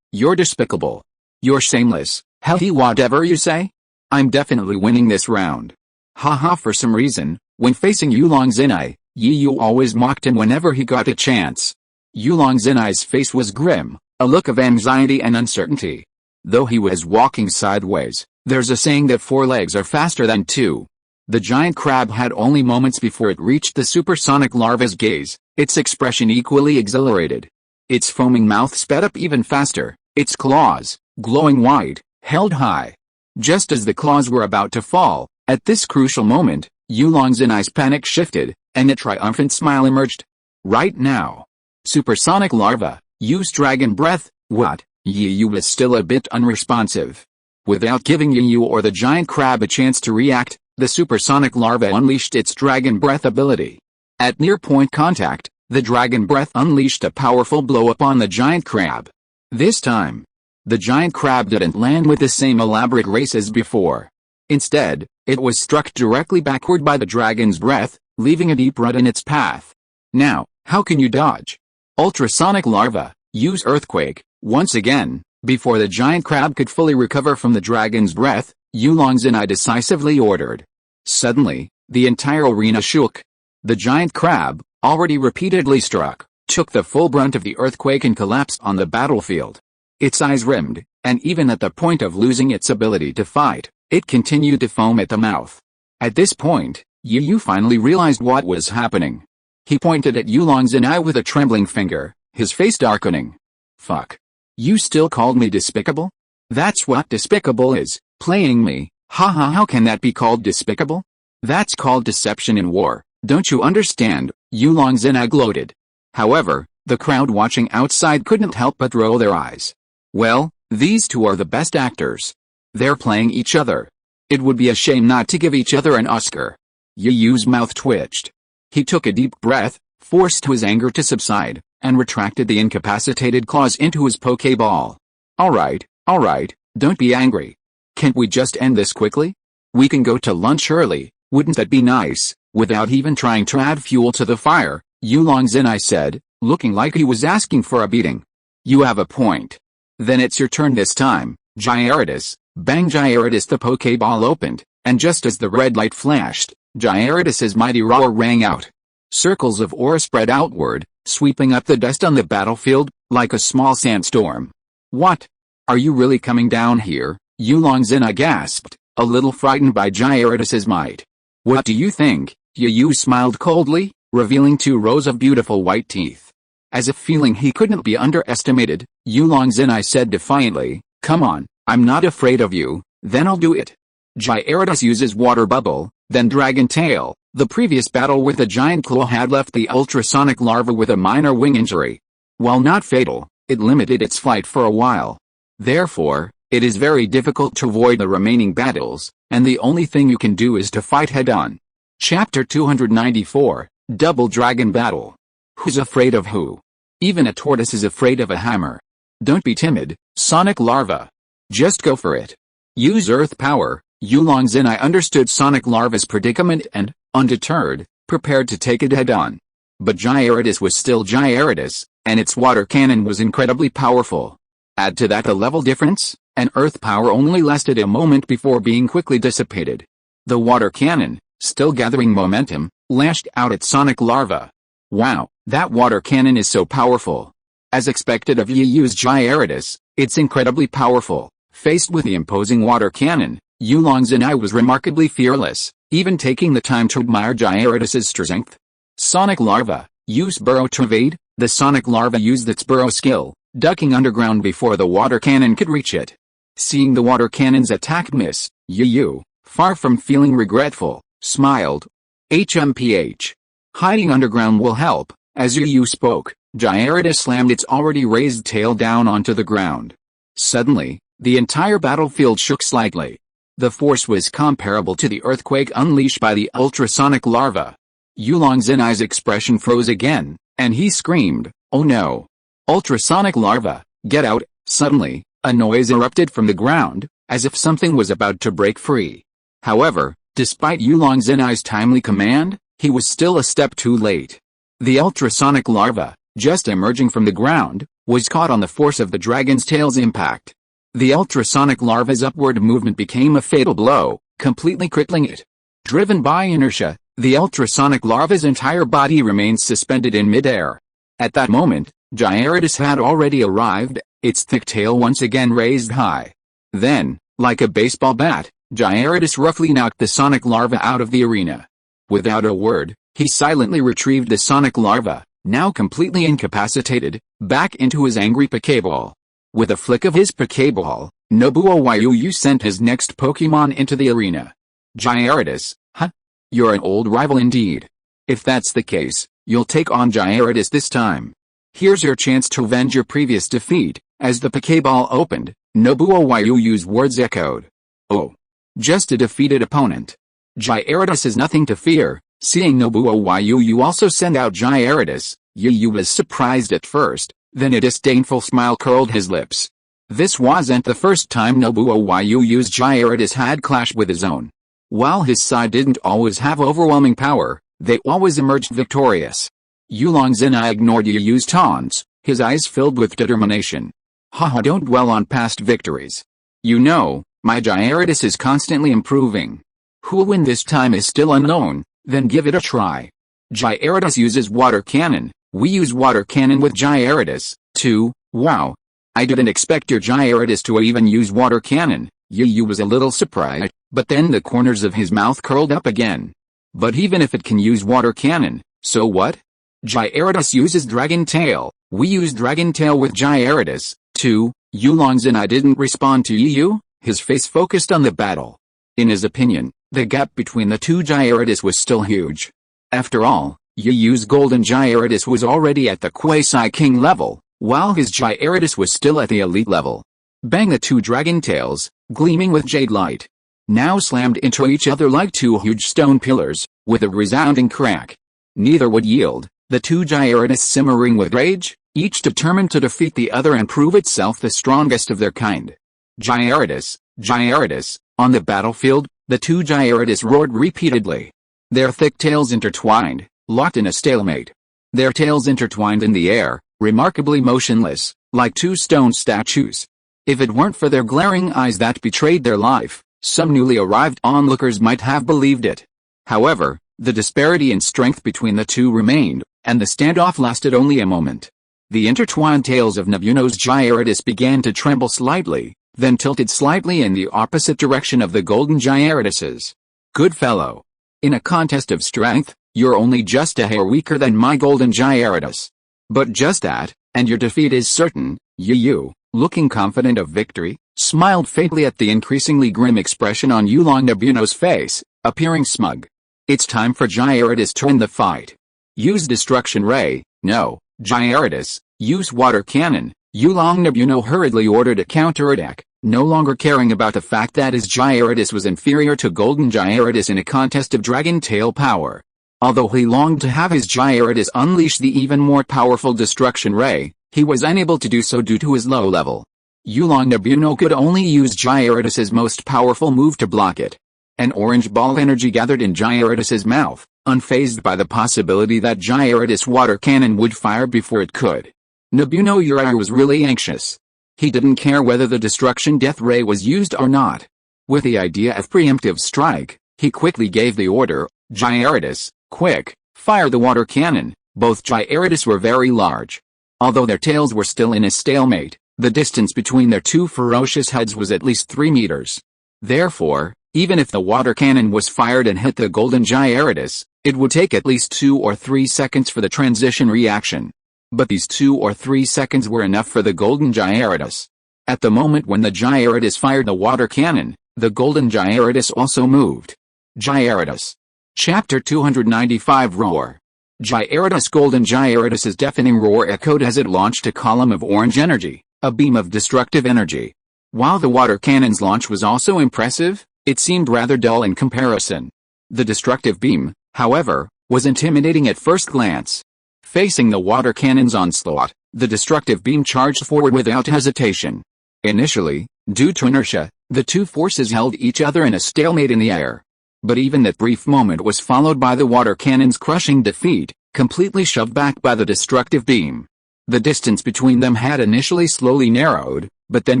You're despicable. You're shameless. Healthy whatever you say? I'm definitely winning this round. Haha, for some reason, when facing Yulong Zinai, Yu always mocked him whenever he got a chance. Yulong Zinai's face was grim, a look of anxiety and uncertainty. Though he was walking sideways, there's a saying that 4 legs are faster than 2. The giant crab had only moments before it reached the supersonic larva's gaze, its expression equally exhilarated. Its foaming mouth sped up even faster, its claws, glowing white, held high. Just as the claws were about to fall, at this crucial moment, Yulong Zinai's panic shifted, and a triumphant smile emerged. Right now. Supersonic larva, use dragon breath. What? Yu was still a bit unresponsive. Without giving Yu or the giant crab a chance to react, the supersonic larva unleashed its dragon breath ability. At near-point contact, the dragon breath unleashed a powerful blow upon the giant crab. This time, the giant crab didn't land with the same elaborate grace as before. Instead, it was struck directly backward by the dragon's breath, leaving a deep rut in its path. Now, how can you dodge? Ultrasonic larva, use earthquake. Once again, before the giant crab could fully recover from the dragon's breath, Yulong Zinai decisively ordered. Suddenly, the entire arena shook. The giant crab, already repeatedly struck, took the full brunt of the earthquake and collapsed on the battlefield. Its eyes rimmed, and even at the point of losing its ability to fight, it continued to foam at the mouth. At this point, Yu finally realized what was happening. He pointed at Yulong Zinai with a trembling finger, his face darkening. Fuck. You still called me despicable? That's what despicable is, playing me. Haha, how can that be called despicable? That's called deception in war, don't you understand? Yulong Zinai gloated. However, the crowd watching outside couldn't help but roll their eyes. Well, these two are the best actors. They're playing each other. It would be a shame not to give each other an Oscar. Yu's mouth twitched. He took a deep breath, forced his anger to subside, and retracted the incapacitated claws into his Pokeball. Alright, don't be angry. Can't we just end this quickly? We can go to lunch early, wouldn't that be nice? Without even trying to add fuel to the fire, Yulong Zinai said, looking like he was asking for a beating. You have a point. Then it's your turn this time, Gyarados. Bang, Gyarados. The Pokeball opened, and just as the red light flashed, Gyarados' mighty roar rang out. Circles of aura spread outward, sweeping up the dust on the battlefield, like a small sandstorm. What? Are you really coming down here? Yulong Zinai gasped, a little frightened by Gyarados' might. What do you think? Yu smiled coldly, revealing 2 rows of beautiful white teeth. As if feeling he couldn't be underestimated, Yulong Zinai said defiantly, come on, I'm not afraid of you, then I'll do it. Gyarados uses water bubble, then dragon tail. The previous battle with the giant claw had left the ultrasonic larva with a minor wing injury. While not fatal, it limited its flight for a while. Therefore, it is very difficult to avoid the remaining battles, and the only thing you can do is to fight head-on. Chapter 294, Double Dragon Battle. Who's afraid of who? Even a tortoise is afraid of a hammer. Don't be timid, Sonic Larva. Just go for it. Use Earth Power. Yulong Zenai understood Sonic Larva's predicament and, undeterred, prepared to take it head-on. But Gyarados was still Gyarados, and its water cannon was incredibly powerful. Add to that the level difference, and Earth Power only lasted a moment before being quickly dissipated. The water cannon, still gathering momentum, lashed out at Sonic Larva. Wow, that water cannon is so powerful. As expected of Yu's Gyarados, it's incredibly powerful. Faced with the imposing water cannon, Yulong Zenai was remarkably fearless, even taking the time to admire Gyarados' strength. Sonic Larva, use Burrow to evade. The Sonic Larva used its burrow skill, ducking underground before the water cannon could reach it. Seeing the water cannon's attack miss, Yu, far from feeling regretful, smiled. HMPH. Hiding underground will help. As Yu spoke, Gyarados slammed its already raised tail down onto the ground. Suddenly, the entire battlefield shook slightly. The force was comparable to the earthquake unleashed by the ultrasonic larva. Yulong Zenai's expression froze again, and he screamed, "Oh no! Ultrasonic larva, get out!" Suddenly, a noise erupted from the ground, as if something was about to break free. However, despite Yulong Zenai's timely command, he was still a step too late. The ultrasonic larva, just emerging from the ground, was caught on the force of the dragon's tail's impact. The ultrasonic larva's upward movement became a fatal blow, completely crippling it. Driven by inertia, the ultrasonic larva's entire body remained suspended in midair. At that moment, Gyarados had already arrived, its thick tail once again raised high. Then, like a baseball bat, Gyarados roughly knocked the sonic larva out of the arena. Without a word, he silently retrieved the sonic larva, now completely incapacitated, back into his angry Pokeball. With a flick of his Pokeball, Nobuo Yuyu sent his next Pokemon into the arena. Gyarados, huh? You're an old rival indeed. If that's the case, you'll take on Gyarados this time. Here's your chance to avenge your previous defeat. As the Pokeball opened, Nobuo Yuyu's words echoed. Oh. Just a defeated opponent. Gyarados is nothing to fear. Seeing Nobuo Yuyu also send out Gyarados, Yuyu was surprised at first, then a disdainful smile curled his lips. This wasn't the first time Nobuo Yuyu's Gyarados had clashed with his own. While his side didn't always have overwhelming power, they always emerged victorious. Yulong Zenai ignored Yuyu's taunts, his eyes filled with determination. Haha, don't dwell on past victories. You know, my Gyarados is constantly improving. Who'll win this time is still unknown, then give it a try. Gyarados uses water cannon. We use water cannon with Gyarados, too. Wow. I didn't expect your Gyarados to even use water cannon. Yu was a little surprised, but then the corners of his mouth curled up again. But even if it can use water cannon, so what? Gyarados uses Dragon Tail. We use Dragon Tail with Gyarados, too. Yulong Zenai didn't respond to Yu, his face focused on the battle. In his opinion, the gap between the two Gyarados was still huge. After all, Yuyu's Golden Gyarados was already at the Quasi-King level, while his Gyarados was still at the Elite level. Bang, the two Dragon Tails, gleaming with jade light, now slammed into each other like two huge stone pillars, with a resounding crack. Neither would yield, the two Gyarados simmering with rage, each determined to defeat the other and prove itself the strongest of their kind. Gyarados, Gyarados, on the battlefield, the two Gyarados roared repeatedly. Their thick tails intertwined, locked in a stalemate. Their tails intertwined in the air, remarkably motionless, like two stone statues. If it weren't for their glaring eyes that betrayed their life, some newly arrived onlookers might have believed it. However, the disparity in strength between the two remained, and the standoff lasted only a moment. The intertwined tails of Nobuo's Gyarados began to tremble slightly, then tilted slightly in the opposite direction of the Golden Gyarados'. Good fellow. In a contest of strength, you're only just a hair weaker than my Golden Gyarados. But just that, and your defeat is certain. Yu, looking confident of victory, smiled faintly at the increasingly grim expression on Yulong Nobuo's face, appearing smug. It's time for Gyarados to win the fight. Use Destruction Ray. No, Gyarados, use Water Cannon. Yulong Nobuo hurriedly ordered a counterattack, no longer caring about the fact that his Gyarados was inferior to Golden Gyarados in a contest of Dragon Tail power. Although he longed to have his Gyarados unleash the even more powerful Destruction Ray, he was unable to do so due to his low level. Yulong Nebuno could only use Gyarados' most powerful move to block it. An orange ball of energy gathered in Gyarados' mouth, unfazed by the possibility that Gyarados' water cannon would fire before it could. Nebuno Uriah was really anxious. He didn't care whether the destruction death ray was used or not. With the idea of preemptive strike, he quickly gave the order, Gyarados, quick, fire the water cannon. Both Gyarados were very large. Although their tails were still in a stalemate, the distance between their two ferocious heads was at least 3 meters. Therefore, even if the water cannon was fired and hit the golden Gyarados, it would take at least 2 or 3 seconds for the transition reaction. But these 2 or 3 seconds were enough for the golden Gyarados. At the moment when the Gyarados fired the water cannon, the golden Gyarados also moved. Gyarados. Chapter 295 Roar. Gyarados. Golden Gyarados' deafening roar echoed as it launched a column of orange energy, a beam of destructive energy. While the water cannon's launch was also impressive, it seemed rather dull in comparison. The destructive beam, however, was intimidating at first glance. Facing the water cannon's onslaught, the destructive beam charged forward without hesitation. Initially, due to inertia, the two forces held each other in a stalemate in the air. But even that brief moment was followed by the water cannon's crushing defeat, completely shoved back by the destructive beam. The distance between them had initially slowly narrowed, but then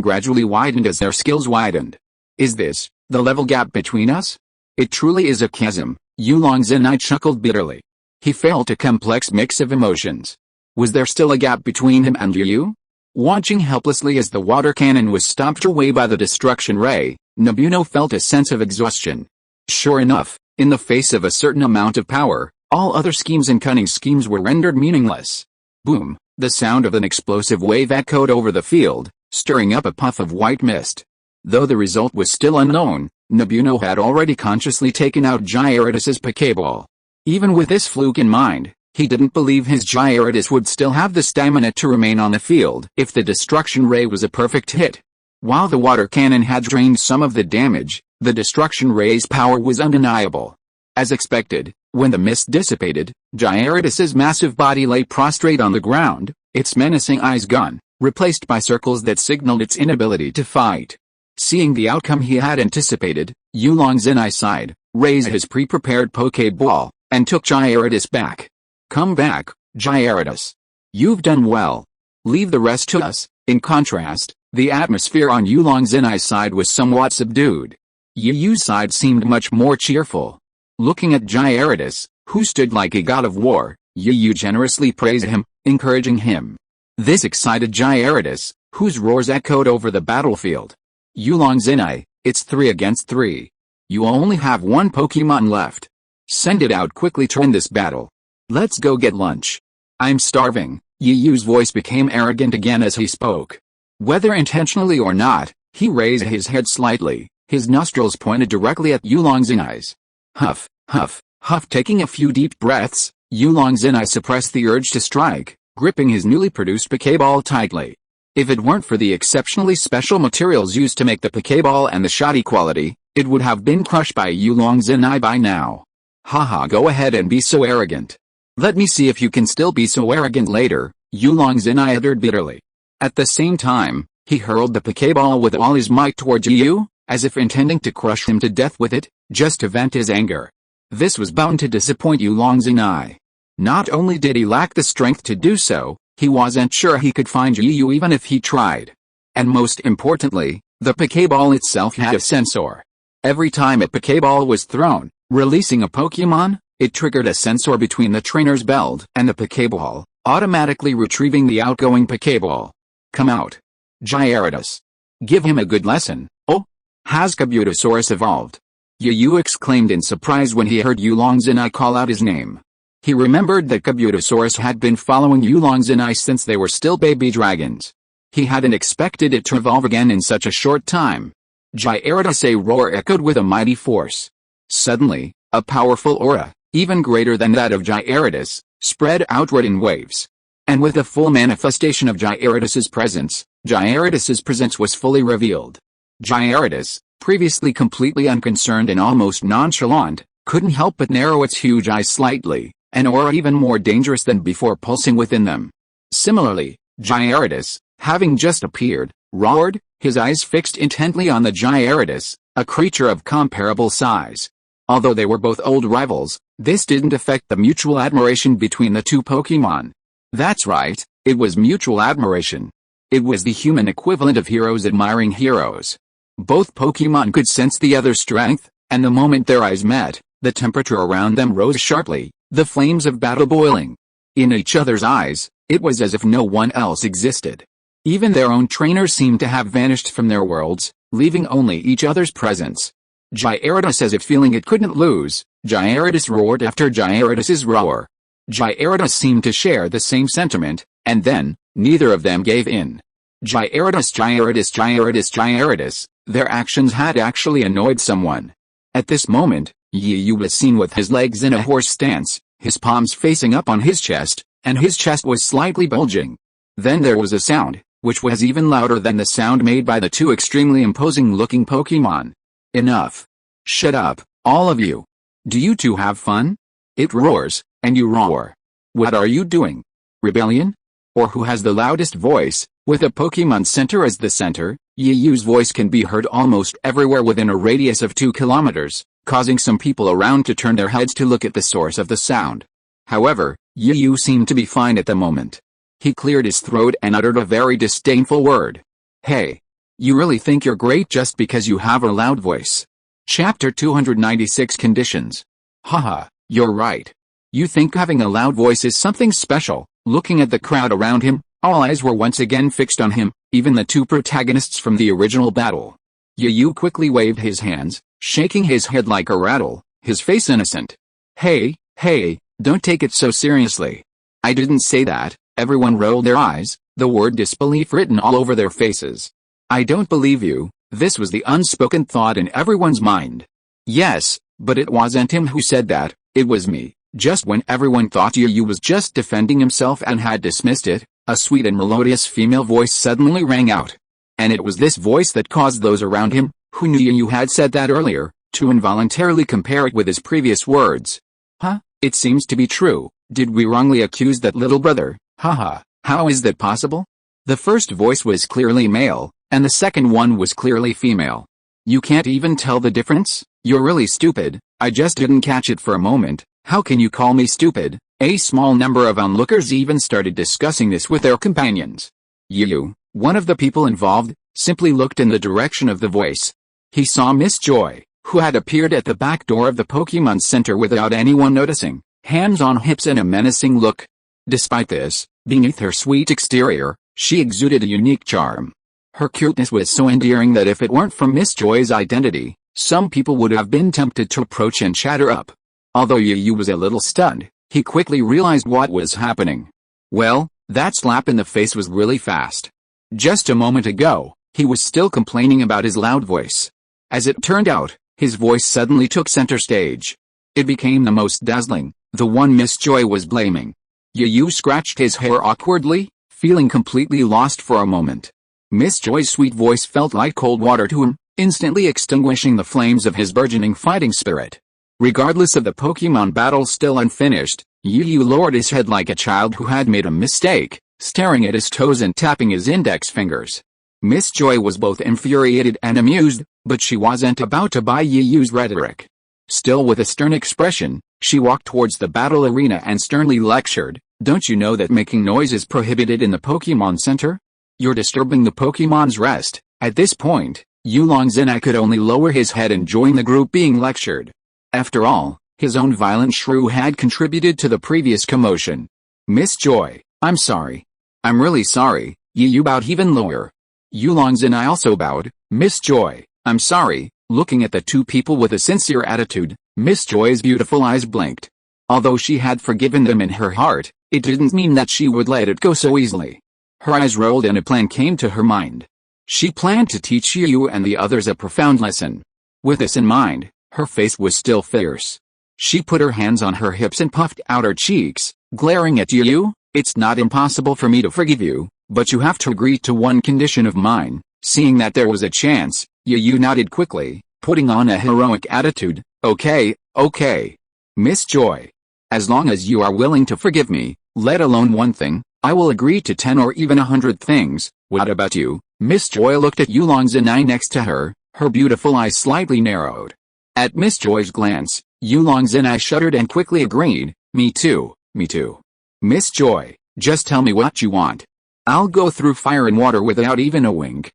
gradually widened as their skills widened. Is this the level gap between us? It truly is a chasm, Yulong Zenai chuckled bitterly. He felt a complex mix of emotions. Was there still a gap between him and Yu? Watching helplessly as the water cannon was stomped away by the destruction ray, Nebuno felt a sense of exhaustion. Sure enough, in the face of a certain amount of power, all other schemes and cunning schemes were rendered meaningless. Boom! The sound of an explosive wave echoed over the field, stirring up a puff of white mist. Though the result was still unknown, Nebuno had already consciously taken out Gyarados' Pokeball. Even with this fluke in mind, he didn't believe his Gyarados would still have the stamina to remain on the field if the destruction ray was a perfect hit. While the water cannon had drained some of the damage, the destruction ray's power was undeniable. As expected, when the mist dissipated, Gyarados' massive body lay prostrate on the ground, its menacing eyes gone, replaced by circles that signaled its inability to fight. Seeing the outcome he had anticipated, Yulong Zenai sighed, raised his pre-prepared Pokeball, and took Gyarados back. Come back, Gyarados. You've done well. Leave the rest to us. In contrast, the atmosphere on Yulong Zenai's side was somewhat subdued. Yu's side seemed much more cheerful. Looking at Gyarados, who stood like a god of war, Yu generously praised him, encouraging him. This excited Gyarados, whose roars echoed over the battlefield. Yulong Zenai, it's 3 against 3. You only have 1 Pokemon left. Send it out quickly to end this battle. Let's go get lunch. I'm starving. Yu's voice became arrogant again as he spoke. Whether intentionally or not, he raised his head slightly, his nostrils pointed directly at Yulong Zenai's. Huff, huff, huff. Taking a few deep breaths, Yulong Zenai suppressed the urge to strike, gripping his newly produced Pokeball tightly. If it weren't for the exceptionally special materials used to make the Pokeball and the shoddy quality, it would have been crushed by Yulong Zenai by now. Haha, go ahead and be so arrogant. Let me see if you can still be so arrogant later, Yulong Zenai uttered bitterly. At the same time, he hurled the Pokeball with all his might towards Yu, as if intending to crush him to death with it, just to vent his anger. This was bound to disappoint Yulong Zenai. Not only did he lack the strength to do so, he wasn't sure he could find Yu even if he tried. And most importantly, the Pokeball itself had a sensor. Every time a Pokeball was thrown, releasing a Pokemon, it triggered a sensor between the trainer's belt and the Pokeball, automatically retrieving the outgoing Pokeball. Come out, Gyarados. Give him a good lesson. Oh, has Kabutosaurus evolved? Yu exclaimed in surprise when he heard Yulong Zenai call out his name. He remembered that Kabutosaurus had been following Yulong Zenai since they were still baby dragons. He hadn't expected it to evolve again in such a short time. Gyarados' roar echoed with a mighty force. Suddenly, a powerful aura, even greater than that of Gyarados, spread outward in waves. And with the full manifestation of Gyarados' presence was fully revealed. Gyarados, previously completely unconcerned and almost nonchalant, couldn't help but narrow its huge eyes slightly, an aura even more dangerous than before pulsing within them. Similarly, Gyarados, having just appeared, roared, his eyes fixed intently on the Gyarados, a creature of comparable size. Although they were both old rivals, this didn't affect the mutual admiration between the two Pokémon. That's right, it was mutual admiration. It was the human equivalent of heroes admiring heroes. Both Pokémon could sense the other's strength, and the moment their eyes met, the temperature around them rose sharply, the flames of battle boiling. In each other's eyes, it was as if no one else existed. Even their own trainers seemed to have vanished from their worlds, leaving only each other's presence. Gyarados, as if feeling it couldn't lose, Gyarados roared after Gyarados' roar. Gyarados seemed to share the same sentiment, and then, neither of them gave in. Gyarados, their actions had actually annoyed someone. At this moment, Yu was seen with his legs in a horse stance, his palms facing up on his chest, and his chest was slightly bulging. Then there was a sound, which was even louder than the sound made by the two extremely imposing-looking Pokémon. Enough. Shut up, all of you. Do you two have fun? It roars, and you roar. What are you doing? Rebellion? Or who has the loudest voice? With a Pokémon Center as the center, Yu's voice can be heard almost everywhere within a radius of 2 kilometers, causing some people around to turn their heads to look at the source of the sound. However, Yu seemed to be fine at the moment. He cleared his throat and uttered a very disdainful word. Hey. You really think you're great just because you have a loud voice? Chapter 296 Conditions. Haha, you're right. You think having a loud voice is something special. Looking at the crowd around him, all eyes were once again fixed on him, even the two protagonists from the original battle. Yu quickly waved his hands, shaking his head like a rattle, his face innocent. Hey, don't take it so seriously. I didn't say that. Everyone rolled their eyes, the word disbelief written all over their faces. I don't believe you. This was the unspoken thought in everyone's mind. Yes, but it wasn't him who said that, it was me. Just when everyone thought Yu was just defending himself and had dismissed it, a sweet and melodious female voice suddenly rang out. And it was this voice that caused those around him, who knew Yu had said that earlier, to involuntarily compare it with his previous words. Huh? It seems to be true. Did we wrongly accuse that little brother? Haha, how is that possible? The first voice was clearly male, and the second one was clearly female. You can't even tell the difference? You're really stupid. I just didn't catch it for a moment. How can you call me stupid? A small number of onlookers even started discussing this with their companions. Yu, one of the people involved, simply looked in the direction of the voice. He saw Miss Joy, who had appeared at the back door of the Pokémon Center without anyone noticing, hands on hips and a menacing look. Despite this, beneath her sweet exterior, she exuded a unique charm. Her cuteness was so endearing that if it weren't for Miss Joy's identity, some people would have been tempted to approach and chat her up. Although Yu was a little stunned, he quickly realized what was happening. Well, that slap in the face was really fast. Just a moment ago, he was still complaining about his loud voice. As it turned out, his voice suddenly took center stage. It became the most dazzling, the one Miss Joy was blaming. Yu scratched his hair awkwardly, feeling completely lost for a moment. Miss Joy's sweet voice felt like cold water to him, instantly extinguishing the flames of his burgeoning fighting spirit. Regardless of the Pokémon battle still unfinished, Yu lowered his head like a child who had made a mistake, staring at his toes and tapping his index fingers. Miss Joy was both infuriated and amused, but she wasn't about to buy Yu's rhetoric. Still with a stern expression, she walked towards the battle arena and sternly lectured, "Don't you know that making noise is prohibited in the Pokémon Center? You're disturbing the Pokémon's rest." At this point, Yu Longzhenai could only lower his head and join the group being lectured. After all, his own violent shrew had contributed to the previous commotion. Miss Joy, I'm sorry. I'm really sorry. Yu bowed even lower. Yu Longzhenai also bowed. Miss Joy, I'm sorry. Looking at the two people with a sincere attitude, Miss Joy's beautiful eyes blinked. Although she had forgiven them in her heart, it didn't mean that she would let it go so easily. Her eyes rolled and a plan came to her mind. She planned to teach Yu and the others a profound lesson. With this in mind, her face was still fierce. She put her hands on her hips and puffed out her cheeks, glaring at Yu. "It's not impossible for me to forgive you, but you have to agree to one condition of mine." Seeing that there was a chance, Yu nodded quickly, putting on a heroic attitude. Okay. Miss Joy. As long as you are willing to forgive me, let alone one thing, I will agree to 10 or even 100 things. What about you? Miss Joy looked at Yulong Zinai next to her, her beautiful eyes slightly narrowed. At Miss Joy's glance, Yulong Zinai shuddered and quickly agreed, me too, me too. Miss Joy, just tell me what you want. I'll go through fire and water without even a wink.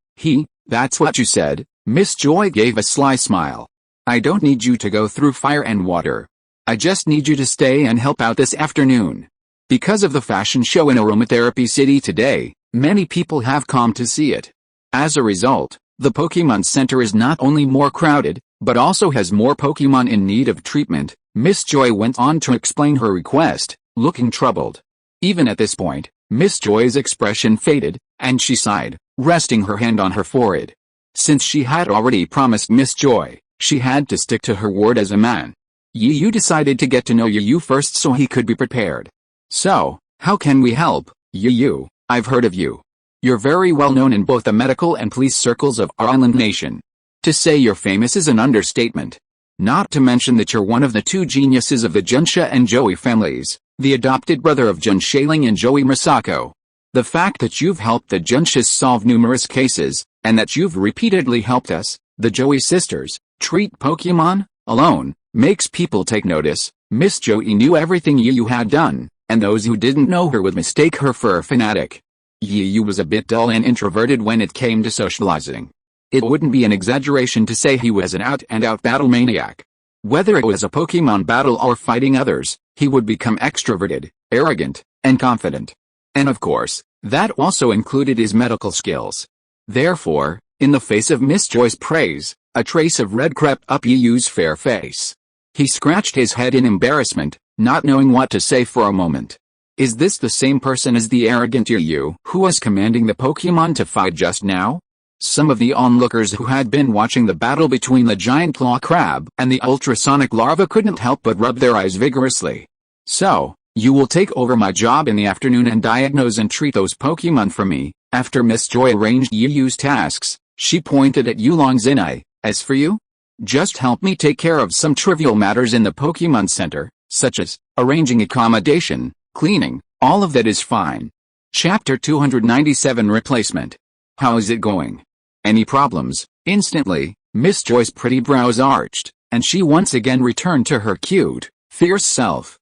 That's what you said. Miss Joy gave a sly smile. I don't need you to go through fire and water. I just need you to stay and help out this afternoon. Because of the fashion show in Aromatherapy City today, many people have come to see it. As a result, the Pokémon Center is not only more crowded, but also has more Pokémon in need of treatment. Miss Joy went on to explain her request, looking troubled. Even at this point, Miss Joy's expression faded, and she sighed, resting her hand on her forehead. Since she had already promised Miss Joy, she had to stick to her word as a man. Yu decided to get to know Yu first so he could be prepared. So, how can we help, Yu? I've heard of you. You're very well known in both the medical and police circles of our island nation. To say you're famous is an understatement. Not to mention that you're one of the two geniuses of the Junsha and Joey families, the adopted brother of Jun Shaling and Joey Masako. The fact that you've helped the Junshas solve numerous cases, and that you've repeatedly helped us, the Joey sisters, treat Pokemon, alone, makes people take notice. Miss Joey knew everything Yu had done, and those who didn't know her would mistake her for a fanatic. Yu was a bit dull and introverted when it came to socializing. It wouldn't be an exaggeration to say he was an out-and-out battle maniac. Whether it was a Pokemon battle or fighting others, he would become extroverted, arrogant, and confident. And of course, that also included his medical skills. Therefore, in the face of Miss Joy's praise, a trace of red crept up Yu's fair face. He scratched his head in embarrassment, not knowing what to say for a moment. Is this the same person as the arrogant Yu who was commanding the Pokemon to fight just now? Some of the onlookers who had been watching the battle between the giant claw crab and the ultrasonic larva couldn't help but rub their eyes vigorously. So, you will take over my job in the afternoon and diagnose and treat those Pokemon for me. After Miss Joy arranged Yu's tasks, she pointed at Yulong Zinai. As for you? Just help me take care of some trivial matters in the Pokemon Center, such as arranging accommodation, cleaning, all of that is fine. Chapter 297 Replacement. How is it going? Any problems? Instantly, Miss Joy's pretty brows arched, and she once again returned to her cute, fierce self.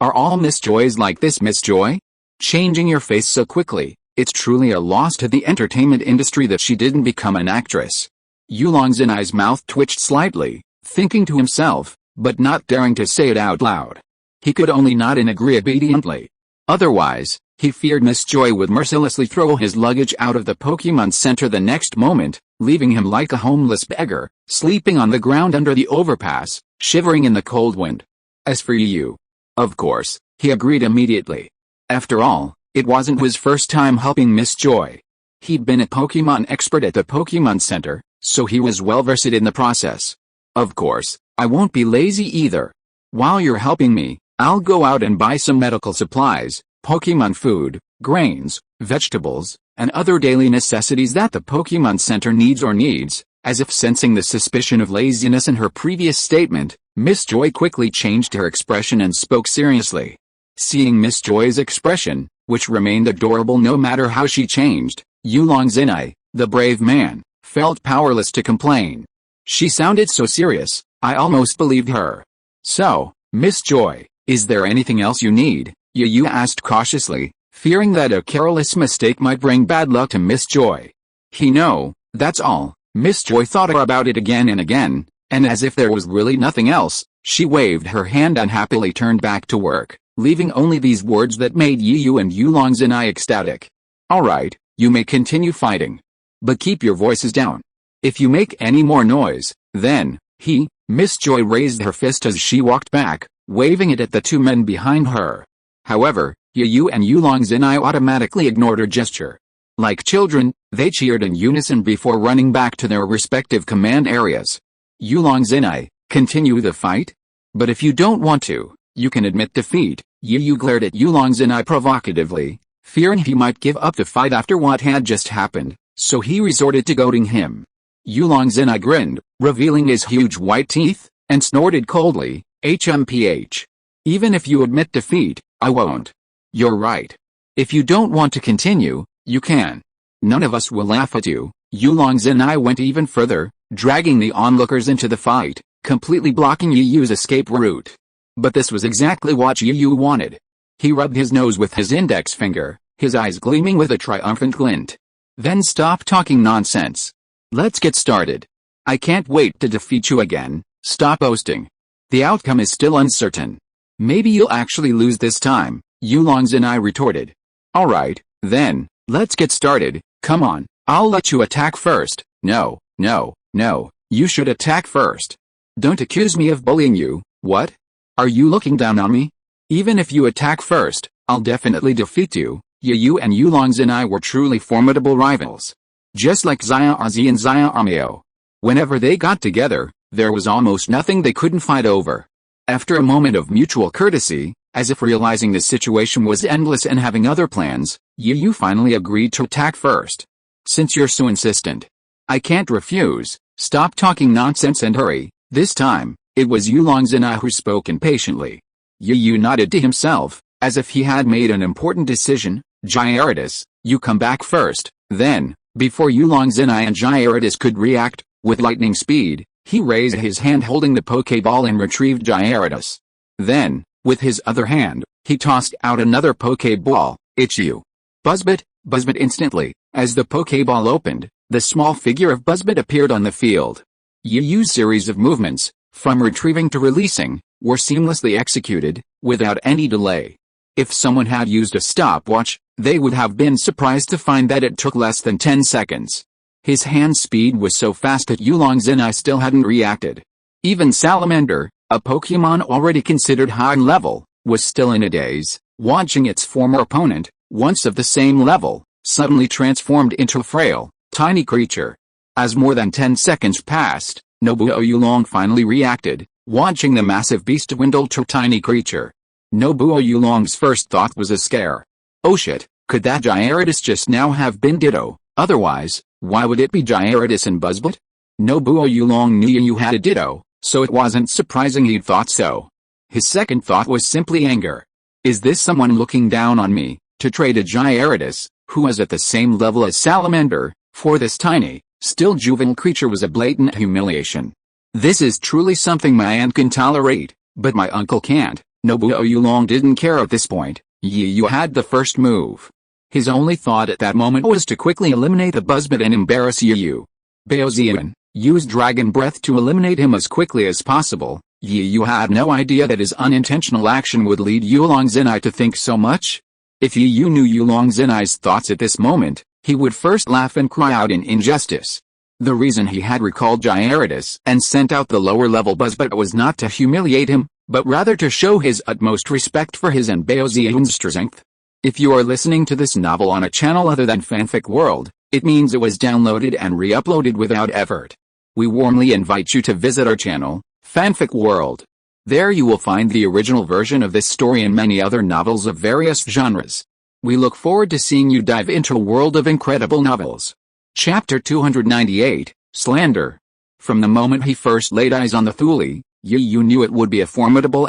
Are all Miss Joys like this, Miss Joy? Changing your face so quickly, it's truly a loss to the entertainment industry that she didn't become an actress. Yulong Zinai's mouth twitched slightly, thinking to himself, but not daring to say it out loud. He could only nod and agree obediently. Otherwise, he feared Miss Joy would mercilessly throw his luggage out of the Pokemon Center the next moment, leaving him like a homeless beggar, sleeping on the ground under the overpass, shivering in the cold wind. As for Yu, of course, he agreed immediately. After all, it wasn't his first time helping Miss Joy. He'd been a Pokemon expert at the Pokemon Center, so he was well versed in the process. Of course, I won't be lazy either. While you're helping me, I'll go out and buy some medical supplies, Pokemon food, grains, vegetables, and other daily necessities that the Pokemon Center needs. As if sensing the suspicion of laziness in her previous statement, Miss Joy quickly changed her expression and spoke seriously. Seeing Miss Joy's expression, which remained adorable no matter how she changed, Yulong Zinai, the brave man, felt powerless to complain. She sounded so serious, I almost believed her. So, Miss Joy, is there anything else you need? Yu asked cautiously, fearing that a careless mistake might bring bad luck to Miss Joy. No, that's all. Miss Joy thought about it again and again, and as if there was really nothing else, she waved her hand and happily turned back to work, leaving only these words that made Yu and Yulong Zinai ecstatic. Alright, you may continue fighting. But keep your voices down. If you make any more noise, then, Miss Joy raised her fist as she walked back, waving it at the two men behind her. However, Yu and Yulong Zinai automatically ignored her gesture. Like children, they cheered in unison before running back to their respective command areas. Yulong Zinai, continue the fight? But if you don't want to, you can admit defeat. Yu glared at Yulong Zinai provocatively, fearing he might give up the fight after what had just happened, so he resorted to goading him. Yulong Zinai grinned, revealing his huge white teeth, and snorted coldly, HMPH. Even if you admit defeat, I won't. You're right. If you don't want to continue, you can. None of us will laugh at you. Yulong's and I went even further, dragging the onlookers into the fight, completely blocking Yu's escape route. But this was exactly what Yu wanted. He rubbed his nose with his index finger, his eyes gleaming with a triumphant glint. Then stop talking nonsense. Let's get started. I can't wait to defeat you again. Stop boasting. The outcome is still uncertain. Maybe you'll actually lose this time, Yulong's and I retorted. Alright, then, let's get started. Come on, I'll let you attack first. No, you should attack first. Don't accuse me of bullying you. What? Are you looking down on me? Even if you attack first, I'll definitely defeat you. Yu and Yulong's and I were truly formidable rivals. Just like Xiaozhi and Xiaomao. Whenever they got together, there was almost nothing they couldn't fight over. After a moment of mutual courtesy, as if realizing the situation was endless and having other plans, Yu finally agreed to attack first. Since you're so insistent, I can't refuse. Stop talking nonsense and hurry. This time, it was Yulong's and I who spoke impatiently. Yu nodded to himself, as if he had made an important decision. Gyarados, you come back first. Then, before Yulong's and Gyarados could react, with lightning speed, he raised his hand holding the Pokeball and retrieved Gyarados. Then, with his other hand, he tossed out another Pokeball. Pichu. Buzzbit instantly, as the Pokeball opened, the small figure of Buzzbit appeared on the field. Yu's series of movements, from retrieving to releasing, were seamlessly executed, without any delay. If someone had used a stopwatch, they would have been surprised to find that it took less than 10 seconds. His hand speed was so fast that Yulong's and I still hadn't reacted. Even Salamander, a Pokemon already considered high level, was still in a daze, watching its former opponent, once of the same level, suddenly transformed into a frail, tiny creature. As more than 10 seconds passed, Nobuo Yulong finally reacted, watching the massive beast dwindle to a tiny creature. Nobuo Yulong's first thought was a scare. Oh shit, could that Gyarados just now have been Ditto? Otherwise, why would it be Gyarados and Buzzbit? Nobuo Yulong knew Yu had a Ditto, so it wasn't surprising he'd thought so. His second thought was simply anger. Is this someone looking down on me, to trade a Gyarados, who was at the same level as Salamander, for this tiny, still juvenile creature was a blatant humiliation. This is truly something my aunt can tolerate, but my uncle can't. Nobuo Yulong didn't care at this point. Yu had the first move. His only thought at that moment was to quickly eliminate the Buzzbit and embarrass Yu. Baozian used Dragon Breath to eliminate him as quickly as possible. Yu had no idea that his unintentional action would lead Yulong's and I to think so much. If Yu knew Yulong's and I's thoughts at this moment, he would first laugh and cry out in injustice. The reason he had recalled Gyarados and sent out the lower-level Buzzbit was not to humiliate him, but rather to show his utmost respect for his and Baozian's strength. If you are listening to this novel on a channel other than Fanfic World, it means it was downloaded and re-uploaded without effort. We warmly invite you to visit our channel, Fanfic World. There you will find the original version of this story and many other novels of various genres. We look forward to seeing you dive into a world of incredible novels. Chapter 298, Slander. From the moment he first laid eyes on the Thule, Yu knew it would be a formidable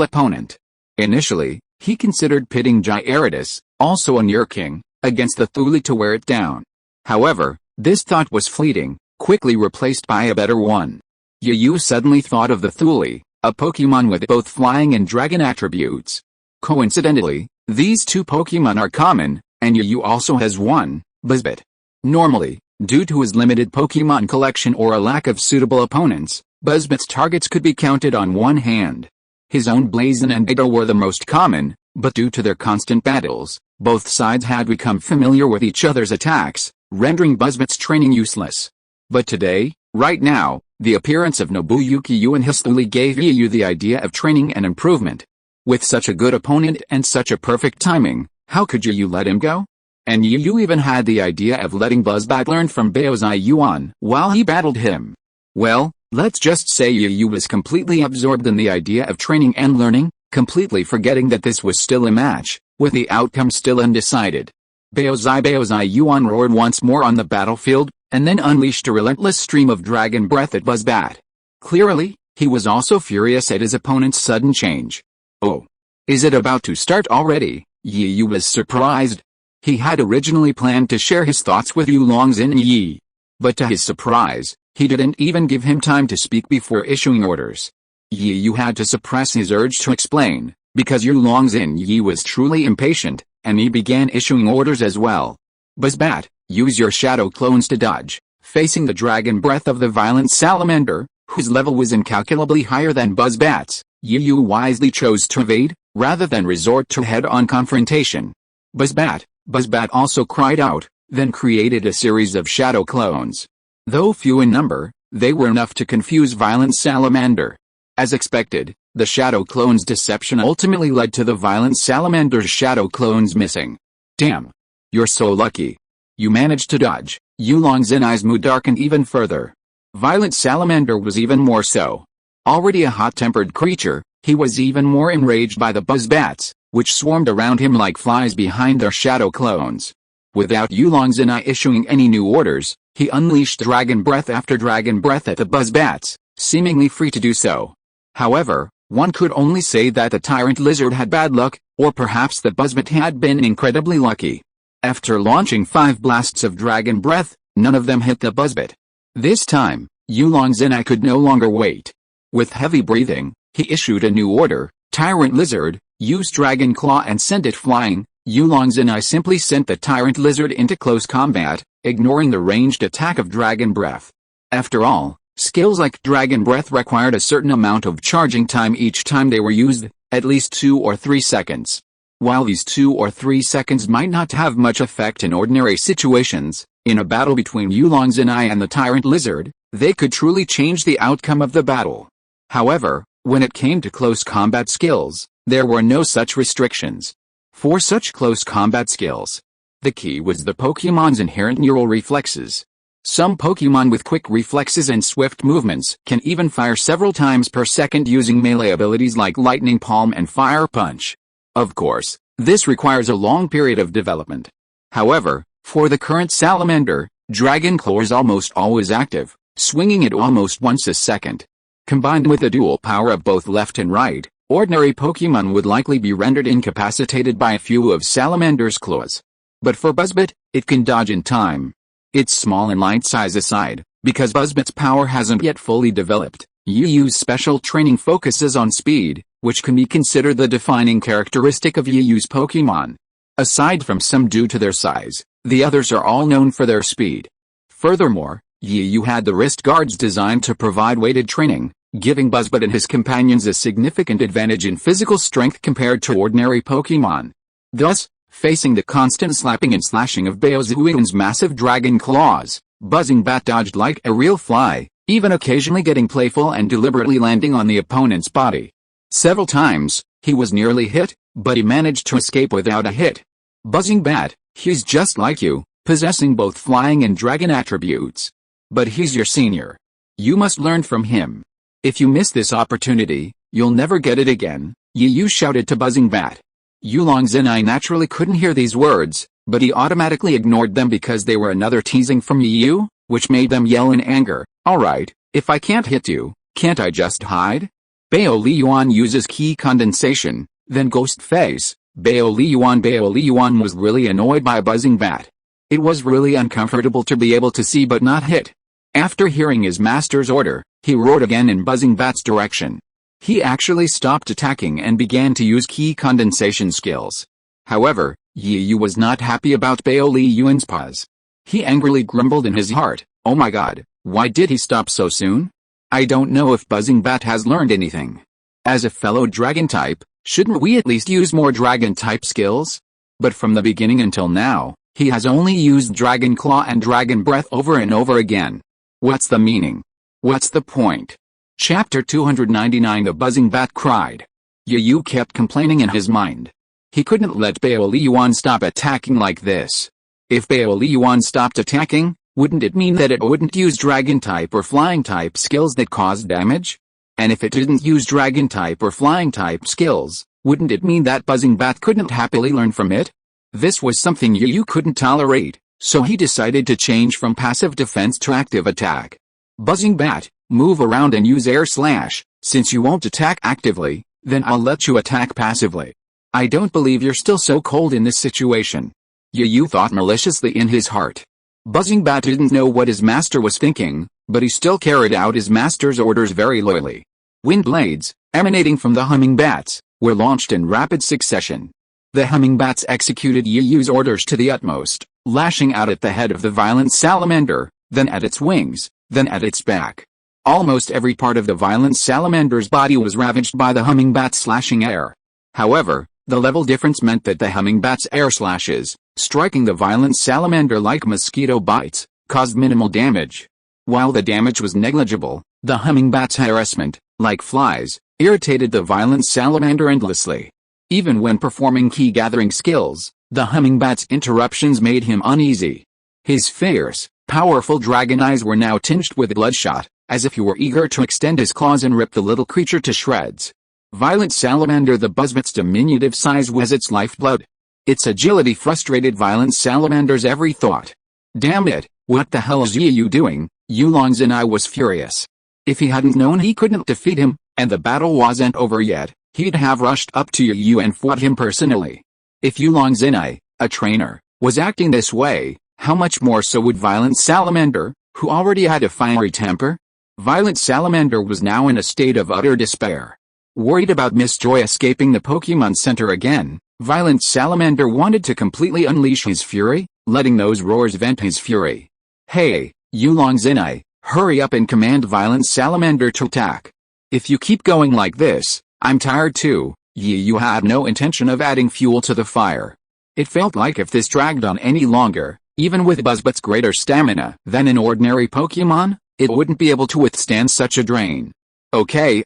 opponent. Initially, he considered pitting Gyarados, also a near king, against the Thule to wear it down. However, this thought was fleeting, quickly replaced by a better one. Yu suddenly thought of the Thule, a Pokemon with both flying and dragon attributes. Coincidentally, these two Pokemon are common, and Yu also has one, Buzzbit. Normally, due to his limited Pokemon collection or a lack of suitable opponents, Buzzbit's targets could be counted on one hand. His own Blazin and Ditto were the most common, but due to their constant battles, both sides had become familiar with each other's attacks, rendering Buzzbit's training useless. But today, right now, the appearance of Nobuyuki Yu and his Thule gave Yu the idea of training and improvement. With such a good opponent and such a perfect timing, how could Yu let him go? And Yu even had the idea of letting Buzzbit learn from Baozi Yuan while he battled him. Well, let's just say Yu was completely absorbed in the idea of training and learning, completely forgetting that this was still a match, with the outcome still undecided. Baozi Yuan roared once more on the battlefield, and then unleashed a relentless stream of dragon breath at Buzzbit. Clearly, he was also furious at his opponent's sudden change. Oh. Is it about to start already? Yu was surprised. He had originally planned to share his thoughts with Yulongzhen Yi. But to his surprise, he didn't even give him time to speak before issuing orders. Yi Yu had to suppress his urge to explain, because Yulongzhen Yi was truly impatient, and he began issuing orders as well. Buzzbat, use your shadow clones to dodge, facing the dragon breath of the violent salamander, whose level was incalculably higher than Buzzbat's. Yi Yu wisely chose to evade, rather than resort to head-on confrontation. Buzzbat also cried out, then created a series of shadow clones. Though few in number, they were enough to confuse violent salamander. As expected, the shadow clone's deception ultimately led to the violent salamander's shadow clones missing. Damn! You're so lucky. You managed to dodge. Yulongzhen Yi's mood darkened even further. Violent salamander was even more so. Already a hot-tempered creature, he was even more enraged by the buzzbats, which swarmed around him like flies behind their shadow clones. Without Yulongzhen Yi issuing any new orders, he unleashed dragon breath after dragon breath at the buzzbats, seemingly free to do so. However, one could only say that the tyrant lizard had bad luck, or perhaps the buzzbat had been incredibly lucky. After launching 5 blasts of dragon breath, none of them hit the buzzbat. This time, Yulongzhen Yi could no longer wait. With heavy breathing, he issued a new order: Tyrant Lizard, use Dragon Claw and send it flying. Yulongzhen Yi simply sent the Tyrant Lizard into close combat, ignoring the ranged attack of Dragon Breath. After all, skills like Dragon Breath required a certain amount of charging time each time they were used, at least 2 or 3 seconds. While these 2 or 3 seconds might not have much effect in ordinary situations, in a battle between Yulongzhen Yi and the Tyrant Lizard, they could truly change the outcome of the battle. However, when it came to close combat skills, there were no such restrictions. For such close combat skills, the key was the Pokémon's inherent neural reflexes. Some Pokémon with quick reflexes and swift movements can even fire several times per second using melee abilities like Lightning Palm and Fire Punch. Of course, this requires a long period of development. However, for the current salamander, Dragon Claw is almost always active, swinging it almost once a second. Combined with the dual power of both left and right, ordinary Pokémon would likely be rendered incapacitated by a few of Salamander's claws. But for Buzzbat, it can dodge in time. Its small and light size aside, because Buzzbat's power hasn't yet fully developed, Yi Yu's special training focuses on speed, which can be considered the defining characteristic of Yi Yu's Pokémon. Aside from some due to their size, the others are all known for their speed. Furthermore, Yi Yu had the wrist guards designed to provide weighted training, giving Buzzbat and his companions a significant advantage in physical strength compared to ordinary Pokémon. Thus, facing the constant slapping and slashing of Baozuian's massive dragon claws, Buzzing Bat dodged like a real fly, even occasionally getting playful and deliberately landing on the opponent's body. Several times, he was nearly hit, but he managed to escape without a hit. Buzzing Bat, he's just like you, possessing both flying and dragon attributes. But he's your senior. You must learn from him. If you miss this opportunity, you'll never get it again, Yi Yu shouted to Buzzing Bat. Yulongzhen Yi naturally couldn't hear these words, but he automatically ignored them because they were another teasing from Yi Yu, which made them yell in anger. Alright, if I can't hit you, can't I just hide? Bao Liyuan uses key condensation, then Ghost Phase. Bao Liyuan was really annoyed by Buzzing Bat. It was really uncomfortable to be able to see but not hit. After hearing his master's order, he roared again in Buzzing Bat's direction. He actually stopped attacking and began to use key condensation skills. However, Yi Yu was not happy about Bao Liyuan's pause. He angrily grumbled in his heart, "Oh my god, why did he stop so soon? I don't know if Buzzing Bat has learned anything. As a fellow dragon type, shouldn't we at least use more dragon type skills?" But from the beginning until now, he has only used Dragon Claw and Dragon Breath over and over again. What's the meaning? What's the point? Chapter 299. The Buzzing Bat cried. Yi Yu kept complaining in his mind. He couldn't let Bao Liyuan stop attacking like this. If Bao Liyuan stopped attacking, wouldn't it mean that it wouldn't use Dragon type or Flying type skills that caused damage? And if it didn't use Dragon type or Flying type skills, wouldn't it mean that Buzzing Bat couldn't happily learn from it? This was something Yi Yu couldn't tolerate, so he decided to change from passive defense to active attack. Buzzing Bat, move around and use Air Slash. Since you won't attack actively, then I'll let you attack passively. I don't believe you're still so cold in this situation. Yu thought maliciously in his heart. Buzzing Bat didn't know what his master was thinking, but he still carried out his master's orders very loyally. Wind blades, emanating from the humming bats, were launched in rapid succession. The humming bats executed Yu's orders to the utmost, lashing out at the head of the violent salamander, then at its wings, then at its back. Almost every part of the violent salamander's body was ravaged by the humming bat's slashing air. However, the level difference meant that the humming bat's air slashes, striking the violent salamander like mosquito bites, caused minimal damage. While the damage was negligible, the humming bat's harassment, like flies, irritated the violent salamander endlessly. Even when performing key gathering skills, the humming bat's interruptions made him uneasy. His fierce, powerful dragon eyes were now tinged with bloodshot, as if he were eager to extend his claws and rip the little creature to shreds. Violent salamander, the buzzbat's diminutive size was its lifeblood. Its agility frustrated violent salamander's every thought. Damn it, what the hell is Yu doing? Yulong's and I was furious. If he hadn't known he couldn't defeat him, and the battle wasn't over yet, he'd have rushed up to Yu and fought him personally. If Yulong Zinai, a trainer, was acting this way, how much more so would Violent Salamander, who already had a fiery temper? Violent Salamander was now in a state of utter despair. Worried about Miss Joy escaping the Pokémon Center again, Violent Salamander wanted to completely unleash his fury, letting those roars vent his fury. Hey, Yulong Zinai, hurry up and command Violent Salamander to attack. If you keep going like this, I'm tired too. Yu had no intention of adding fuel to the fire. It felt like if this dragged on any longer, even with Buzzbut's greater stamina than an ordinary Pokémon, it wouldn't be able to withstand such a drain. Okay.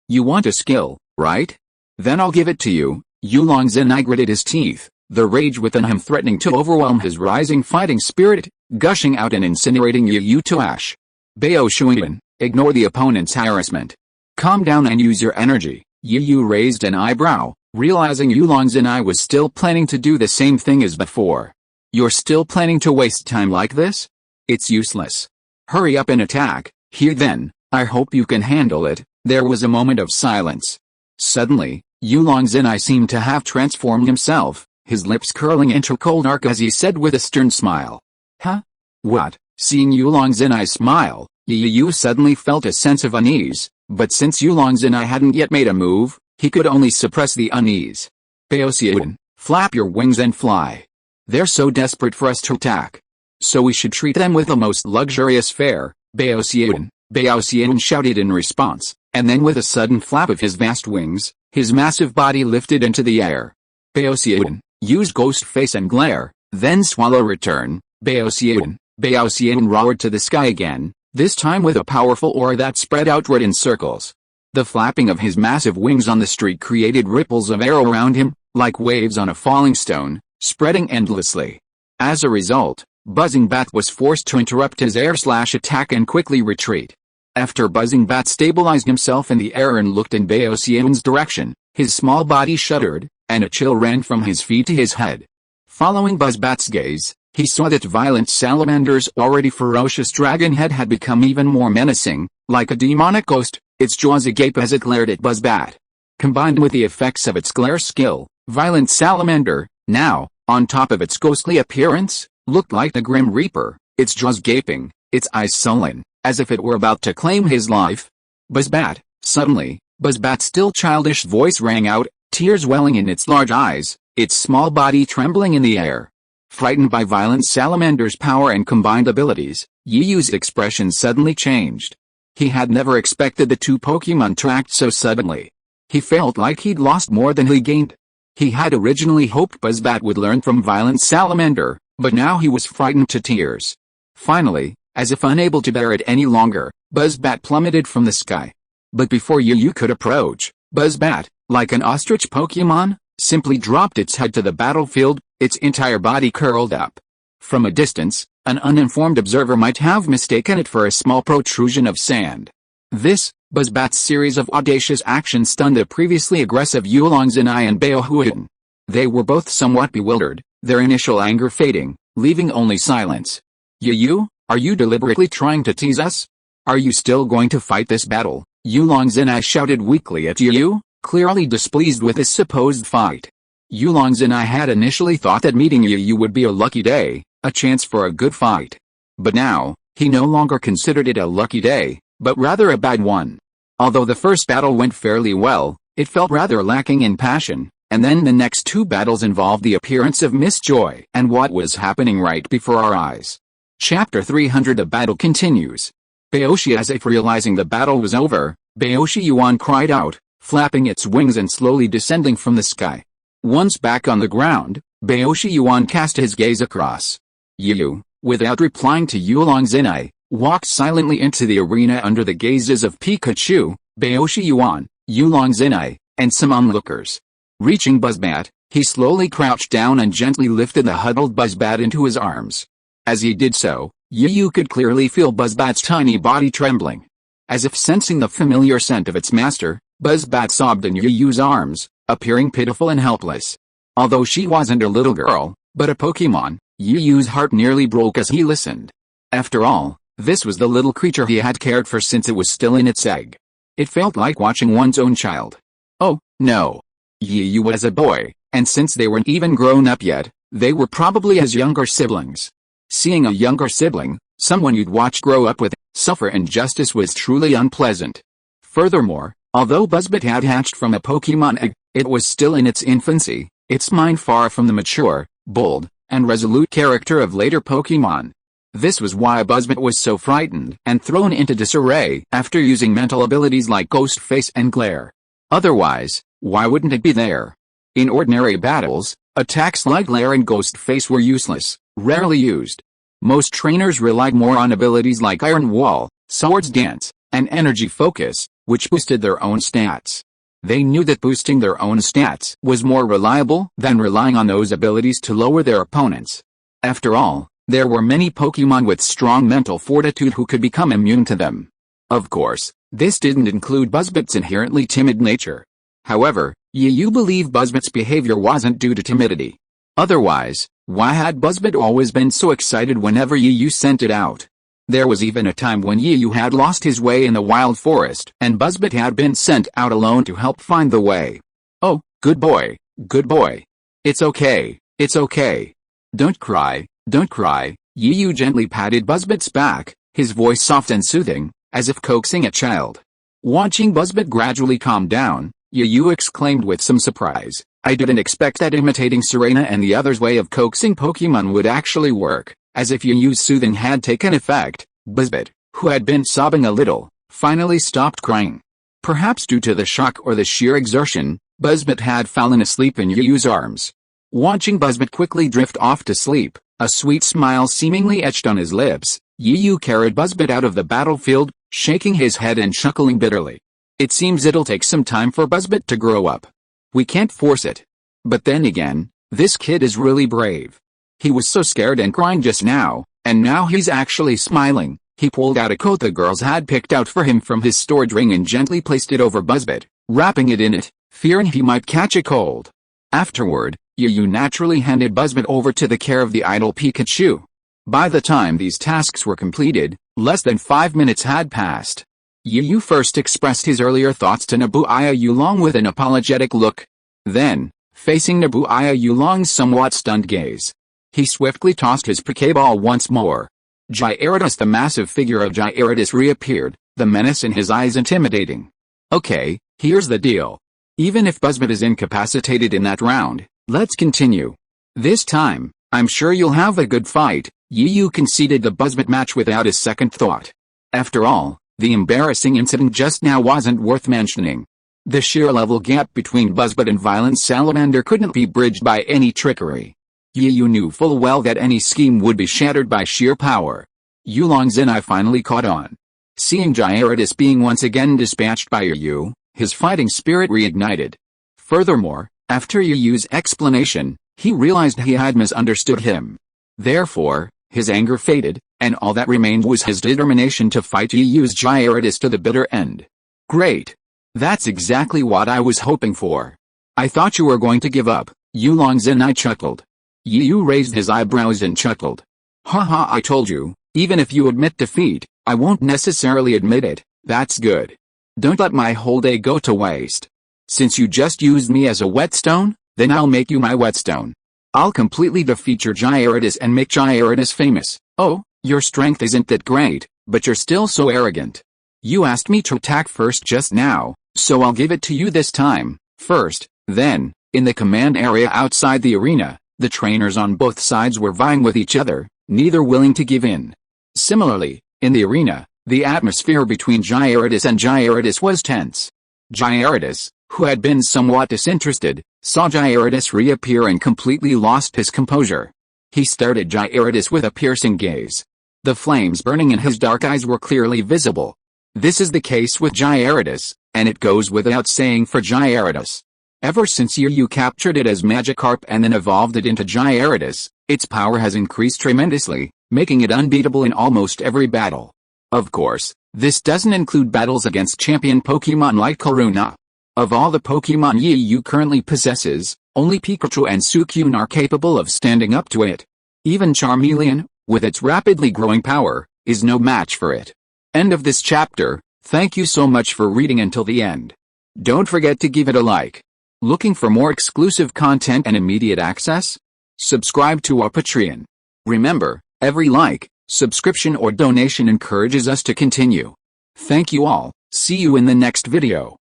You want a skill, right? Then I'll give it to you. Yulong Zinai gritted his teeth, the rage within him threatening to overwhelm his rising fighting spirit, gushing out and incinerating Yu to ash. Bao Shuiyan, ignore the opponent's harassment. Calm down and use your energy. Yu raised an eyebrow, realizing Yulong Zinai was still planning to do the same thing as before. You're still planning to waste time like this? It's useless. Hurry up and attack. Here then, I hope you can handle it. There was a moment of silence. Suddenly, Yulong Zinai seemed to have transformed himself, his lips curling into cold arc as he said with a stern smile. Huh? What? Seeing Yulong Zinai smile, Yu suddenly felt a sense of unease, but since Yulong Zinai hadn't yet made a move, he could only suppress the unease. Baosian, flap your wings and fly. They're so desperate for us to attack. So we should treat them with the most luxurious fare. Baosian shouted in response, and then with a sudden flap of his vast wings, his massive body lifted into the air. Baosian, use ghost face and glare, then swallow return. Baosian roared to the sky again, this time with a powerful aura that spread outward in circles. The flapping of his massive wings on the street created ripples of air around him, like waves on a falling stone, spreading endlessly. As a result, Buzzing Bat was forced to interrupt his air/attack and quickly retreat. After Buzzing Bat stabilized himself in the air and looked in Baosian's direction, his small body shuddered, and a chill ran from his feet to his head. Following Buzzbat's gaze, he saw that Violent Salamander's already ferocious dragon head had become even more menacing, like a demonic ghost, its jaws agape as it glared at Buzzbat. Combined with the effects of its glare skill, Violent Salamander, now, on top of its ghostly appearance, looked like the Grim Reaper, its jaws gaping, its eyes sullen, as if it were about to claim his life. Buzzbat, suddenly, Buzzbat's still childish voice rang out, tears welling in its large eyes, its small body trembling in the air. Frightened by Violent Salamander's power and combined abilities, Yu's expression suddenly changed. He had never expected the two Pokémon to act so suddenly. He felt like he'd lost more than he gained. He had originally hoped Buzzbat would learn from Violent Salamander, but now he was frightened to tears. Finally, as if unable to bear it any longer, Buzzbat plummeted from the sky. But before Yu could approach, Buzzbat, like an ostrich Pokémon, simply dropped its head to the battlefield, its entire body curled up. From a distance, an uninformed observer might have mistaken it for a small protrusion of sand. This, Buzzbat's series of audacious actions stunned the previously aggressive Yulong Zinai and Baohuan. They were both somewhat bewildered, their initial anger fading, leaving only silence. Yu, are you deliberately trying to tease us? Are you still going to fight this battle? Yulong Zinai shouted weakly at Yu, clearly displeased with his supposed fight. Yulong and I had initially thought that meeting you would be a lucky day, a chance for a good fight. But now, he no longer considered it a lucky day, but rather a bad one. Although the first battle went fairly well, it felt rather lacking in passion, and then the next two battles involved the appearance of Miss Joy and what was happening right before our eyes. Chapter 300. The battle continues. Baoshi, as if realizing the battle was over, Baoshi Yuan cried out, flapping its wings and slowly descending from the sky. Once back on the ground, Baoshi Yuan cast his gaze across. Yu, without replying to Yulong Zenai, walked silently into the arena under the gazes of Pikachu, Baoshi Yuan, Yulong Zenai, and some onlookers. Reaching Buzzbat, he slowly crouched down and gently lifted the huddled Buzzbat into his arms. As he did so, Yu could clearly feel Buzzbat's tiny body trembling. As if sensing the familiar scent of its master, Buzzbat sobbed in Yu's arms, appearing pitiful and helpless. Although she wasn't a little girl, but a Pokémon, Yu's heart nearly broke as he listened. After all, this was the little creature he had cared for since it was still in its egg. It felt like watching one's own child. Oh, no. Yu was a boy, and since they weren't even grown up yet, they were probably his younger siblings. Seeing a younger sibling, someone you'd watch grow up with, suffer injustice was truly unpleasant. Furthermore, although Buzzbat had hatched from a Pokémon egg, it was still in its infancy, its mind far from the mature, bold, and resolute character of later Pokémon. This was why Buzzbat was so frightened and thrown into disarray after using mental abilities like Ghost Face and Glare. Otherwise, why wouldn't it be there? In ordinary battles, attacks like Glare and Ghost Face were useless, rarely used. Most trainers relied more on abilities like Iron Wall, Swords Dance, and Energy Focus, which boosted their own stats. They knew that boosting their own stats was more reliable than relying on those abilities to lower their opponents. After all, there were many Pokémon with strong mental fortitude who could become immune to them. Of course, this didn't include Buzzbat's inherently timid nature. However, Yu believed Buzzbat's behavior wasn't due to timidity. Otherwise, why had Buzzbat always been so excited whenever Yu sent it out? There was even a time when Yu had lost his way in the wild forest, and Buzzbat had been sent out alone to help find the way. Oh, good boy, good boy. It's okay, it's okay. Don't cry, don't cry. Yu gently patted Buzzbat's back, his voice soft and soothing, as if coaxing a child. Watching Buzzbat gradually calm down, Yu exclaimed with some surprise, I didn't expect that imitating Serena and the others' way of coaxing Pokémon would actually work. As if Yu's soothing had taken effect, Buzzbat, who had been sobbing a little, finally stopped crying. Perhaps due to the shock or the sheer exertion, Buzzbat had fallen asleep in Yu's arms. Watching Buzzbat quickly drift off to sleep, a sweet smile seemingly etched on his lips, Yu carried Buzzbat out of the battlefield, shaking his head and chuckling bitterly. It seems it'll take some time for Buzzbat to grow up. We can't force it. But then again, this kid is really brave. He was so scared and crying just now, and now he's actually smiling. He pulled out a coat the girls had picked out for him from his storage ring and gently placed it over Buzzbat, wrapping it in it, fearing he might catch a cold. Afterward, Yu naturally handed Buzzbat over to the care of the idle Pikachu. By the time these tasks were completed, less than 5 minutes had passed. Yu first expressed his earlier thoughts to Nabuaya Yulong with an apologetic look. Then, facing Nabuaya Yulong's somewhat stunned gaze, he swiftly tossed his Pokeball once more. Gyarados, the massive figure of Gyarados, reappeared, the menace in his eyes intimidating. Okay, here's the deal. Even if Buzzbat is incapacitated in that round, let's continue. This time, I'm sure you'll have a good fight. Yu conceded the Buzzbat match without a second thought. After all, the embarrassing incident just now wasn't worth mentioning. The sheer level gap between Buzzbat and Violent Salamander couldn't be bridged by any trickery. Yu knew full well that any scheme would be shattered by sheer power. Yulong Zenai finally caught on. Seeing Gyarados being once again dispatched by Yu, his fighting spirit reignited. Furthermore, after Yu's explanation, he realized he had misunderstood him. Therefore, his anger faded, and all that remained was his determination to fight Yu's Gyarados to the bitter end. Great! That's exactly what I was hoping for. I thought you were going to give up, Yulong Zenai chuckled. Yu raised his eyebrows and chuckled. Haha, I told you, even if you admit defeat, I won't necessarily admit it. That's good. Don't let my whole day go to waste. Since you just used me as a whetstone, Then I'll make you my whetstone. I'll completely defeat your Gyarados and make Gyarados famous. Oh, your strength isn't that great, but you're still so arrogant. You asked me to attack first just now, so I'll give it to you this time. First, then, in the command area outside the arena, the trainers on both sides were vying with each other, neither willing to give in. Similarly, in the arena, the atmosphere between Gyarados and Gyarados was tense. Gyarados, who had been somewhat disinterested, saw Gyarados reappear and completely lost his composure. He stared at Gyarados with a piercing gaze. The flames burning in his dark eyes were clearly visible. This is the case with Gyarados, and it goes without saying for Gyarados. Ever since you captured it as Magikarp and then evolved it into Gyarados, its power has increased tremendously, making it unbeatable in almost every battle. Of course, this doesn't include battles against champion Pokémon like Karuna. Of all the Pokémon you currently possesses, only Pikachu and Suicune are capable of standing up to it. Even Charmeleon, with its rapidly growing power, is no match for it. End of this chapter. Thank you so much for reading until the end. Don't forget to give it a like. Looking for more exclusive content and immediate access? Subscribe to our Patreon. Remember, every like, subscription or donation encourages us to continue. Thank you all. See you in the next video.